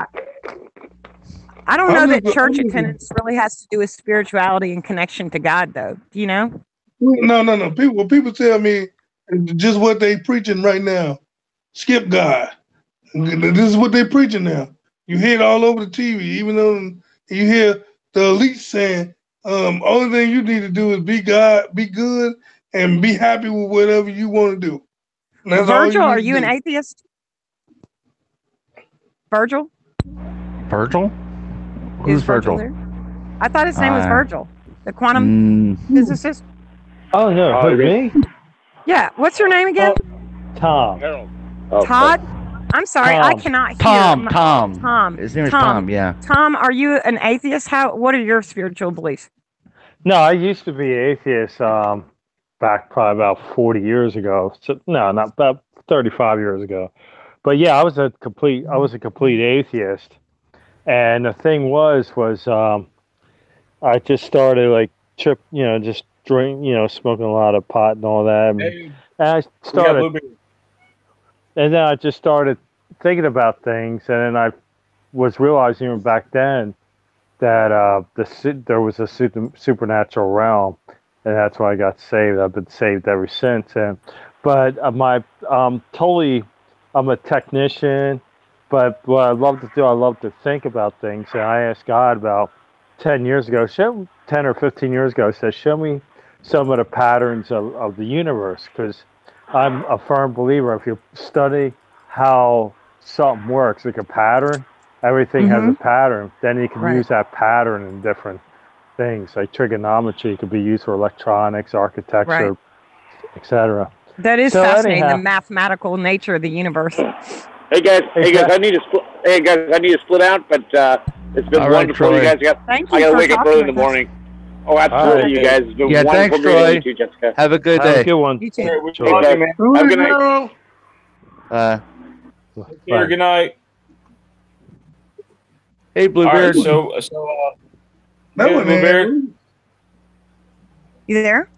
I don't know that church attendance really has to do with spirituality and connection to God, though. Do you know? No. People tell me just what they preaching right now. Skip God. This is what they preaching now. You hear it all over the TV, even though you hear the elite saying, only thing you need to do is be God, be good, and be happy with whatever you want to do. Virgil, are you an atheist? Virgil? Virgil? Who's Virgil? I thought his name was Virgil, the quantum physicist. Oh, no. Me? Yeah. What's your name again? Tom. Todd? I'm sorry, Tom. I cannot hear. Tom. His name is Tom, yeah. Tom, are you an atheist? What are your spiritual beliefs? No, I used to be atheist back probably about 40 years ago. So, no, not about 35 years ago. But yeah, I was a complete atheist. And the thing was I just started just smoking a lot of pot and all that. And I started, and then I just started thinking about things, and then I was realizing even back then that there was a supernatural realm, and that's why I got saved. I've been saved ever since. But I'm a technician. But what I love to do, I love to think about things. And I asked God about 10 or 15 years ago, I said, show me some of the patterns of the universe, because I'm a firm believer. If you study how something works, like a pattern, everything has a pattern, then you can use that pattern in different things. Like trigonometry could be used for electronics, architecture, etc. That is fascinating, the mathematical nature of the universe. Hey guys, I need to split out, but it's been wonderful. You guys I gotta wake up early in the morning. Oh, absolutely, you guys. It's been wonderful meeting you, Jessica. Have a good day. Have a good one. You too. Have a good night. Good night. Hey, Bluebeard. All right, Bluebeard. You there?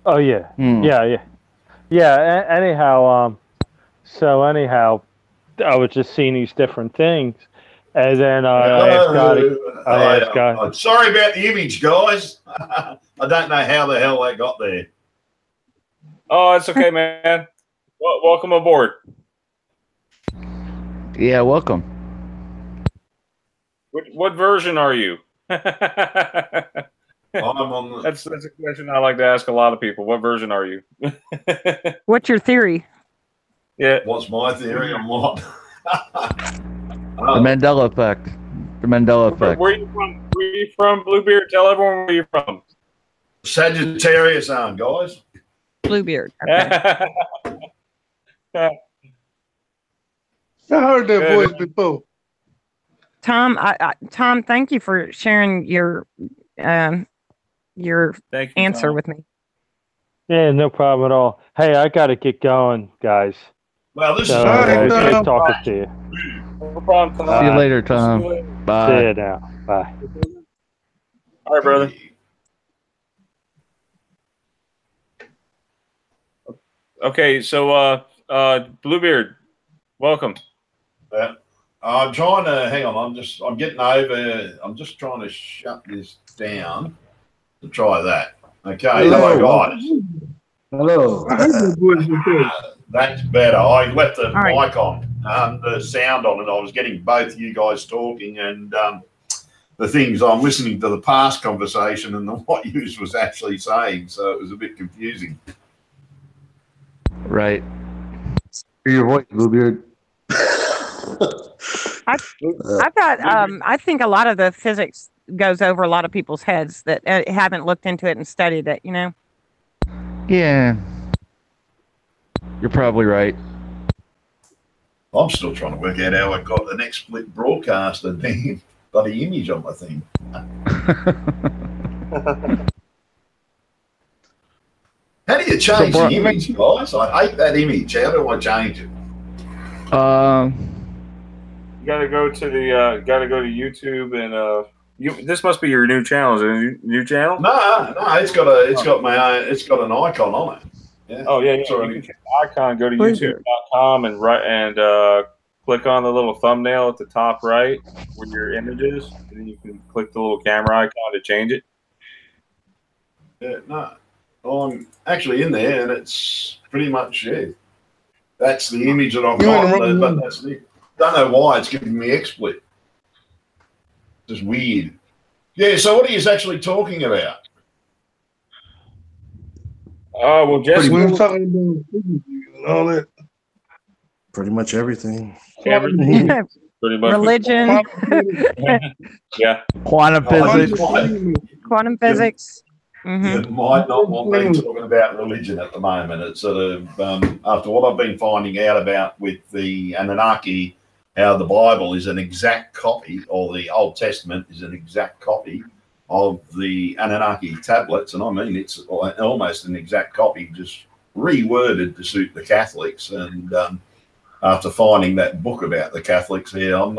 Oh yeah, yeah. Anyhow, I was just seeing these different things, and then I asked God. I'm sorry about the image, guys. I don't know how the hell that got there. Oh, it's okay, man. Welcome aboard. Yeah, welcome. What version are you? I'm on the... That's a question I like to ask a lot of people. What version are you? What's your theory? Yeah. What's my theory on what? The Mandela effect. The Mandela effect. Where are you from? Where are you from, Bluebeard? Tell everyone where you're from. Sagittarius on, guys. Bluebeard. Okay. I heard that voice before. Tom, Tom, thank you for sharing your answer with me. Yeah, no problem at all. Hey, I got to get going, guys. Well, this is good talking to you. No problem, Tom. See you later, Tom. Bye. See you now. Bye. All right, brother. Okay, so Bluebeard, welcome. I'm trying to hang on. I'm getting over. I'm just trying to shut this down to try that. Okay, hello guys. Hello. That's better. I left the mic on, the sound on, and I was getting both you guys talking. And the things I'm listening to the past conversation and what you was actually saying, so it was a bit confusing. Right. Your voice, Bluebeard. I thought I think a lot of the physics goes over a lot of people's heads that haven't looked into it and studied it. Yeah. You're probably right. I'm still trying to work out how I got the next split broadcast and the bloody image on my thing. How do you change the image, guys? I hate that image. How do I change it? You gotta go to the YouTube and this must be your new channel. Is it a new channel? No, it's got an icon on it. Yeah. Oh yeah. You can check the icon. Go to YouTube.com and click on the little thumbnail at the top right where your image is, and then you can click the little camera icon to change it. Yeah, no, I'm actually in there, and it's pretty much that's the image that I've got. But that's the. Don't know why it's giving me XSplit. Just weird. Yeah. So what are you actually talking about? Oh, well, Jessica. We were talking about all that. Pretty much everything. Everything. Pretty much. Religion. Yeah. Quantum physics. Quantum physics. You might not want me talking about religion at the moment. It's sort of, after what I've been finding out about with the Anunnaki, how the Bible is an exact copy, or the Old Testament is an exact copy of the Anunnaki tablets, and I mean it's almost an exact copy, just reworded to suit the Catholics. And after finding that book about the Catholics, I'm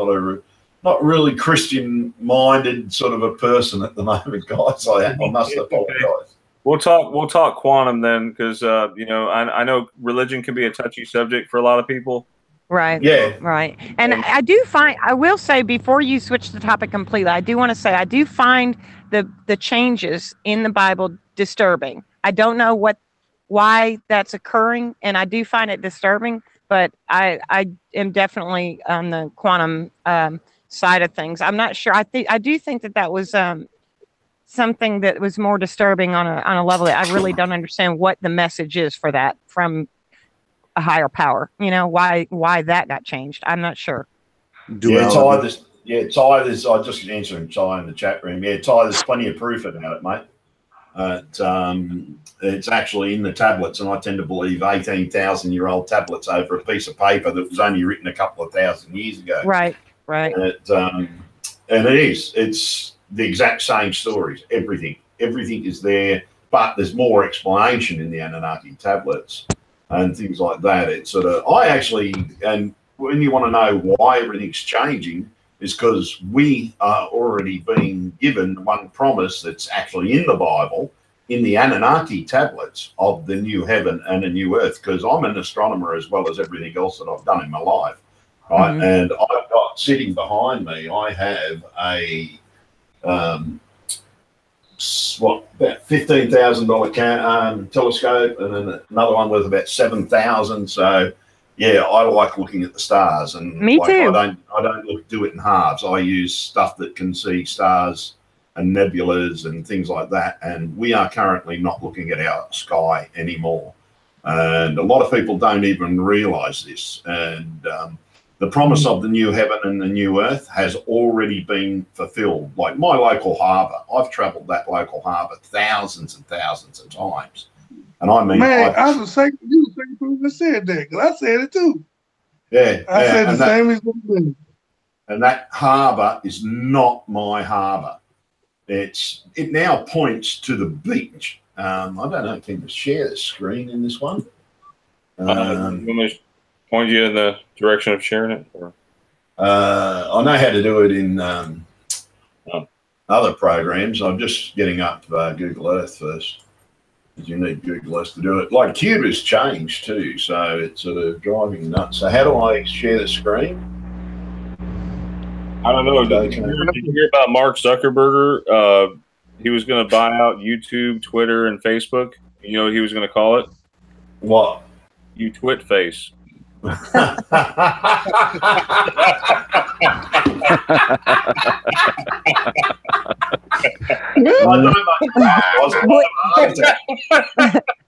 not really Christian-minded sort of a person at the moment, guys. I must apologise. We'll talk quantum then, because I know religion can be a touchy subject for a lot of people. Right. Yeah. Right. And I will say, before you switch the topic completely, I do want to say I do find the changes in the Bible disturbing. I don't know why that's occurring, and I do find it disturbing, but I am definitely on the quantum side of things. I'm not sure. I do think that was something that was more disturbing on a level that I really don't understand what the message is for that from a higher power. Why that got changed. I'm not sure. Ty, I just answering Ty in the chat room. Yeah, Ty, there's plenty of proof about it, mate. It's actually in the tablets, and I tend to believe 18,000-year-old tablets over a piece of paper that was only written a couple of thousand years ago. Right. And it's the exact same stories. Everything is there, but there's more explanation in the Anunnaki tablets and things like that. It's sort of, and when you want to know why everything's changing, is because we are already being given one promise that's actually in the Bible, in the Anunnaki tablets, of the new heaven and a new earth. Because I'm an astronomer as well as everything else that I've done in my life, right? Mm-hmm. And I've got sitting behind me, I have a about $15,000 telescope, and then another one worth about $7,000. So yeah, I like looking at the stars, and me too. I don't do it in halves. I use stuff that can see stars and nebulas and things like that. And we are currently not looking at our sky anymore, and a lot of people don't even realize this. And the promise of the new heaven and the new earth has already been fulfilled. Like my local harbour, I've travelled that local harbour thousands and thousands of times. And I mean, man, I was the same person that said that, because I said it too. Yeah. I said the same as you. And that harbour is not my harbour. It now points to the beach. I don't know, can you share the screen in this one? Point you in the direction of sharing it? Or? I know how to do it in other programs. I'm just getting up Google Earth first, because you need Google Earth to do it. Like Cuba's changed too, so it's sort of driving nuts. So how do I share the screen? I don't know. Did you hear about Mark Zuckerberg? He was going to buy out YouTube, Twitter, and Facebook. You know what he was going to call it? What? You twit face.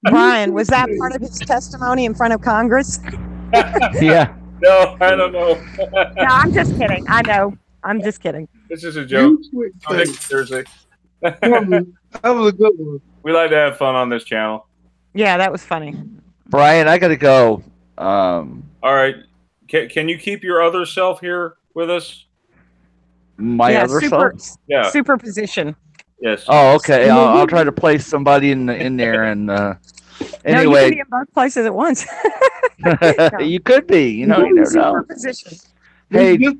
Brian, was that part of his testimony in front of Congress? Yeah. No, I don't know. No, I'm just kidding. I know. I'm just kidding. This is a joke. Thursday. That was a good one. We like to have fun on this channel. Yeah, that was funny. Brian, I gotta go. All right. Can you keep your other self here with us? My other self? Yeah. Superposition. Yes. Oh, okay. I'll try to place somebody in there, and anyway. No, you can be in both places at once. You could be. You know, you never know. Superposition. Hey, you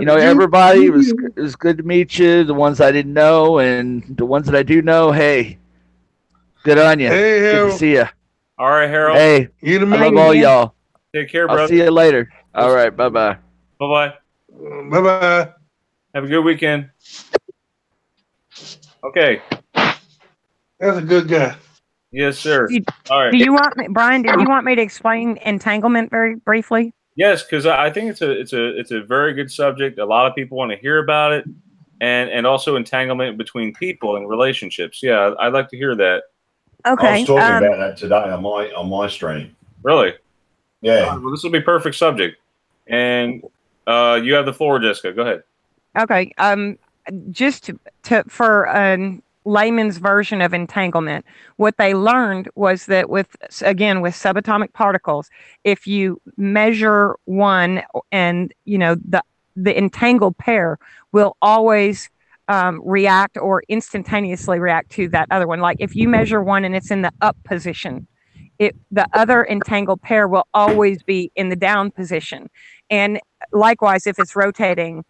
know, everybody, it was good to meet you. The ones I didn't know, and the ones that I do know. Hey, good on you. Hey, good Harold. to see you. All right, Harold. Hey, I love all y'all. Take care, brother. I'll see you later. All right, bye-bye. Bye-bye. Bye-bye. Have a good weekend. Okay. That's a good guy. Yes, sir. All right. Do you want me, Brian? Do you want me to explain entanglement very briefly? Yes, because I think it's a very good subject. A lot of people want to hear about it, and also entanglement between people and relationships. Yeah, I'd like to hear that. Okay. I was talking about that today on my stream. Really? Yeah. Well, this will be a perfect subject. And you have the floor, Jessica. Go ahead. Okay. Just for a layman's version of entanglement, what they learned was that with subatomic particles, if you measure one, and the entangled pair will always react or instantaneously react to that other one. Like if you measure one and it's in the up position, the other entangled pair will always be in the down position. And likewise, if it's rotating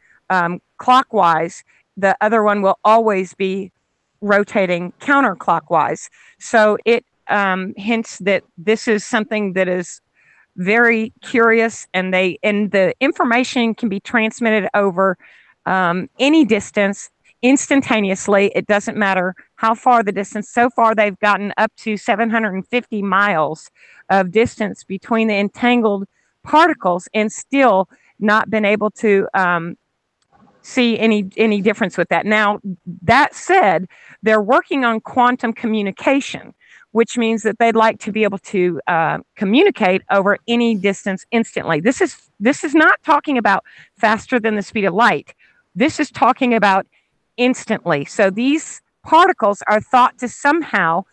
clockwise, the other one will always be rotating counterclockwise. So it hints that this is something that is very curious, and the information can be transmitted over any distance instantaneously. It doesn't matter how far the distance. So far, they've gotten up to 750 miles of distance between the entangled particles, and still not been able to see any difference with that. Now, that said, they're working on quantum communication, which means that they'd like to be able to communicate over any distance instantly. This is not talking about faster than the speed of light. This is talking about instantly. So these particles are thought to somehow,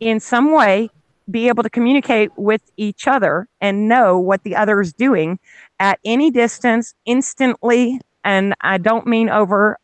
in some way, be able to communicate with each other and know what the other is doing at any distance instantly. And I don't mean over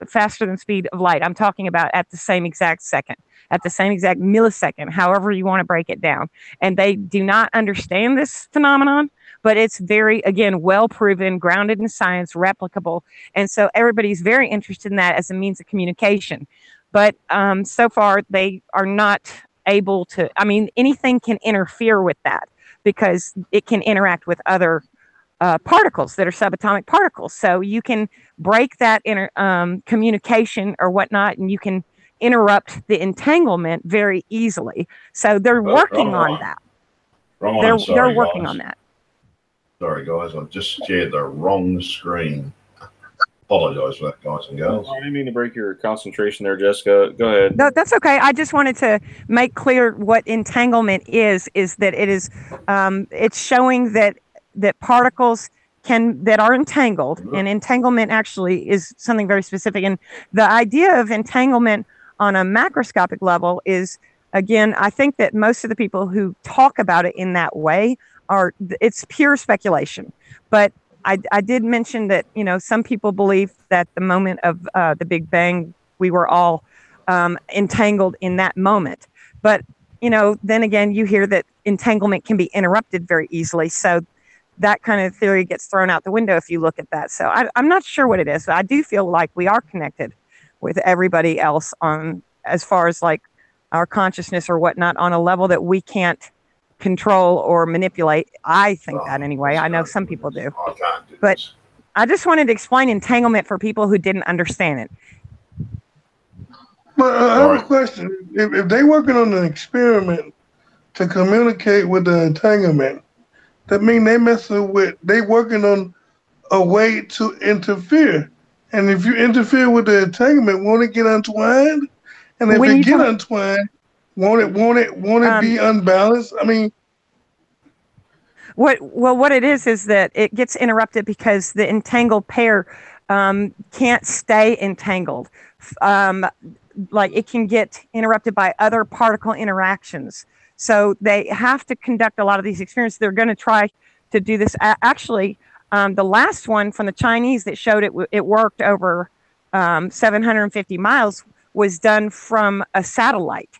faster than speed of light. I'm talking about at the same exact second, at the same exact millisecond, however you want to break it down. And they do not understand this phenomenon, but it's very, again, well proven, grounded in science, replicable. And so everybody's very interested in that as a means of communication. But so far, they are not able to, anything can interfere with that because it can interact with other particles that are subatomic particles. So you can break that communication or whatnot, and you can interrupt the entanglement very easily. So they're working on that. They're working on that. Sorry, guys. I've just shared the wrong screen. Apologize for that, guys and girls. I didn't mean to break your concentration there, Jessica. Go ahead. No, that's okay. I just wanted to make clear what entanglement is that it is, it's showing that particles that are entangled, and entanglement actually is something very specific. And the idea of entanglement on a macroscopic level is, again, I think that most of the people who talk about it in that way it's pure speculation. But I did mention that, some people believe that the moment of the Big Bang, we were all entangled in that moment. But, then again, you hear that entanglement can be interrupted very easily. So that kind of theory gets thrown out the window if you look at that. So I'm not sure what it is. But I do feel like we are connected with everybody else as far as like our consciousness or whatnot, on a level that we can't control or manipulate. I think that anyway. I know some people do. But I just wanted to explain entanglement for people who didn't understand it. But I have a question. If they're working on an experiment to communicate with the entanglement, that means they working on a way to interfere. And if you interfere with the entanglement, won't it get untwined? And if it get untwined, won't it be unbalanced? I mean, what it is that it gets interrupted because the entangled pair can't stay entangled. Like it can get interrupted by other particle interactions. So they have to conduct a lot of these experiments. They're going to try to do this. Actually, the last one from the Chinese that showed it worked over 750 miles was done from a satellite,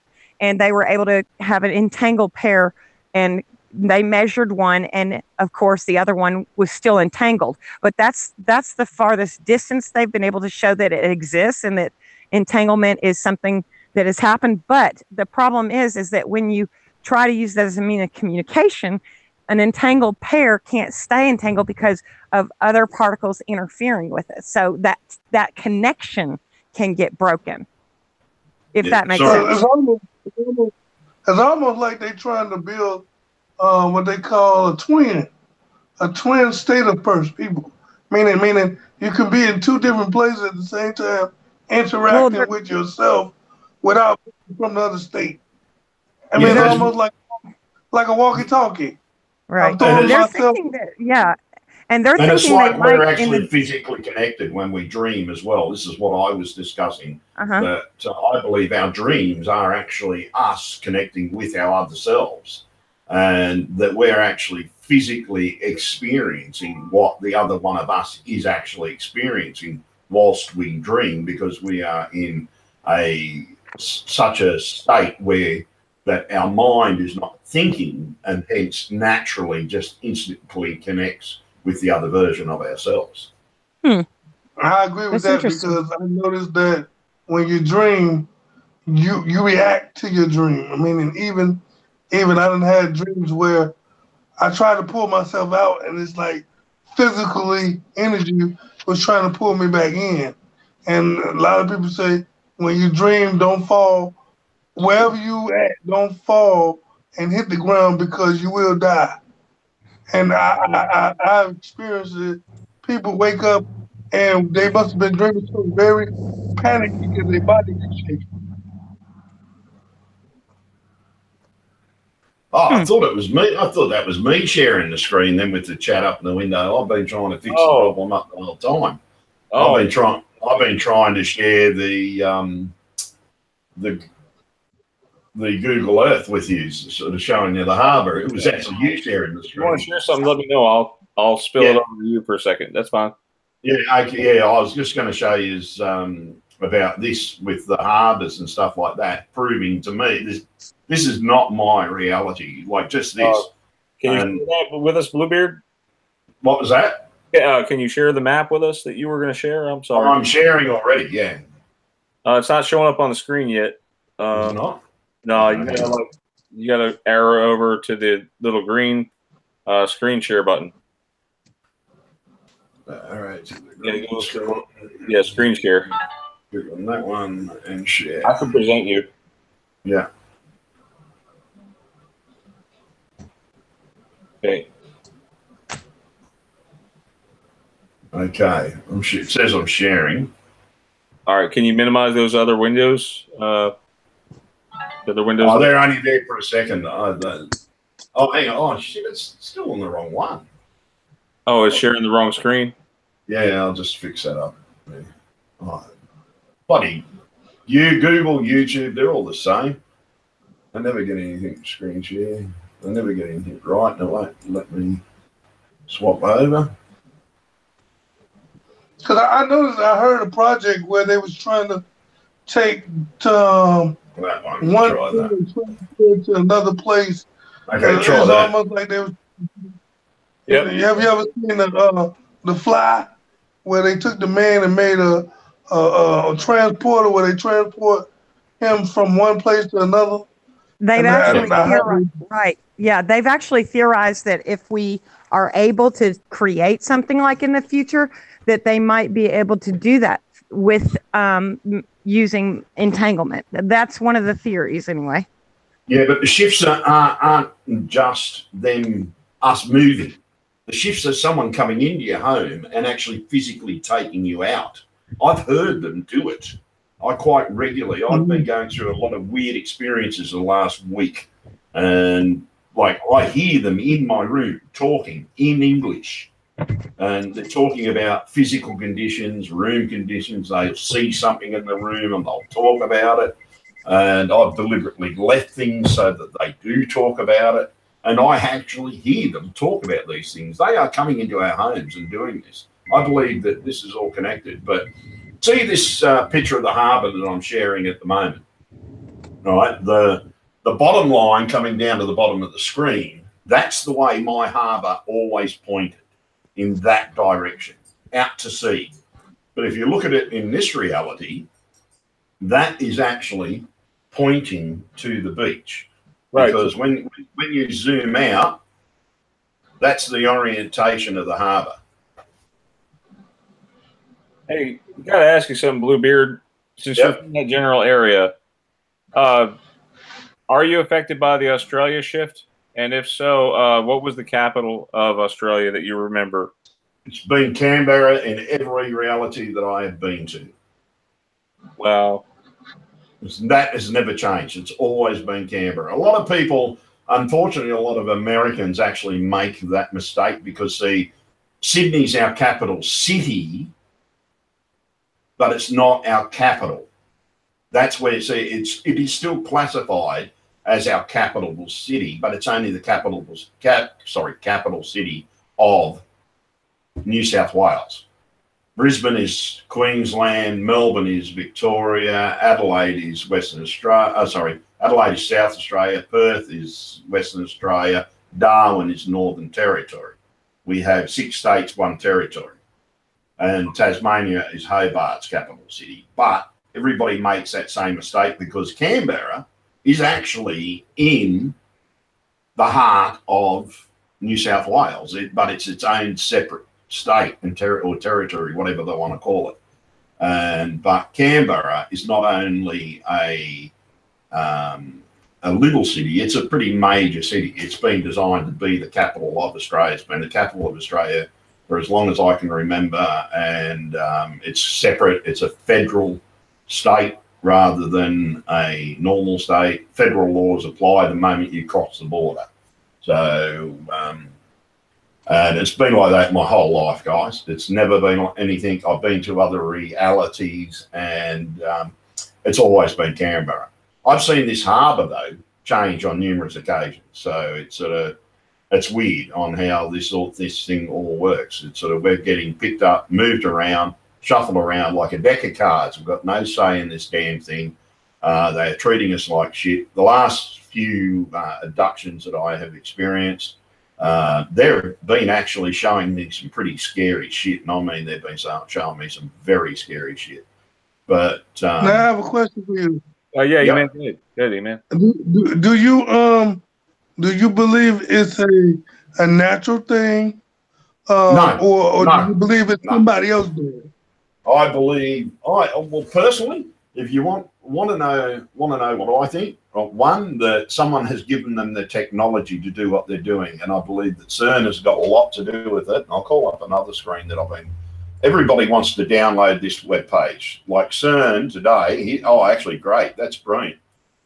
and they were able to have an entangled pair, and they measured one, and of course the other one was still entangled. But that's the farthest distance they've been able to show that it exists and that entanglement is something that has happened. But the problem is that when you try to use that as a means of communication, an entangled pair can't stay entangled because of other particles interfering with it. So that connection can get broken, if that makes sense. It's almost like they're trying to build what they call a twin state of people. Meaning you can be in two different places at the same time, interacting with yourself without from the other state. I mean, it's almost like a walkie-talkie. Right. And they're thinking that, and they're thinking it's like we're actually physically connected when we dream as well. This is what I was discussing. That I believe our dreams are actually us connecting with our other selves, and that we're actually physically experiencing what the other one of us is actually experiencing whilst we dream, because we are in such a state where that our mind is not thinking, and hence naturally just instantly connects with the other version of ourselves. I agree with that, because I noticed that when you dream, you react to your dream. I mean, and even I done had dreams where I try to pull myself out, and it's like physically energy was trying to pull me back in. And a lot of people say when you dream, don't fall. Wherever you at, don't fall and hit the ground, because you will die. And I've experienced it. People wake up and they must have been dreaming so very panicky because their body is shaking. Oh, I thought it was me. I thought that was me sharing the screen then with the chat up in the window. I've been trying to fix the problem up the whole time. I've been trying to share the Google Earth with you, sort of showing you the harbour. It was actually you sharing the screen. You want to share something? Let me know. I'll spill it over to you for a second. That's fine. Yeah, okay, I was just going to show you about this with the harbours and stuff like that, proving to me this is not my reality. Like just this. Can you share that with us, Bluebeard? What was that? Can you share the map with us that you were going to share? I'm sorry. I'm sharing already. Yeah. It's not showing up on the screen yet. It's not. No, you gotta arrow over to the little green screen share button. All right. Yeah, screen share. Click on that one and share. I can present you. Yeah. Okay. Okay. It says I'm sharing. All right. Can you minimize those other windows? The other windows. Oh, they're only there for a second. Oh, hang on. Oh, shit. It's still on the wrong one. Oh, it's sharing the wrong screen? Yeah, I'll just fix that up. Oh, buddy, Google, YouTube, they're all the same. I never get anything screen share. I never get anything right, and it won't let me swap over. Because I noticed, I heard a project where they was trying to take one to another place. Okay, try it's that. almost like they was. Yep. Have you ever seen the Fly, where they took the man and made a transporter where they transport him from one place to another? They've actually theorized, right? Yeah, they've actually theorized that if we are able to create something like in the future, that they might be able to do that with using entanglement. That's one of the theories, anyway. Yeah, but the shifts aren't just us moving. The shifts are someone coming into your home and actually physically taking you out. I've heard them do it. I quite regularly. I've been going through a lot of weird experiences the last week, and like I hear them in my room talking in English, and they're talking about physical conditions, room conditions. They'll see something in the room and they'll talk about it. And I've deliberately left things so that they do talk about it. And I actually hear them talk about these things. They are coming into our homes and doing this. I believe that this is all connected. But see this picture of the harbour that I'm sharing at the moment, right? The bottom line coming down to the bottom of the screen, that's the way my harbour always pointed, in that direction, out to sea. But if you look at it in this reality, that is actually pointing to the beach. Right. Because when you zoom out, that's the orientation of the harbour. Hey, got to ask you something, Bluebeard. Since you're in that general area, are you affected by the Australia shift? And if so, what was the capital of Australia that you remember? It's been Canberra in every reality that I have been to. Wow. That has never changed. It's always been Canberra. A lot of people, unfortunately, a lot of Americans actually make that mistake because, see, Sydney's our capital city, but it's not our capital. That's where, see, it is still classified as our capital city, but it's only the capital city of New South Wales. Brisbane is Queensland, Melbourne is Victoria, Adelaide is Western Australia, Adelaide is South Australia, Perth is Western Australia, Darwin is Northern Territory. We have 6 states, 1 territory. And Tasmania is Hobart's capital city. But everybody makes that same mistake because Canberra is actually in the heart of New South Wales, but it's its own separate state and or territory, whatever they want to call it. But Canberra is not only a little city, it's a pretty major city. It's been designed to be the capital of Australia. It's been the capital of Australia for as long as I can remember, and it's separate. It's a federal state rather than a normal state. Federal laws apply the moment you cross the border. So and it's been like that my whole life, guys. It's never been like anything. I've been to other realities, and it's always been Canberra. I've seen this harbour, though, change on numerous occasions. So it's weird on how this thing all works. It's we're getting picked up, moved around, shuffled around like a deck of cards. We've got no say in this damn thing. They're treating us like shit. The last few abductions that I have experienced, they've been actually showing me some pretty scary shit. And I mean, they've been showing me some very scary shit. But now I have a question for you. Oh yeah, you meant good, man. Do you believe it's a natural thing, no, or no, do you believe it's somebody else doing it? I believe personally, if you want to know what I think, one, that someone has given them the technology to do what they're doing, and I believe that CERN has got a lot to do with it. And I'll call up another screen that everybody wants to download this web page. Like CERN today, actually great, that's brilliant.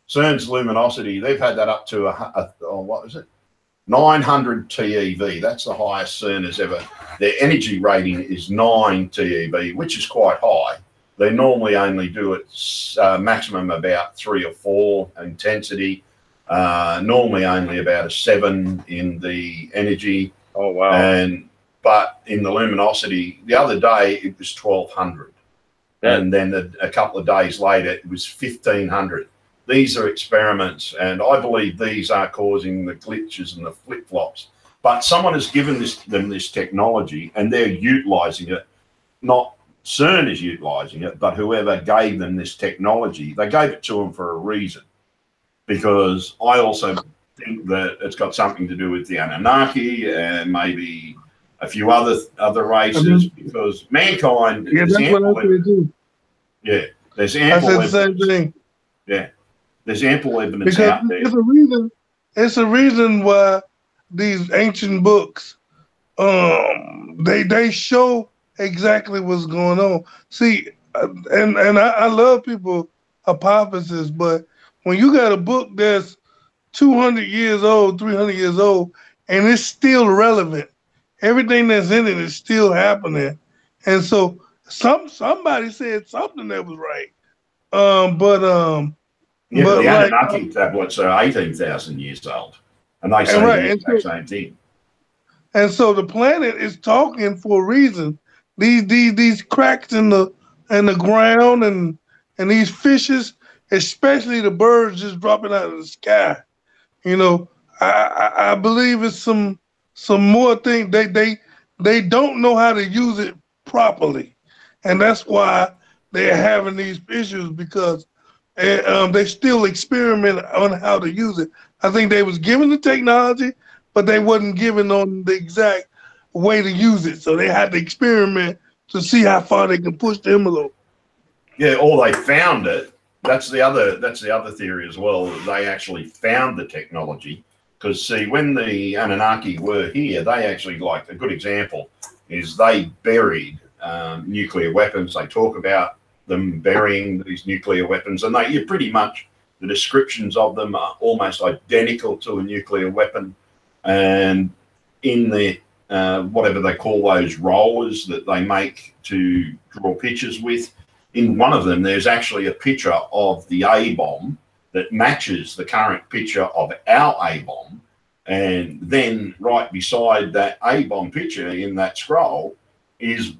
CERN's luminosity, they've had that up to what is it? 900 TeV. That's the highest CERN has ever. Their energy rating is 9 TeV, which is quite high. They normally only do it maximum about 3 or 4 intensity. Normally only about a 7 in the energy. Oh wow! But in the luminosity, the other day it was 1200, and then a couple of days later it was 1500. These are experiments, and I believe these are causing the glitches and the flip-flops. But someone has given them this technology, and they're utilising it. Not CERN is utilising it, but whoever gave them this technology, they gave it to them for a reason. Because I also think that it's got something to do with the Anunnaki and maybe a few other races, because mankind. Yeah, that's what I said too. Yeah, there's ample. I said the same thing. Yeah. There's ample evidence because out there. It's a reason why these ancient books they show exactly what's going on. See, and I love people hypothesis, but when you got a book that's 200 years old, 300 years old, and it's still relevant, everything that's in it is still happening, and so somebody said something that was right. Yeah, but the like, Anunnaki tablets are 18,000 years old, and they say the exact same thing. And so the planet is talking for a reason. These cracks in the ground and these fishes, especially the birds just dropping out of the sky. You know, I believe it's some more things. They don't know how to use it properly, and that's why they're having these issues, because they still experiment on how to use it. I think they was given the technology, but they wasn't given on the exact way to use it. So they had to experiment to see how far they can push the envelope. Yeah, or they found it. That's the other theory as well. They actually found the technology. Because see, when the Anunnaki were here, they actually, like, a good example is they buried nuclear weapons. They talk about them burying these nuclear weapons, and you pretty much, the descriptions of them are almost identical to a nuclear weapon. And in the whatever they call those rollers that they make to draw pictures with, in one of them there's actually a picture of the A-bomb that matches the current picture of our A-bomb, and then right beside that A-bomb picture in that scroll is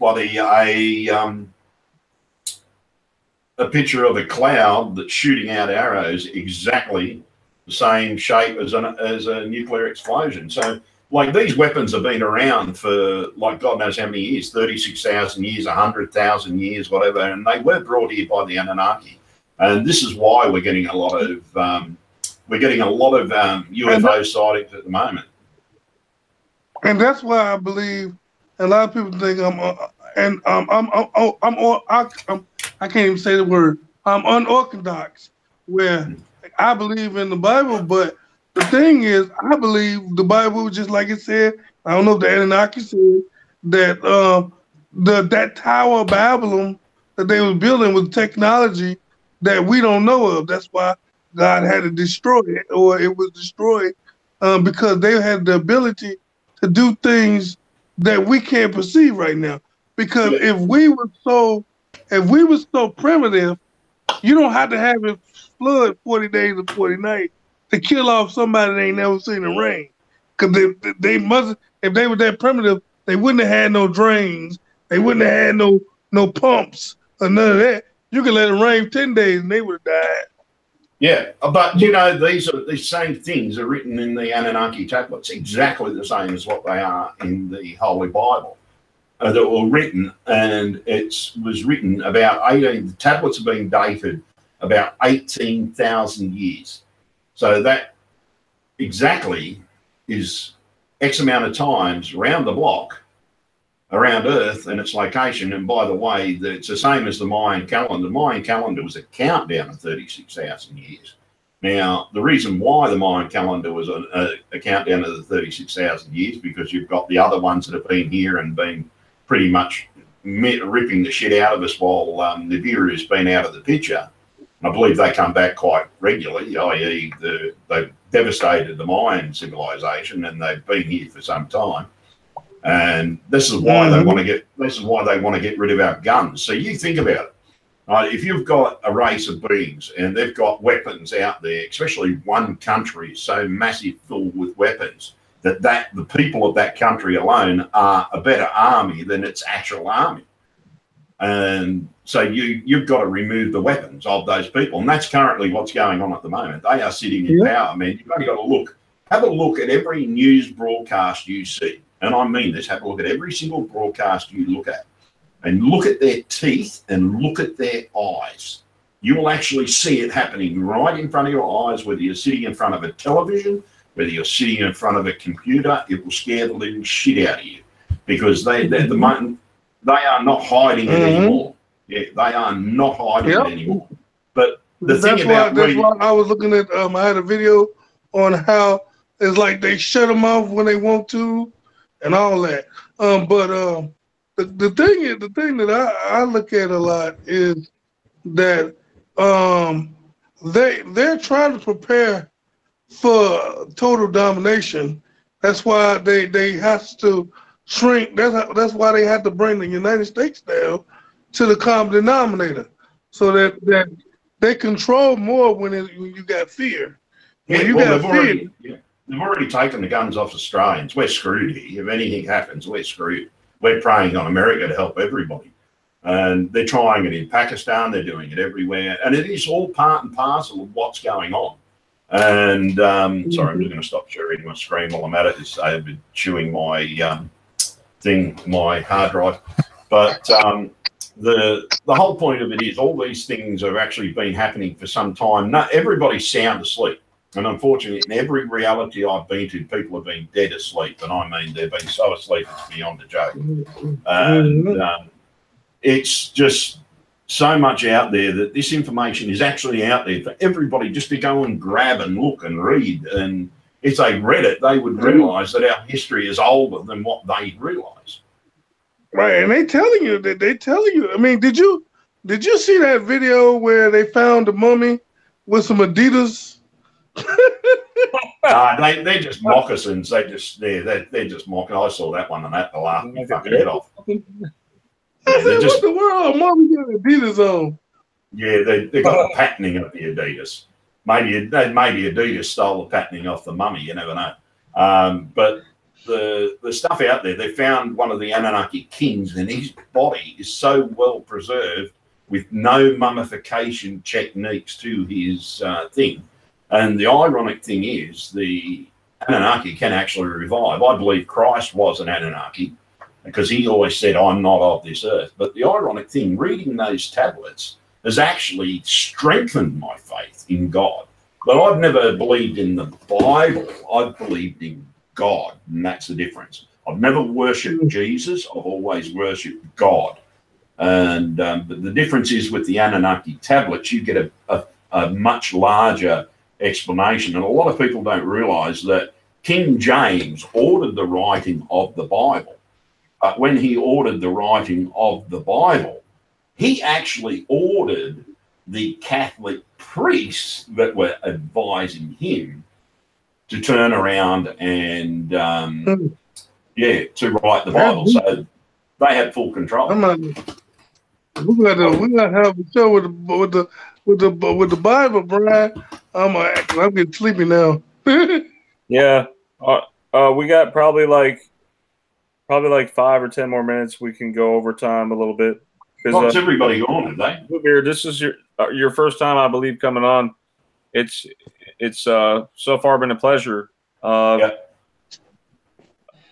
a picture of a cloud that's shooting out arrows exactly the same shape as a nuclear explosion. So, like, these weapons have been around for, like, God knows how many years, 36,000 years, 100,000 years, whatever, and they were brought here by the Anunnaki. And this is why we're getting a lot of UFO sightings at the moment. And that's why I believe a lot of people think I can't even say the word. I'm unorthodox, where I believe in the Bible, but the thing is, I believe the Bible, just like it said, I don't know if the Anunnaki said, that that Tower of Babylon that they were building with technology that we don't know of. That's why God had to destroy it, or it was destroyed, because they had the ability to do things that we can't perceive right now. Because if we were so primitive, you don't have to have it flood 40 days and 40 nights to kill off somebody they ain't never seen it rain. Because they must, if they were that primitive, they wouldn't have had no drains. They wouldn't have had no pumps or none of that. You could let it rain 10 days and they would have died. Yeah, but you know, these same things are written in the Anunnaki tablets, exactly the same as what they are in the Holy Bible. That were written, and it was written about the tablets are being dated about 18,000 years. So that exactly is X amount of times around the block, around Earth and its location. And by the way, it's the same as the Mayan calendar. The Mayan calendar was a countdown of 36,000 years. Now, the reason why the Mayan calendar was a countdown of the 36,000 years, because you've got the other ones that have been here and been pretty much ripping the shit out of us while Nibiru has been out of the picture. And I believe they come back quite regularly, i.e. they've devastated the Mayan civilization and they've been here for some time. And this is why they want to get rid of our guns. So you think about it. If you've got a race of beings and they've got weapons out there, especially one country so massive filled with weapons, that the people of that country alone are a better army than its actual army. And so you've got to remove the weapons of those people. And that's currently what's going on at the moment. They are sitting in power. I mean, you've only got to have a look at every news broadcast you see. And I mean this, have a look at every single broadcast you look at. And look at their teeth and look at their eyes. You will actually see it happening right in front of your eyes, whether you're sitting in front of a television, whether you're sitting in front of a computer. It will scare the living shit out of you, because they are not hiding it anymore. Yeah, they are not hiding it anymore. But that's why I was looking at, I had a video on how it's like they shut them off when they want to, and all that. The thing that I look at a lot is that they're trying to prepare for total domination. That's why they have to shrink. That's why they have to bring the United States down to the common denominator, so that they control more when you got fear. When you got fear, they've already taken the guns off Australians. We're screwed here. If anything happens, we're screwed. We're preying on America to help everybody. And they're trying it in Pakistan. They're doing it everywhere. And it is all part and parcel of what's going on. And sorry, I'm just going to stop sharing my screen while I'm at it. I've been chewing my my hard drive. But the whole point of it is all these things have actually been happening for some time. Not everybody's sound asleep. And unfortunately, in every reality I've been to, people have been dead asleep. And I mean, they've been so asleep it's beyond a joke. And it's just so much out there that this information is actually out there for everybody just to go and grab and look and read. And if they read it, they would realise that our history is older than what they realise. Right, and they telling you. I mean, did you see that video where they found the mummy with some Adidas? They're just moccasins. They're just mocking. I saw that one and that laughed me fucking head off. I said, what the world? Mommy got Adidas on. Yeah, they got the patterning of the Adidas. Maybe Adidas stole the patterning off the mummy. You never know. But the stuff out there, they found one of the Anunnaki kings, and his body is so well preserved with no mummification techniques to his thing. And the ironic thing is, the Anunnaki can actually revive. I believe Christ was an Anunnaki, because he always said, I'm not of this earth. But the ironic thing, reading those tablets has actually strengthened my faith in God. But I've never believed in the Bible. I've believed in God, and that's the difference. I've never worshipped Jesus. I've always worshipped God. And but the difference is with the Anunnaki tablets, you get a much larger explanation. And a lot of people don't realise that King James ordered the writing of the Bible. But when he ordered the writing of the Bible, he actually ordered the Catholic priests that were advising him to turn around and, to write the Bible. So they had full control. We gotta have a show with the Bible, Brian. I'm getting sleepy now. Yeah, we got probably like 5 or 10 more minutes. We can go over time a little bit. What's everybody on today? This is your first time, I believe, coming on. It's so far been a pleasure. I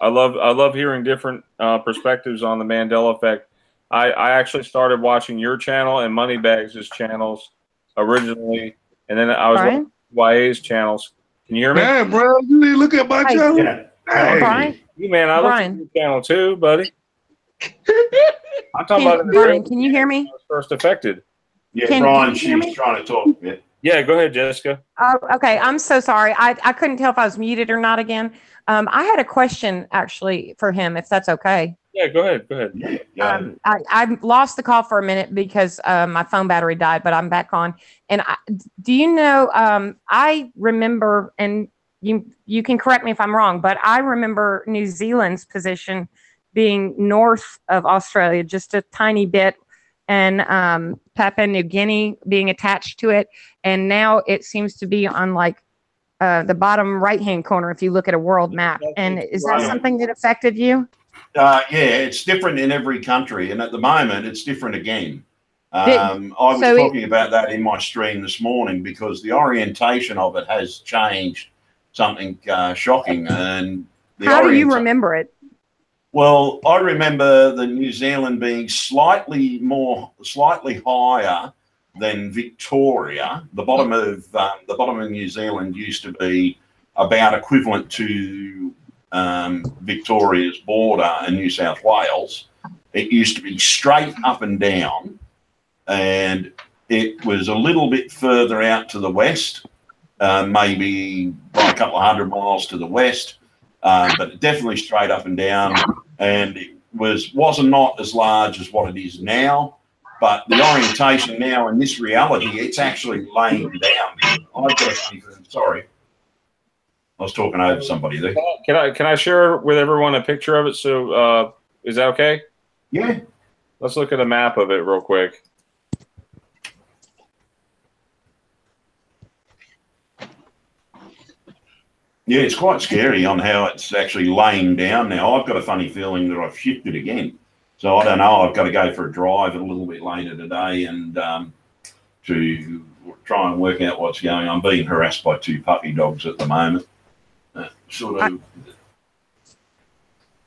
love hearing different perspectives on the Mandela effect. I actually started watching your channel and Moneybags' channels originally, and then I was watching YA's channels. Can you hear me? Hey, bro, you need to look at my channel. Yeah. Hey. Brian? You man, I look at your channel too, buddy. I'm talking about Brian, can you hear me? First affected. Yeah, Brian, she's trying to talk. Yeah, go ahead, Jessica. Okay, I'm so sorry. I couldn't tell if I was muted or not again. I had a question actually for him, if that's okay. Yeah, go ahead. I lost the call for a minute because my phone battery died, but I'm back on. And do you know, I remember, and you can correct me if I'm wrong, but I remember New Zealand's position being north of Australia, just a tiny bit, and Papua New Guinea being attached to it. And now it seems to be on like the bottom right-hand corner if you look at a world map. And is that something that affected you? Yeah, it's different in every country. And at the moment, it's different again. I was talking about that in my stream this morning because the orientation of it has changed something shocking. And how do you remember it? Well, I remember the New Zealand being slightly higher than Victoria. The bottom of New Zealand used to be about equivalent to Victoria's border and New South Wales. It used to be straight up and down, and it was a little bit further out to the west, maybe by a couple of 100 miles to the west. but definitely straight up and down, and it wasn't not as large as what it is now. But the orientation now in this reality, it's actually laying down. I've got a funny feeling. Sorry, I was talking over somebody there. Can I share with everyone a picture of it? So is that okay? Yeah. Let's look at a map of it real quick. Yeah, it's quite scary on how it's actually laying down now. I've got a funny feeling that I've shifted again. So I don't know. I've got to go for a drive a little bit later today and to try and work out what's going on. I'm being harassed by 2 puppy dogs at the moment.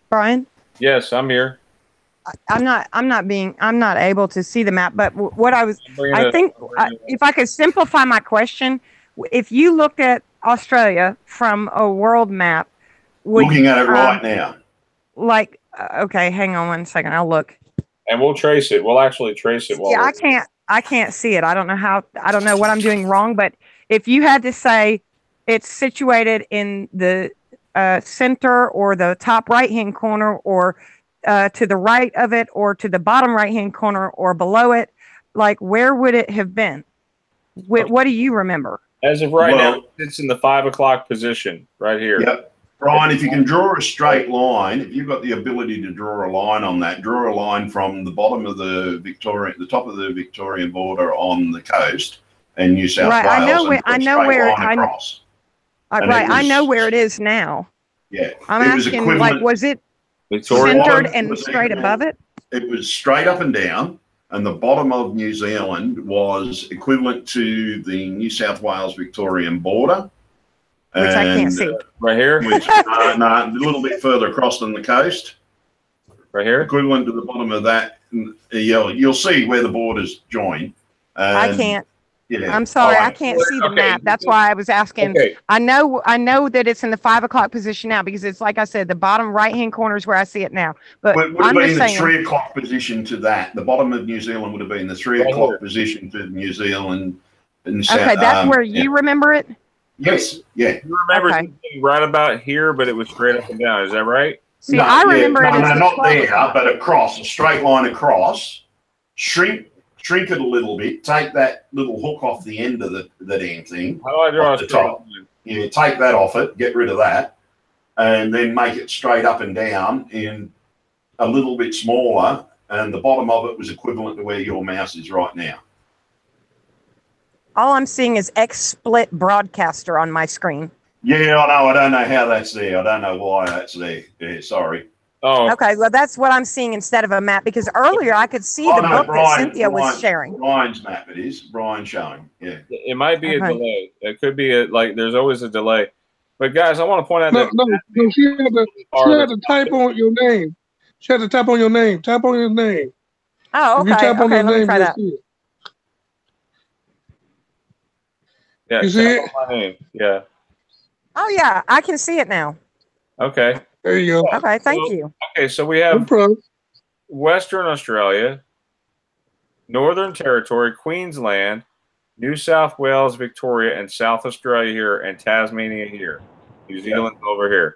Brian? Yes, I'm here. I'm not able to see the map, but what I think if I could simplify my question, if you looked at Australia from a world map, looking at it right now, like, okay, hang on 1 second, I'll look. And we'll trace it. We'll actually trace it. Yeah, I can't see it. I don't know what I'm doing wrong, but if you had to say it's situated in the center or the top right-hand corner or to the right of it or to the bottom right-hand corner or below it, like where would it have been? What do you remember? As of right now, it's in the 5 o'clock position right here. Yep. Brian, if you can draw a straight line, if you've got the ability to draw a line on that, draw a line from the bottom of the top of the Victorian border on the coast and New South Wales. I know where it is now. Yeah. I'm asking, like, was it centered and straight above it? It was straight up and down, and the bottom of New Zealand was equivalent to the New South Wales Victorian border. Which I can't see. Right here? Which, no, a little bit further across than the coast. Right here? Equivalent to the bottom of that. You'll see where the borders join. I can't. Yeah. I'm sorry, I can't see the map. That's why I was asking. Okay. I know that it's in the 5 o'clock position now because it's like I said, the bottom right-hand corner is where I see it now. But it would have been the 3 o'clock position to that. The bottom of New Zealand would have been the 3 o'clock position to New Zealand. Okay, that's where you remember it? Yes, yeah. You remember something right about here, but it was straight up and down. Is that right? See, I remember it. No, not there, but across, a straight line across. Shrink it a little bit. Take that little hook off the end of the damn thing. How do I draw the top? Yeah, take that off it. Get rid of that, and then make it straight up and down in a little bit smaller. And the bottom of it was equivalent to where your mouse is right now. All I'm seeing is XSplit Broadcaster on my screen. Yeah, I know. I don't know how that's there. I don't know why that's there. Yeah, sorry. Oh. Okay, well, that's what I'm seeing instead of a map because earlier I could see the book that Cynthia was sharing. Brian's map it is. Brian showing. Yeah. It might be a delay. It could be there's always a delay. But guys, I want to point out that she had to type on your name. She had to tap on your name. Tap on your name. Oh, okay. Let me try that. Yeah, you see it? My name. Yeah. Oh yeah, I can see it now. Okay. There you go. Okay, thank you. Okay, so we have Western Australia, Northern Territory, Queensland, New South Wales, Victoria, and South Australia here, and Tasmania here. New Zealand over here.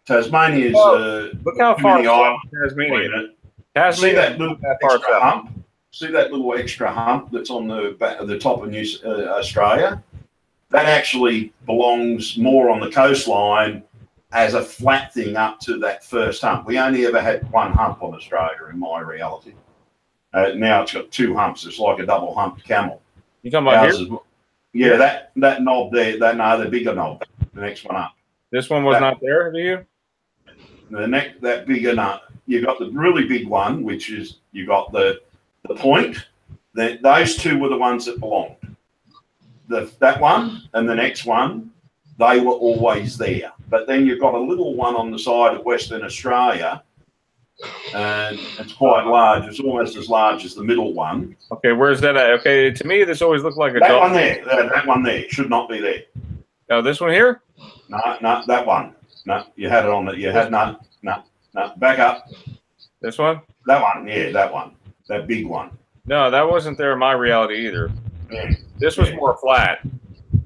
Tasmania is look how far south Tasmania. See that little extra hump? See that little extra hump that's on the top of Australia? That actually belongs more on the coastline as a flat thing up to that first hump. We only ever had one hump on Australia in my reality. Now it's got 2 humps. It's like a double humped camel. You talking about here? Yeah, that knob there. The bigger knob. The next one up. This one was not there, do you? That bigger knob. You got the really big one, which is you got the point. Those 2 were the ones that belonged. That one and the next one, they were always there. But then you've got a little one on the side of Western Australia, and it's quite large. It's almost as large as the middle one. Okay, where's that at? Okay, to me, this always looked like a that one there. That one there should not be there. Oh, this one here? No, that one. No, you had it on the. You had no. Back up. This one? That one. Yeah, that one. That big one. No, that wasn't there in my reality either. Yeah. This was more flat.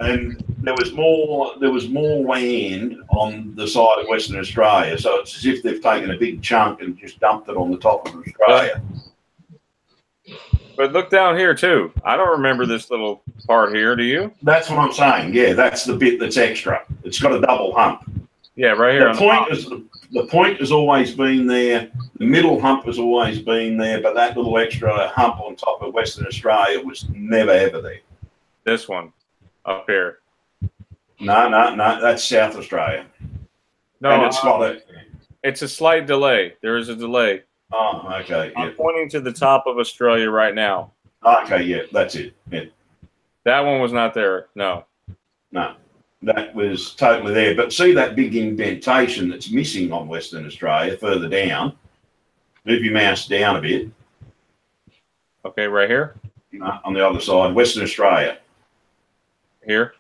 and there was more land on the side of Western Australia. So it's as if they've taken a big chunk and just dumped it on the top of Australia. But look down here too. I don't remember this little part here. Do you? That's what I'm saying. Yeah, that's the bit that's extra. It's got a double hump. Yeah, right here. The point has always been there. The middle hump has always been there, but that little extra hump on top of Western Australia was never ever there. This one up here. No, that's South Australia. No, and it's got a. It's a slight delay. There is a delay. Oh, okay. I'm pointing to the top of Australia right now. Okay, yeah, that's it. Yeah. That one was not there. No. No, that was totally there. But see that big indentation that's missing on Western Australia further down? Move your mouse down a bit. Okay, right here? No, on the other side, Western Australia. Here?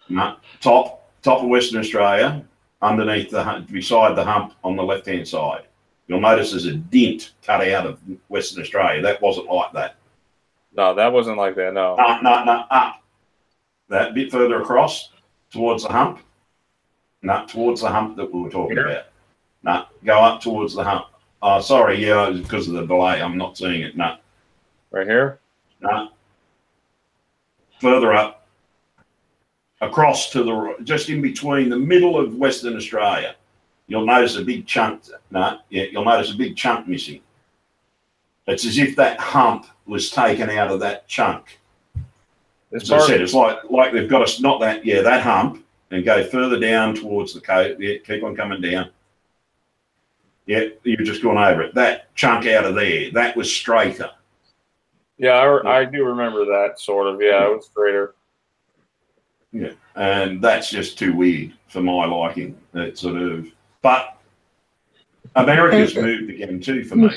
No, top of Western Australia, underneath beside the hump on the left-hand side. You'll notice there's a dent cut out of Western Australia. That wasn't like that. No, that wasn't like that, no. No, up. That bit further across, towards the hump. No, towards the hump that we were talking about. No, go up towards the hump. Oh, sorry, yeah, because of the delay. I'm not seeing it. No. Right here? No. Further up. Across to the, just in between the middle of Western Australia. You'll notice a big chunk. No, yeah, you'll notice a big chunk missing. It's as if that hump was taken out of that chunk. As I said, it's like they've got us not that that hump and go further down towards the coast. Yeah, keep on coming down. Yeah, you're just going over it. That chunk out of there, that was straighter. Yeah, I do remember that sort of. Yeah, it was straighter. Yeah, and that's just too weird for my liking. That sort of. But America's moved again too for me.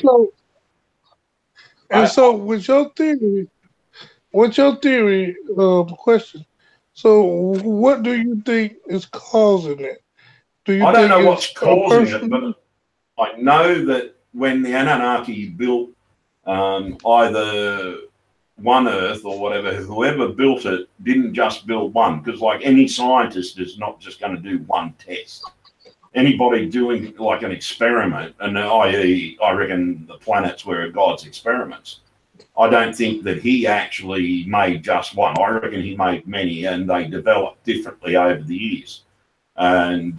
So with your theory, question, so what do you think is causing it? I don't know what's causing it, but I know that when the Anunnaki built either One Earth or whatever, whoever built it didn't just build one, because like any scientist is not just going to do one test. Anybody doing like an experiment, and i.e., I reckon the planets were God's experiments. I don't think that he actually made just one. I reckon he made many, and they developed differently over the years. And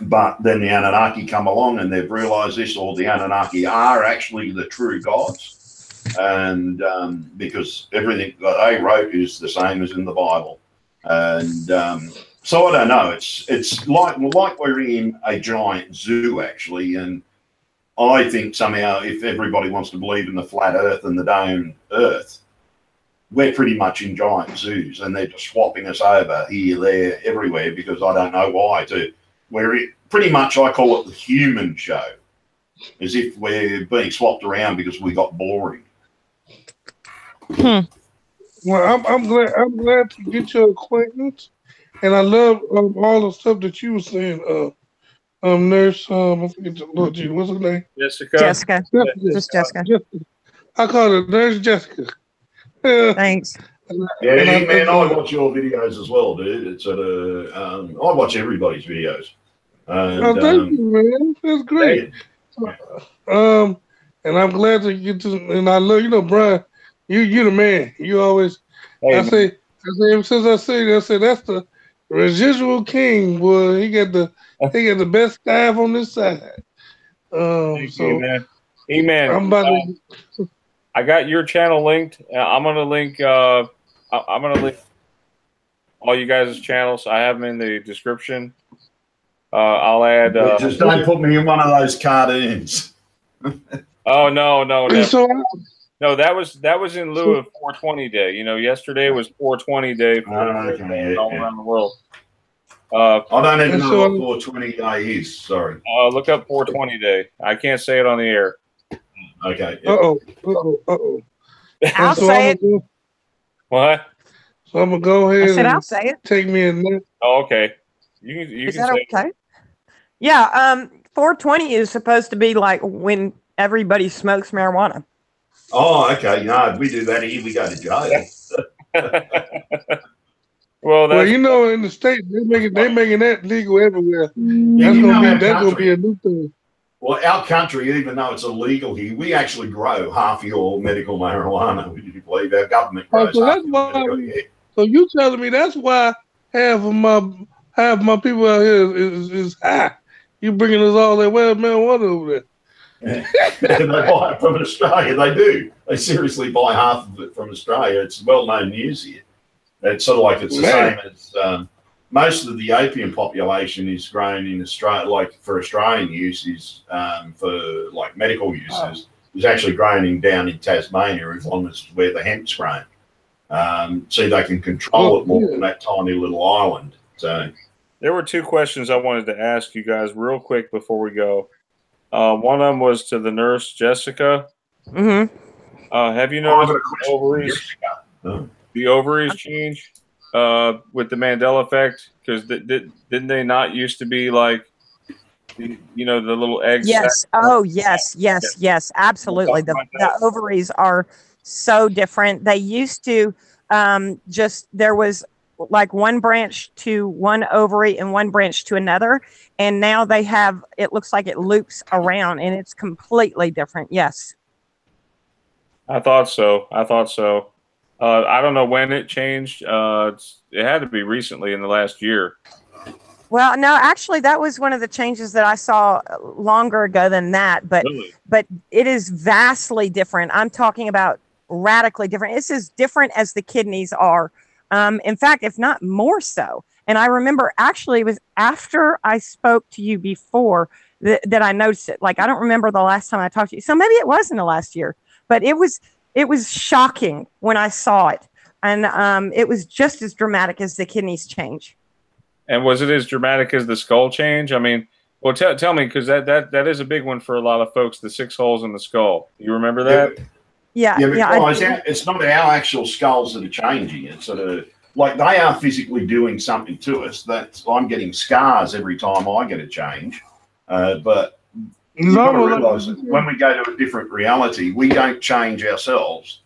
but then the Anunnaki come along, and they've realised this, or the Anunnaki are actually the true gods, and because everything that they wrote is the same as in the Bible, and. So I don't know. It's like we're in a giant zoo actually, and I think somehow if everybody wants to believe in the flat Earth and the domed Earth, we're pretty much in giant zoos, and they're just swapping us over here, there, everywhere because I don't know why. We're pretty much, I call it the human show, as if we're being swapped around because we got boring. Well, I'm glad to get your acquaintance. And I love all the stuff that you were saying, Nurse. I forget the Lord Jesus. What's her name? Jessica. Just Jessica. I call her Nurse Jessica. Thanks. Yeah, man, I watch your videos as well, dude. It's I watch everybody's videos. And, thank you, man. That's great. Yeah. And I'm glad to get to. And I love, Brian. You the man. You always. Hey, I say ever since I said that's the residual king, boy. He got the best staff on this side. Thank you, man. Amen. I'm about to. I got your channel linked. I'm gonna link. I'm gonna link all you guys' channels. I have them in the description. I'll add. Just don't put me in one of those cartoons. Oh no. No, that was in lieu of 420 Day. Yesterday was 420 Day for all around the world. I don't even know what 420 Day is. Sorry. Look up 420 Day. I can't say it on the air. Okay. Yeah. Uh-oh. I'll say it. What? So I'm gonna go ahead. I said I'll say it. Take me in there. Oh, okay. You is can that say okay? It. Yeah. 420 is supposed to be like when everybody smokes marijuana. Oh, okay. No, we do that here. We go to jail. Well, you know, in the States, they're making that legal everywhere. That's gonna be a new thing. Well, our country, even though it's illegal here, we actually grow half your medical marijuana. Would you believe our government grows So half that's your why. medical, So you telling me that's why half my people out here is high. You bringing us all that well marijuana over there. They buy it from Australia. They do. They seriously buy half of it from Australia. It's well-known news here. It's sort of like it's the same as most of the opium population is grown in Australia, like for Australian use, is for like medical uses, is actually grown down in Tasmania as long as where the hemp's grown. So they can control it more than that tiny little island. So there were two questions I wanted to ask you guys real quick before we go. One of them was to the nurse, Jessica. Mm-hmm. Have you noticed the ovaries change with the Mandela effect? Because didn't they not used to be like, the little eggs? Yes. Oh, yes. Absolutely. The ovaries are so different. They used to there was like one branch to one ovary and one branch to another. And now they have, it looks like it loops around and it's completely different. Yes. I thought so. I don't know when it changed. It had to be recently in the last year. Well, no, actually, that was one of the changes that I saw longer ago than that. But but it is vastly different. I'm talking about radically different. It's as different as the kidneys are. In fact, if not more so. And I remember actually it was after I spoke to you before that I noticed it. Like, I don't remember the last time I talked to you. So maybe it was in the last year. But it was shocking when I saw it. And it was just as dramatic as the kidneys change. And was it as dramatic as the skull change? I mean, well, tell me, because that is a big one for a lot of folks, the 6 holes in the skull. You remember that? Yeah. It's not our actual skulls that are changing. It's sort of like they are physically doing something to us. That I'm getting scars every time I get a change. But you've got to realize that when we go to a different reality, we don't change ourselves.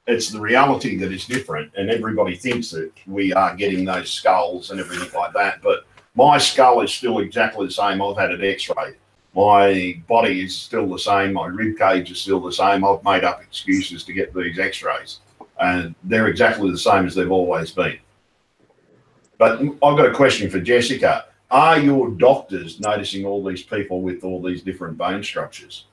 It's the reality that is different, and everybody thinks that we are getting those skulls and everything like that. But my skull is still exactly the same. I've had it x-rayed. My body is still the same. My rib cage is still the same. I've made up excuses to get these x-rays, and they're exactly the same as they've always been. But I've got a question for Jessica. Are your doctors noticing all these people with all these different bone structures?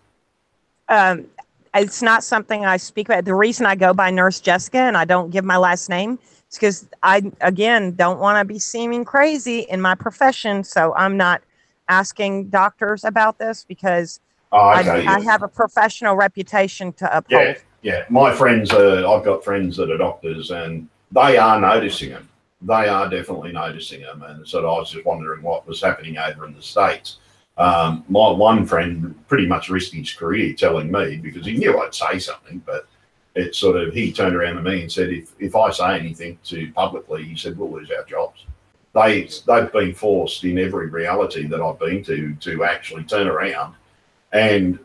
It's not something I speak about. The reason I go by Nurse Jessica and I don't give my last name is because I, again, don't want to be seeming crazy in my profession. So I'm not asking doctors about this because I have a professional reputation to uphold. Yeah. My friends, I've got friends that are doctors and they are noticing them. They are definitely noticing them. And so I was just wondering what was happening over in the States. My one friend pretty much risked his career telling me because he knew I'd say something, but it sort of, he turned around to me and said, if I say anything to publicly, he said, we'll lose our jobs. They've been forced in every reality that I've been to actually turn around and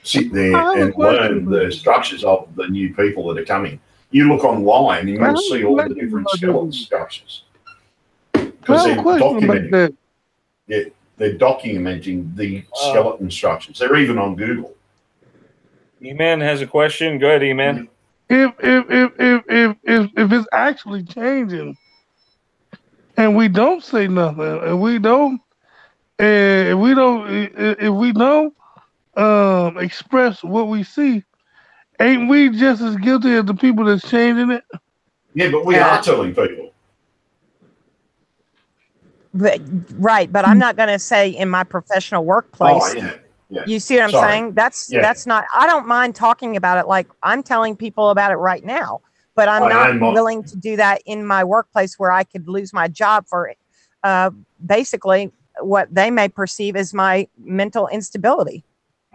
sit there and learn the structures of the new people that are coming. You look online and you'll see all the different skeletal structures because they're documenting. Yeah. They're documenting the skeleton structures. They're even on Google. E-Man has a question. Go ahead, E-Man. If it's actually changing, and we don't say nothing, and we don't express what we see, ain't we just as guilty as the people that's changing it? Yeah, but we are telling people. But I'm not going to say in my professional workplace. Oh, yeah. You see what I'm saying? That's not. I don't mind talking about it. Like I'm telling people about it right now, but I'm not willing to do that in my workplace where I could lose my job for basically what they may perceive as my mental instability.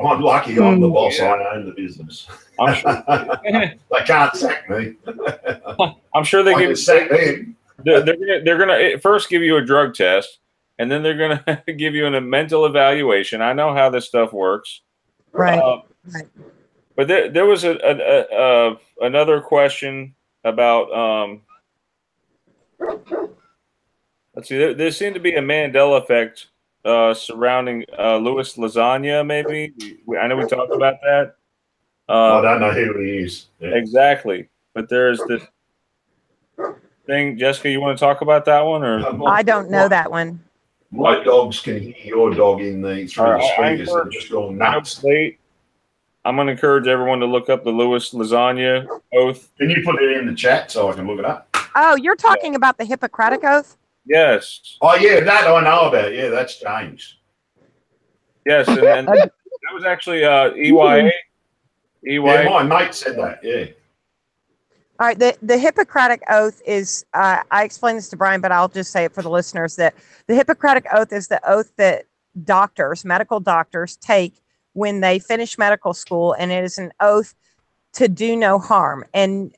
I'm lucky I'm the boss. I own the business. I'm sure. They can't sack me. I'm sure they can sack them. They're gonna at first give you a drug test, and then they're gonna give you a mental evaluation. I know how this stuff works, right? But there was another question about Let's see. There seemed to be a Mandela effect surrounding Louis Lasagna. Maybe I know we talked about that. I don't know who he is. Yeah. Exactly, but there's this thing. Jessica, you want to talk about that one, or I don't know that one. My dogs can hear your dog through the speakers. They're just going nuts. I'm going to encourage everyone to look up the Louis Lasagna oath. Can you put it in the chat so I can look it up? Oh, you're talking about the Hippocratic Oath? Yes. Oh, yeah, that I know about. Yeah, that's changed. Yes, and then that was actually EYA. Yeah, my mate said that, yeah. All right, the Hippocratic Oath is, I explained this to Brian, but I'll just say it for the listeners, that the Hippocratic Oath is the oath that doctors, medical doctors, take when they finish medical school, and it is an oath to do no harm. And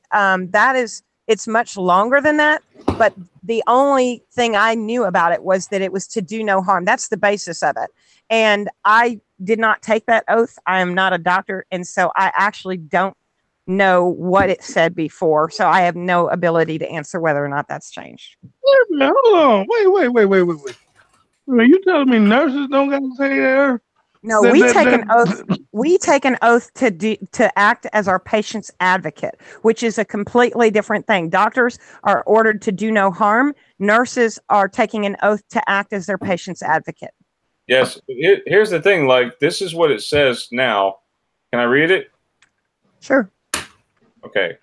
it's much longer than that, but the only thing I knew about it was that it was to do no harm. That's the basis of it. And I did not take that oath. I am not a doctor, and so I actually don't know what it said before, so I have no ability to answer whether or not that's changed. Wait a minute, hold on. Wait. You telling me nurses don't got to say that? No, we take an oath to act as our patient's advocate, which is a completely different thing. Doctors are ordered to do no harm. Nurses are taking an oath to act as their patient's advocate. Yes. Here's the thing. Like, this is what it says now. Can I read it? Sure. Okay.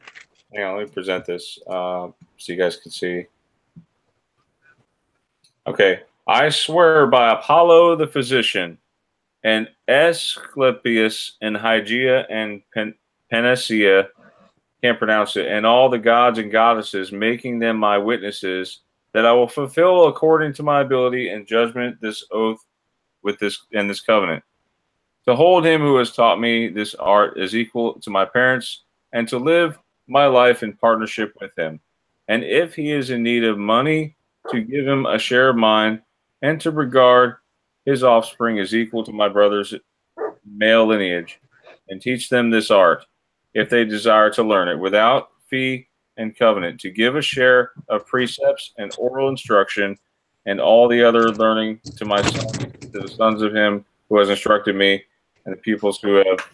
Hang on. Let me present this so you guys can see. Okay. I swear by Apollo the physician, and Asclepius and Hygeia and Panacea, can't pronounce it, and all the gods and goddesses, making them my witnesses, that I will fulfill according to my ability and judgment this oath with this covenant. To hold him who has taught me this art as equal to my parents, and to live my life in partnership with him. And if he is in need of money, to give him a share of mine, and to regard his offspring as equal to my brother's male lineage, and teach them this art, if they desire to learn it, without fee and covenant, to give a share of precepts and oral instruction, and all the other learning to my sons, to the sons of him who has instructed me, and the pupils who have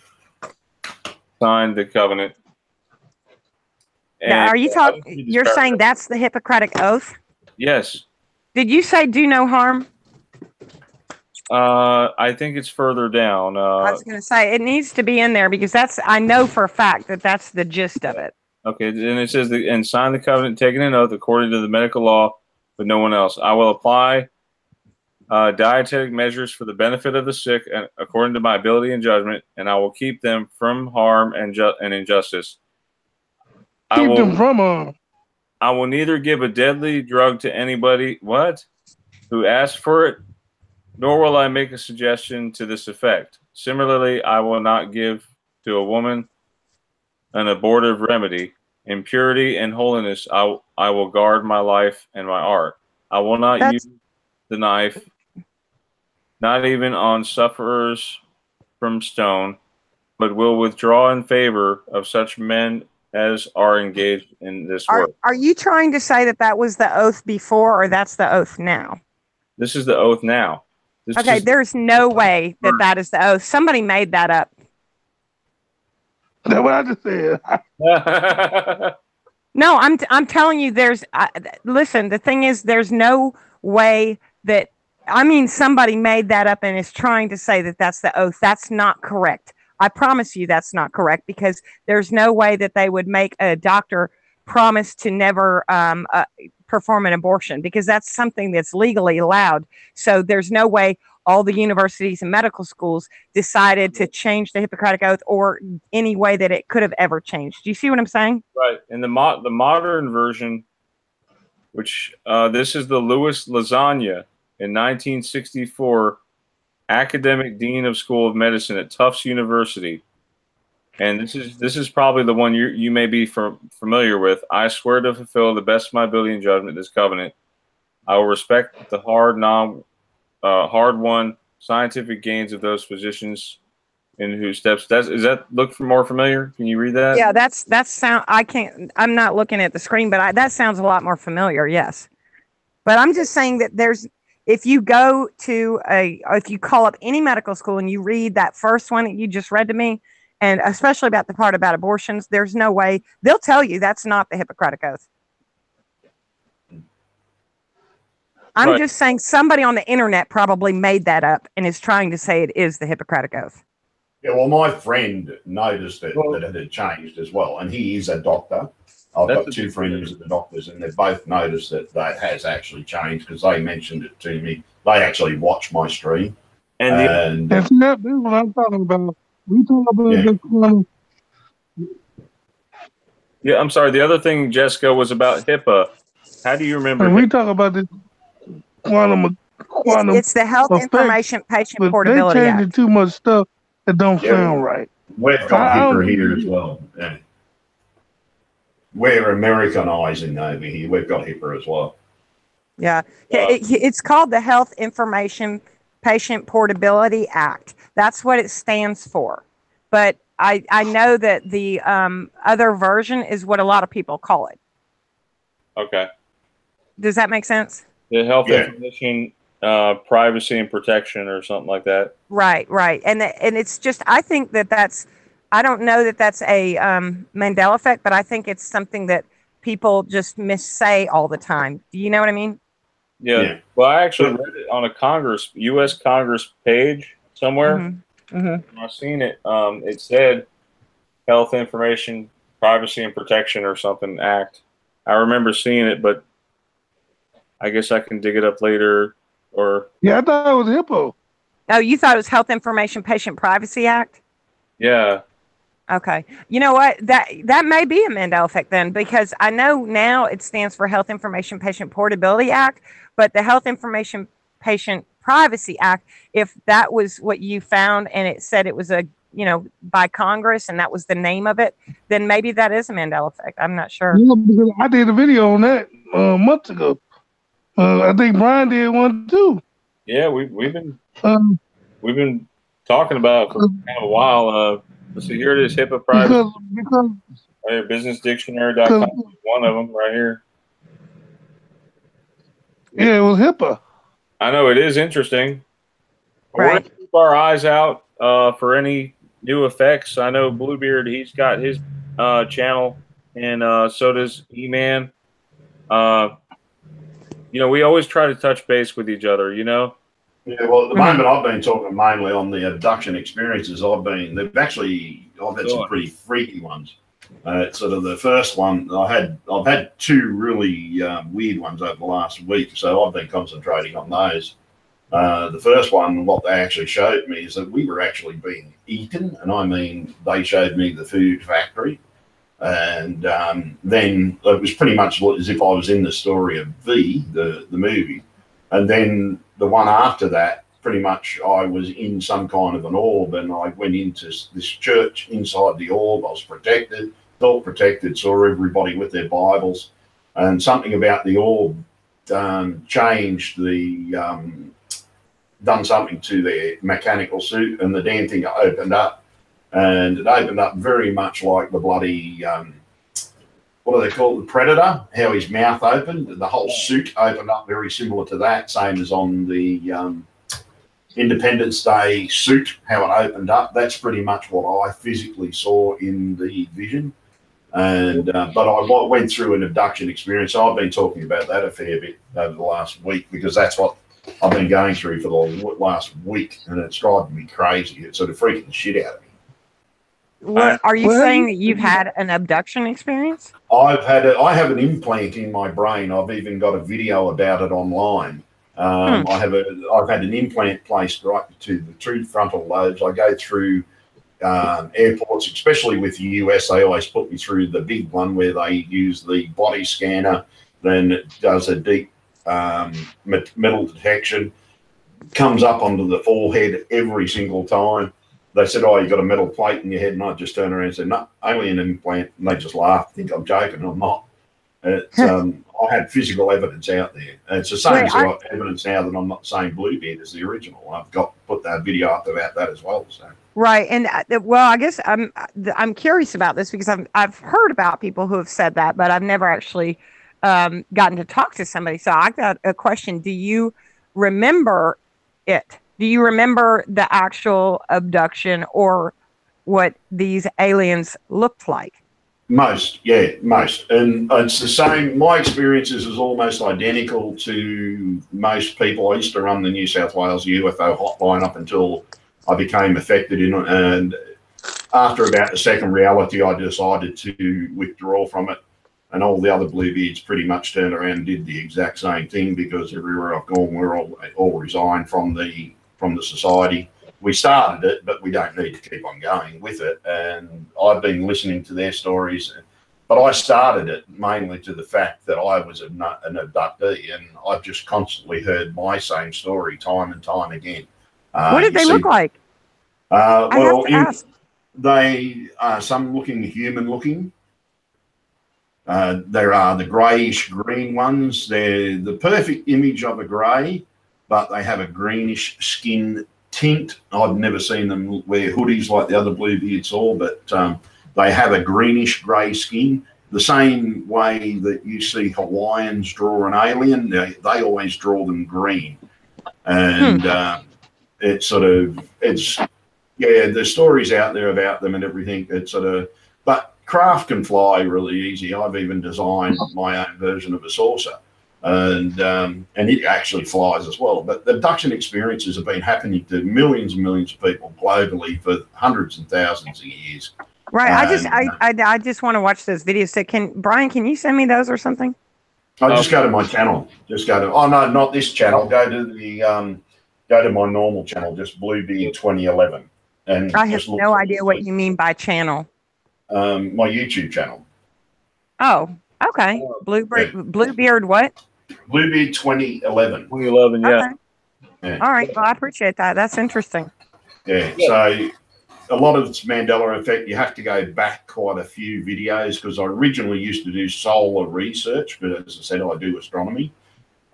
signed the covenant. Now, are you talking? You're saying that's the Hippocratic Oath? Yes. Did you say do no harm? I think it's further down. I was going to say it needs to be in there because I know for a fact that that's the gist of it. Okay, and it says, and sign the covenant, taking an oath according to the medical law, but no one else. I will apply dietetic measures for the benefit of the sick, and according to my ability and judgment, and I will keep them from harm and injustice. I will neither give a deadly drug to anybody who asks for it, nor will I make a suggestion to this effect. Similarly, I will not give to a woman an abortive remedy. In purity and holiness, I will guard my life and my art. I will not use the knife, not even on sufferers from stone, but will withdraw in favor of such men as are engaged in this work. Are you trying to say that was the oath before, or that's the oath now? This is the oath now. Okay, there's no way that is the oath. Somebody made that up. That's what I just said. No, I'm telling you, listen, the thing is, there's no way that, somebody made that up and is trying to say that that's the oath. That's not correct. I promise you that's not correct, because there's no way that they would make a doctor promise to never perform an abortion, because that's something that's legally allowed. So there's no way all the universities and medical schools decided to change the Hippocratic Oath, or any way that it could have ever changed. Do you see what I'm saying? Right. In the modern version, which this is the Louis Lasagna in 1964, academic dean of School of Medicine at Tufts University. And this is probably the one you may be familiar with. I swear to fulfill the best of my ability and judgment this covenant. I will respect the hard-won scientific gains of those physicians in whose steps. Does that look more familiar? Can you read that? Yeah, I'm not looking at the screen, but that sounds a lot more familiar. Yes. But I'm just saying that if you call up any medical school and you read that first one that you just read to me, and especially about the part about abortions, there's no way they'll tell you that's not the Hippocratic Oath. I'm just saying somebody on the internet probably made that up and is trying to say it is the Hippocratic Oath. Yeah, well, my friend noticed that it had changed as well, and he is a doctor. I've got two friends that are doctors, and they've both noticed that has actually changed because they mentioned it to me. They actually watch my stream. And that's what I'm talking about. We talk about this one. Yeah, I'm sorry. The other thing, Jessica, was about HIPAA. How do you remember? And we talk about this quantum. It's the Health Information Patient Portability They Act. changing too much stuff that don't sound right. We've got HIPAA here as well. Yeah. We're Americanizing over here. We've got HIPAA as well. Yeah, it's called the Health Information Patient Portability Act. That's what it stands for. But I know that the other version is what a lot of people call it. Okay. Does that make sense? The Health Information Privacy and Protection or something like that. Right. And it's just, I think I don't know that that's a Mandela effect, but I think it's something that people just missay all the time. Do you know what I mean? Yeah. Well, I actually read it on a U.S. Congress page somewhere. Mm-hmm. I've seen it. It said Health Information Privacy and Protection or something Act. I remember seeing it, but I guess I can dig it up later. Yeah, I thought it was HIPAA. Oh, you thought it was Health Information Patient Privacy Act? Yeah. Okay. You know what? That may be a Mandela effect then, because I know now it stands for Health Information Patient Portability Act, but the Health Information Patient Privacy Act, if that was what you found and it said it was by Congress and that was the name of it, then maybe that is a Mandela effect. I'm not sure. Yeah, because I did a video on that months ago. I think Brian did one too. Yeah, we've been talking about it for kind of a while. Let's see, here it is, HIPAA privacy. Because right here, businessdictionary.com, one of them right here. Yeah, it was HIPAA. I know, it is interesting. Right. We're going to keep our eyes out for any new effects. I know Bluebeard, he's got his channel, and so does E-Man. We always try to touch base with each other, Yeah, well, at the moment I've been talking mainly on the abduction experiences. I've had some pretty freaky ones. Sort of the first one I've had two really weird ones over the last week, so I've been concentrating on those. The first one, what they actually showed me is that we were actually being eaten, and I mean they showed me the food factory, and then it was pretty much as if I was in the story of the movie, and then the one after that, pretty much I was in some kind of an orb, and I went into this church inside the orb. I was protected, felt protected, saw everybody with their Bibles, and something about the orb changed done something to their mechanical suit, and the damn thing opened up, and it opened up very much like the bloody what do they call it, the Predator, how his mouth opened. The whole suit opened up very similar to that, same as on the Independence Day suit, how it opened up. That's pretty much what I physically saw in the vision. And but I went through an abduction experience. I've been talking about that a fair bit over the last week, because that's what I've been going through for the last week, and it's driving me crazy. It's sort of freaking the shit out of me. What are you saying, that you've had an abduction experience? I have an implant in my brain. I've even got a video about it online. I've had an implant placed right to the two frontal lobes. I go through airports, especially with the US. They always put me through the big one where they use the body scanner. Then it does a deep metal detection. Comes up onto the forehead every single time. They said, "Oh, you got a metal plate in your head," and I just turned around and said, "No, only an implant." And they just laughed, think I'm joking. I'm not. I had physical evidence out there. And it's the same evidence now that I'm not saying Bluebeard is the original. I've got put that video up about that as well. So. Right, and well, I guess I'm curious about this, because I've heard about people who have said that, but I've never actually gotten to talk to somebody. So I got a question. Do you remember it? Do you remember the actual abduction or what these aliens looked like? Most. And it's the same. My experiences is almost identical to most people. I used to run the New South Wales UFO hotline up until I became affected in it. And after about the second reality, I decided to withdraw from it. And all the other Bluebeards pretty much turned around and did the exact same thing, because everywhere I've gone, we're all resigned from the society. We started it, but we don't need to keep on going with it. And I've been listening to their stories, but I started it mainly to the fact that I was an abductee, and I've just constantly heard my same story time and time again. What did they look like? Well, they are some looking human looking. There are the greyish green ones. They're the perfect image of a grey, but they have a greenish skin tint. I've never seen them wear hoodies like the other Bluebeards saw, but they have a greenish grey skin. The same way that you see Hawaiians draw an alien, they always draw them green. And there's stories out there about them and everything. But craft can fly really easy. I've even designed my own version of a saucer, and it actually flies as well. But the abduction experiences have been happening to millions and millions of people globally for hundreds and thousands of years. Right. I just want to watch those videos. So Brian, can you send me those or something? Just go to my channel. Oh no, not this channel. Go to my normal channel, just Bluebeard 2011. And I have no idea what you mean by channel. My YouTube channel. Oh, okay. Bluebeard what? Bluebeard 2011. 2011, yeah. Okay. Yeah. All right. Well, I appreciate that. That's interesting. Yeah. So a lot of it's Mandela effect. You have to go back quite a few videos, because I originally used to do solar research, but as I said, I do astronomy.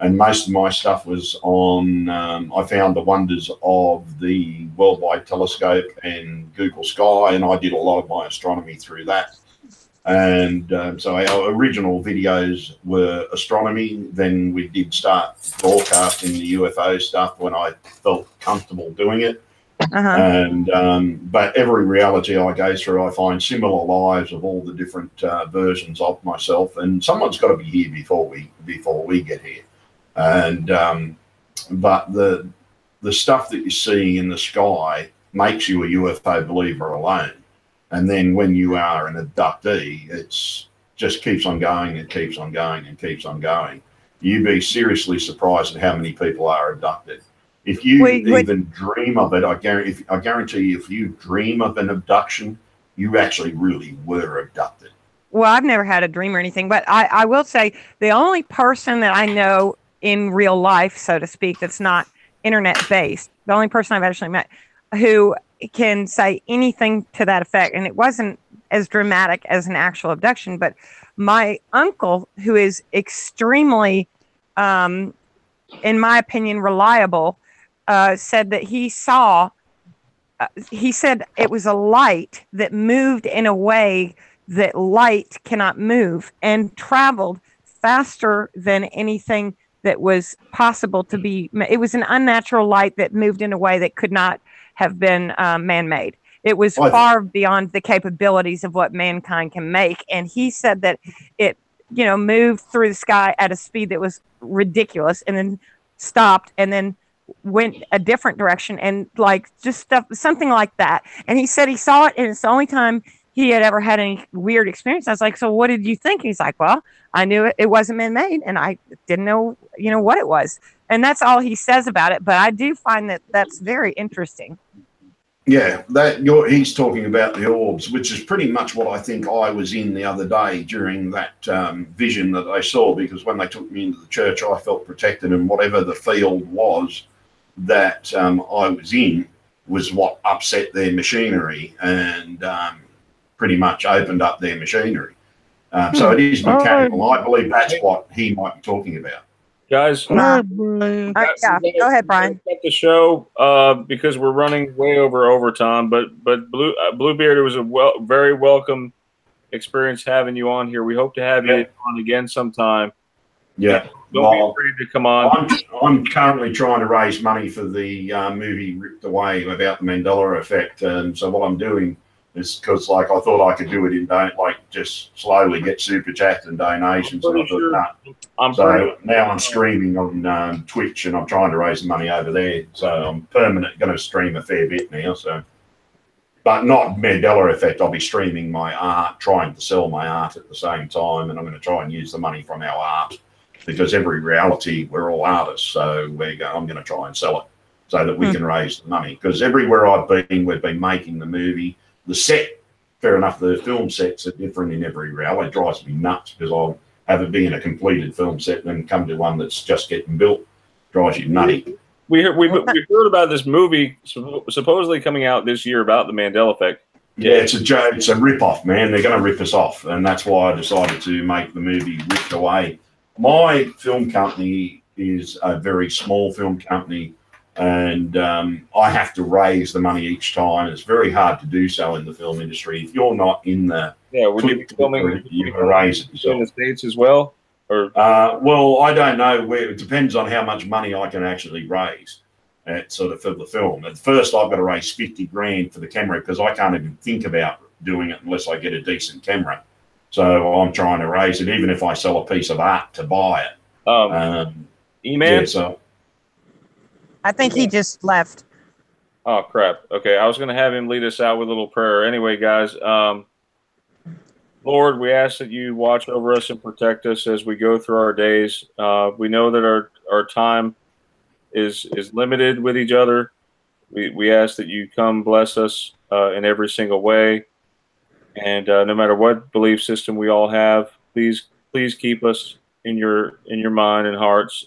And most of my stuff was on, I found the wonders of the Worldwide Telescope and Google Sky, and I did a lot of my astronomy through that. And so our original videos were astronomy. Then we did start broadcasting the UFO stuff when I felt comfortable doing it. And but every reality I go through, I find similar lives of all the different versions of myself, and someone's got to be here before we get here. And but the stuff that you're seeing in the sky makes you a UFO believer alone. And then when you are an abductee, it's just keeps on going and keeps on going and keeps on going. You'd be seriously surprised at how many people are abducted. If you even dream of it, I guarantee you, if you dream of an abduction, you actually really were abducted. Well, I've never had a dream or anything, but I will say the only person that I know in real life, so to speak, that's not internet based, the only person I've actually met who can say anything to that effect, and it wasn't as dramatic as an actual abduction, but my uncle, who is extremely, in my opinion, reliable, said that he said it was a light that moved in a way that light cannot move and traveled faster than anything that was possible to be. It was an unnatural light that moved in a way that could not have been man-made. It was far beyond the capabilities of what mankind can make. And he said that it, moved through the sky at a speed that was ridiculous, and then stopped, and then went a different direction, and something like that. And he said he saw it, and it's the only time he had ever had any weird experience. I was like, so what did you think? He's like, well, I knew it wasn't man-made, and I didn't know, what it was. And that's all he says about it. But I do find that that's very interesting. Yeah, he's talking about the orbs, which is pretty much what I think I was in the other day during that vision that I saw, because when they took me into the church, I felt protected, and whatever the field was that I was in was what upset their machinery and pretty much opened up their machinery. So it is mechanical. I believe that's what he might be talking about. Guys, go ahead, Brian. Cut the show because we're running way over overtime. But Bluebeard, it was a very welcome experience having you on here. We hope to have you on again sometime. Yeah. Don't be afraid to come on. I'm currently trying to raise money for the movie Ripped Away about the Mandela effect. So what I'm doing is because like I thought I could do it in just slowly get super chat and donations. And I thought, nah. Now I'm streaming on Twitch and I'm trying to raise the money over there. So I'm going to stream a fair bit now. So, but not Mandela effect. I'll be streaming my art, trying to sell my art at the same time, and I'm going to try and use the money from our art. Because every reality, we're all artists, so I'm going to try and sell it so that we can raise the money. Because everywhere I've been, we've been making the movie. The set, fair enough, the film sets are different in every reality. It drives me nuts because I'll have it be in a completed film set and then come to one that's just getting built. Drives you nutty. We've heard about this movie supposedly coming out this year about the Mandela effect. Yeah, it's a rip-off, man. They're going to rip us off, and that's why I decided to make the movie Ripped Away. My film company is a very small film company, and I have to raise the money each time. It's very hard to do so in the film industry. If you're not in the would you be filming? You raise it yourself. In the States as well, or well, I don't know. Where it depends on how much money I can actually raise. For the film. At first, I've got to raise 50 grand for the camera because I can't even think about doing it unless I get a decent camera. So I'm trying to raise it, even if I sell a piece of art to buy it. E-Man? Yeah, so. I think he just left. Oh, crap. Okay, I was going to have him lead us out with a little prayer. Anyway, guys, Lord, we ask that you watch over us and protect us as we go through our days. We know that our time is limited with each other. We ask that you come bless us in every single way. And no matter what belief system we all have, please keep us in your mind and hearts.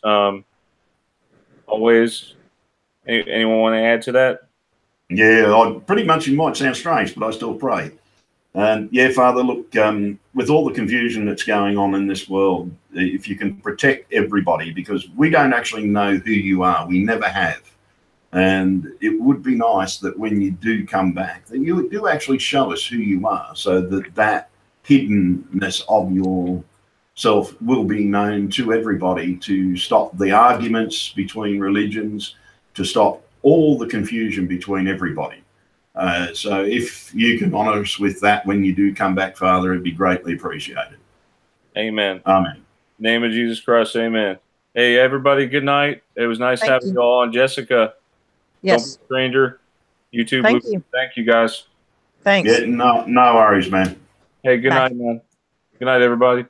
Always. Anyone want to add to that? Yeah, pretty much. It might sound strange, but I still pray. And yeah, Father, look, with all the confusion that's going on in this world, if you can protect everybody, because we don't actually know who you are, we never have. And it would be nice that when you do come back, that you do actually show us who you are, so that hiddenness of yourself will be known to everybody, to stop the arguments between religions, to stop all the confusion between everybody. So if you can honour us with that when you do come back, Father, it'd be greatly appreciated. Amen. Amen. In the name of Jesus Christ, amen. Hey, everybody, good night. It was nice having you all on. Jessica, yes. Don't be a stranger. You too, Thank Blue. you. Thank you, guys. Thanks. Yeah, no worries, man. Hey, good night, man. Good night, everybody.